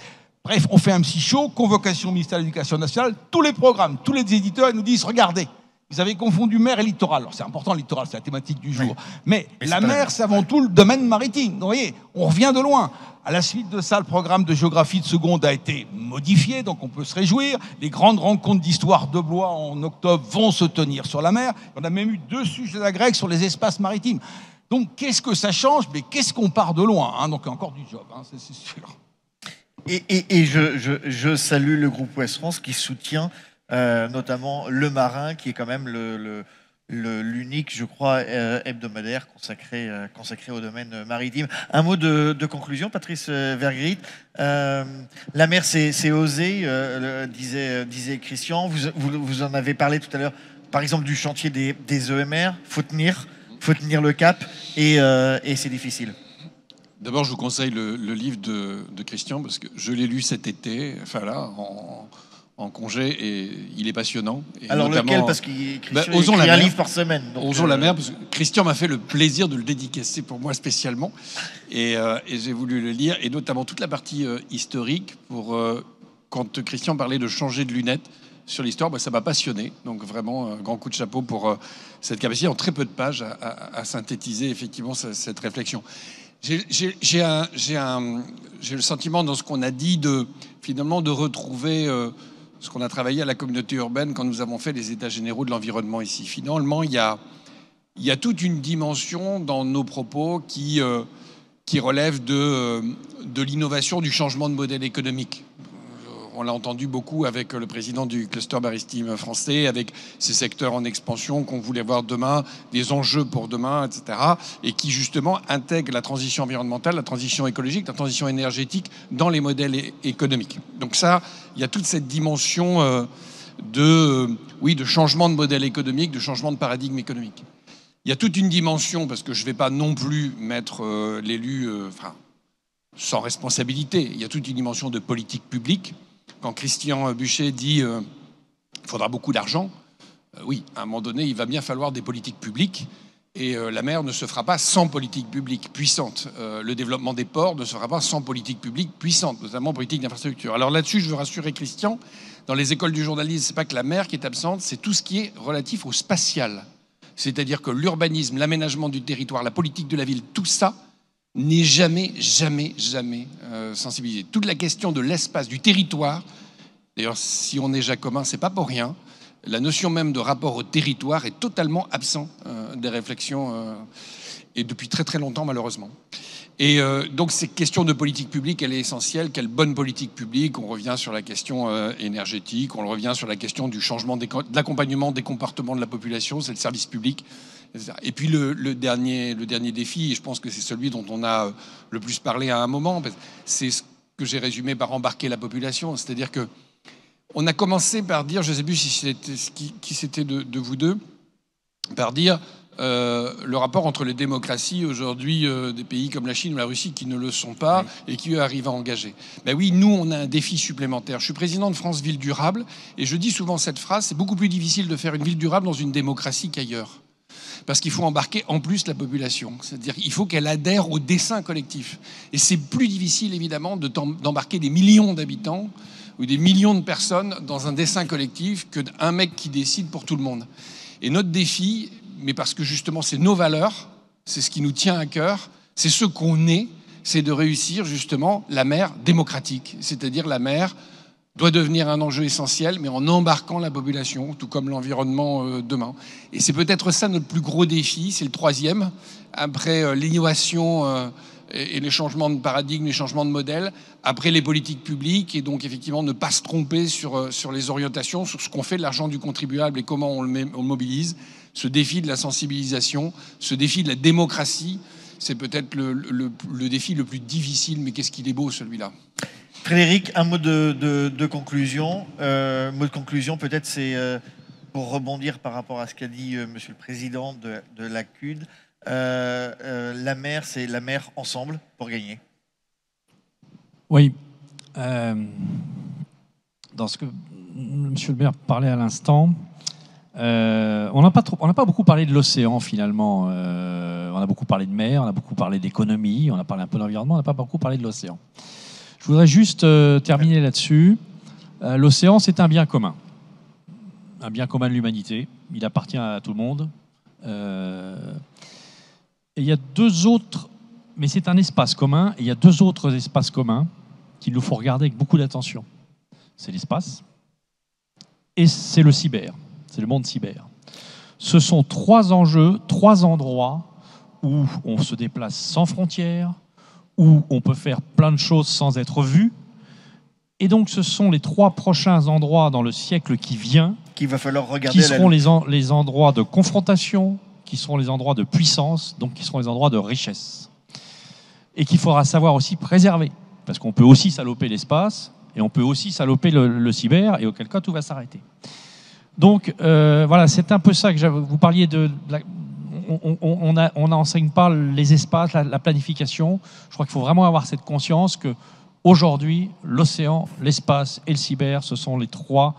Bref, on fait un petit show, convocation au ministère de l'Éducation nationale, tous les programmes, tous les éditeurs, ils nous disent, regardez, vous avez confondu mer et littoral. Alors c'est important, le littoral, c'est la thématique du jour. Oui. Mais la mer, c'est avant tout le domaine maritime. Donc, vous voyez, on revient de loin. À la suite de ça, le programme de géographie de seconde a été modifié, donc on peut se réjouir. Les grandes rencontres d'histoire de Blois en octobre vont se tenir sur la mer. On a même eu 2 sujets d'agrég sur les espaces maritimes. Donc qu'est-ce que ça change? Mais qu'est-ce qu'on part de loin, hein? Donc il y a encore du job, hein, c'est sûr. Et je salue le groupe Ouest France qui soutient notamment le marin, qui est quand même l'unique, je crois, hebdomadaire consacré au domaine maritime. Un mot de conclusion, Patrice Vergrit. La mer, c'est osé, disait Christian. Vous en avez parlé tout à l'heure, par exemple, du chantier des EMR. Faut tenir le cap, et c'est difficile. D'abord, je vous conseille le livre de Christian, parce que je l'ai lu cet été, enfin là, en congé, et il est passionnant. Et alors lequel? Parce qu'il écrit un livre par semaine. Osons la mer, parce que Christian m'a fait le plaisir de le dédicacer pour moi spécialement, et j'ai voulu le lire, et notamment toute la partie historique, quand Christian parlait de changer de lunettes sur l'histoire, ça m'a passionné. Donc vraiment, un grand coup de chapeau pour cette capacité, en très peu de pages, à synthétiser effectivement cette réflexion. J'ai le sentiment, dans ce qu'on a dit, finalement de retrouver ce qu'on a travaillé à la communauté urbaine quand nous avons fait les états généraux de l'environnement ici. Finalement, il y a toute une dimension dans nos propos qui relève de l'innovation, du changement de modèle économique. On l'a entendu beaucoup avec le président du cluster maritime français, avec ces secteurs en expansion qu'on voulait voir demain, des enjeux pour demain, etc. Et qui justement intègrent la transition environnementale, la transition écologique, la transition énergétique dans les modèles économiques. Donc ça, il y a toute cette dimension de changement de modèle économique, de changement de paradigme économique. Il y a toute une dimension, parce que je ne vais pas non plus mettre l'élu sans responsabilité, il y a toute une dimension de politique publique. Quand Christian Buchet dit qu'il faudra beaucoup d'argent, oui, à un moment donné, il va bien falloir des politiques publiques, et la mer ne se fera pas sans politique publique puissante. Le développement des ports ne se fera pas sans politique publique puissante, notamment politique d'infrastructure. Alors là-dessus, je veux rassurer Christian, dans les écoles du journalisme, c'est pas que la mer qui est absente, c'est tout ce qui est relatif au spatial. C'est-à-dire que l'urbanisme, l'aménagement du territoire, la politique de la ville, tout ça n'est jamais sensibilisé. Toute la question de l'espace, du territoire, d'ailleurs, si on est Jacobin, c'est pas pour rien. La notion même de rapport au territoire est totalement absent des réflexions, et depuis très très longtemps, malheureusement. Et donc, cette question de politique publique, elle est essentielle. Quelle bonne politique publique? On revient sur la question énergétique, on revient sur la question du changement, de l'accompagnement des comportements de la population, c'est le service public. Et puis le dernier défi, et je pense que c'est celui dont on a le plus parlé à un moment, c'est ce que j'ai résumé par embarquer la population. C'est-à-dire que on a commencé par dire, je ne sais plus si c'était qui c'était de vous deux, par dire le rapport entre les démocraties aujourd'hui des pays comme la Chine ou la Russie qui ne le sont pas, oui, et qui arrivent à engager. Ben oui, nous, on a un défi supplémentaire. Je suis président de France Ville Durable, et je dis souvent cette phrase, c'est beaucoup plus difficile de faire une ville durable dans une démocratie qu'ailleurs. Parce qu'il faut embarquer en plus la population. C'est-à-dire qu'il faut qu'elle adhère au dessein collectif. Et c'est plus difficile, évidemment, d'embarquer des millions d'habitants ou des millions de personnes dans un dessein collectif que d'un mec qui décide pour tout le monde. Et notre défi, mais parce que justement c'est nos valeurs, c'est ce qui nous tient à cœur, c'est ce qu'on est, c'est de réussir justement la mer démocratique. C'est-à-dire la mer doit devenir un enjeu essentiel, mais en embarquant la population, tout comme l'environnement demain. Et c'est peut-être ça notre plus gros défi, c'est le troisième, après l'innovation et les changements de paradigme, les changements de modèle, après les politiques publiques, et donc effectivement ne pas se tromper sur les orientations, sur ce qu'on fait de l'argent du contribuable et comment on le mobilise. Ce défi de la sensibilisation, ce défi de la démocratie, c'est peut-être le défi le plus difficile, mais qu'est-ce qu'il est beau celui-là. Frédéric, un mot de conclusion. Mot de conclusion, peut-être, c'est pour rebondir par rapport à ce qu'a dit Monsieur le Président de la CUD. La mer, c'est la mer ensemble pour gagner. Oui. Dans ce que Monsieur le maire parlait à l'instant, on n'a pas beaucoup parlé de l'océan finalement. On a beaucoup parlé de mer, on a beaucoup parlé d'économie, on a parlé un peu d'environnement, on n'a pas beaucoup parlé de l'océan. Je voudrais juste terminer là-dessus. L'océan, c'est un bien commun de l'humanité. Il appartient à tout le monde. Et il y a deux autres, mais c'est un espace commun, et il y a deux autres espaces communs qu'il nous faut regarder avec beaucoup d'attention. C'est l'espace et c'est le cyber, c'est le monde cyber. Ce sont trois enjeux, trois endroits où on se déplace sans frontières, où on peut faire plein de choses sans être vu. Et donc ce sont les trois prochains endroits dans le siècle qui vient qu'il va falloir regarder qui à la seront loupe. les endroits de confrontation, qui seront les endroits de puissance, donc qui seront les endroits de richesse. Et qu'il faudra savoir aussi préserver, parce qu'on peut aussi saloper l'espace, et on peut aussi saloper le cyber, et auquel cas tout va s'arrêter. Donc voilà, c'est un peu ça que vous parliez de on n'enseigne pas les espaces, la planification. Je crois qu'il faut vraiment avoir cette conscience que aujourd'hui, l'océan, l'espace et le cyber, ce sont les trois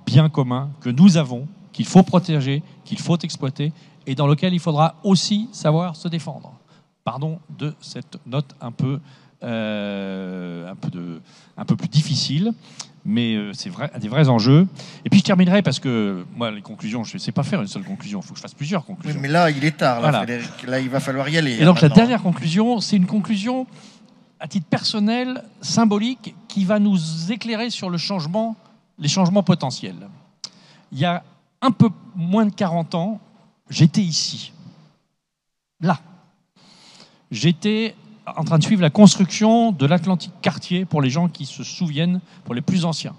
biens communs que nous avons, qu'il faut protéger, qu'il faut exploiter, et dans lequel il faudra aussi savoir se défendre. Pardon de cette note un peu plus difficile, mais c'est vrai, des vrais enjeux. Et puis je terminerai parce que moi, les conclusions, je ne sais pas faire une seule conclusion, il faut que je fasse plusieurs conclusions. Oui, mais là, il est tard, là, Voilà. Frédéric. Là, il va falloir y aller. Et donc la maintenant. dernière conclusion, c'est une conclusion à titre personnel, symbolique, qui va nous éclairer sur les changements potentiels. Il y a un peu moins de 40 ans, j'étais ici, là. J'étais en train de suivre la construction de l'Atlantique Quartier, pour les gens qui se souviennent, pour les plus anciens.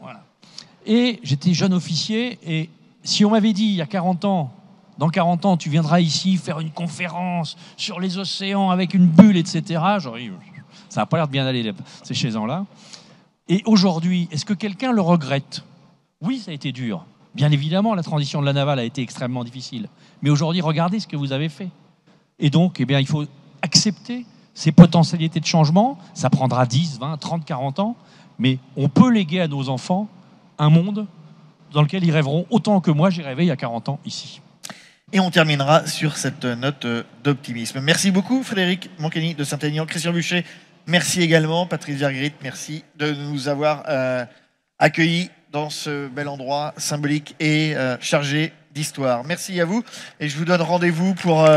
Voilà. Et j'étais jeune officier, et si on m'avait dit il y a 40 ans, dans 40 ans, tu viendras ici faire une conférence sur les océans avec une bulle, etc., j'aurais dit, ça n'a pas l'air de bien aller, ces gens-là. Et aujourd'hui, est-ce que quelqu'un le regrette? Oui, ça a été dur. Bien évidemment, la transition de la navale a été extrêmement difficile. Mais aujourd'hui, regardez ce que vous avez fait. Et donc, eh bien, il faut accepter ces potentialités de changement. Ça prendra 10, 20, 30, 40 ans. Mais on peut léguer à nos enfants un monde dans lequel ils rêveront autant que moi, j'ai rêvé il y a 40 ans ici. Et on terminera sur cette note d'optimisme. Merci beaucoup, Frédéric Moncani de Saint-Aignan. Christian Buchet, merci également. Patrice Vergrit, merci de nous avoir accueillis dans ce bel endroit symbolique et chargé d'histoire. Merci à vous. Et je vous donne rendez-vous pour...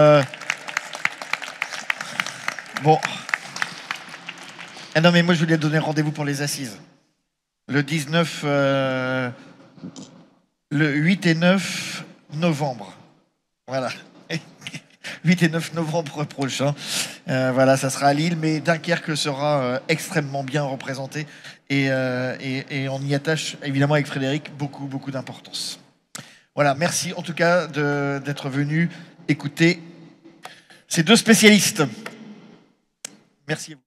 Bon. Ah non, mais moi, je voulais donner rendez-vous pour les assises. Le 19... le 8 et 9 novembre. Voilà. 8 et 9 novembre prochain. Voilà, ça sera à Lille, mais Dunkerque sera extrêmement bien représenté. Et on y attache, évidemment, avec Frédéric, beaucoup d'importance. Voilà, merci en tout cas d'être venu écouter ces deux spécialistes. Merci à vous.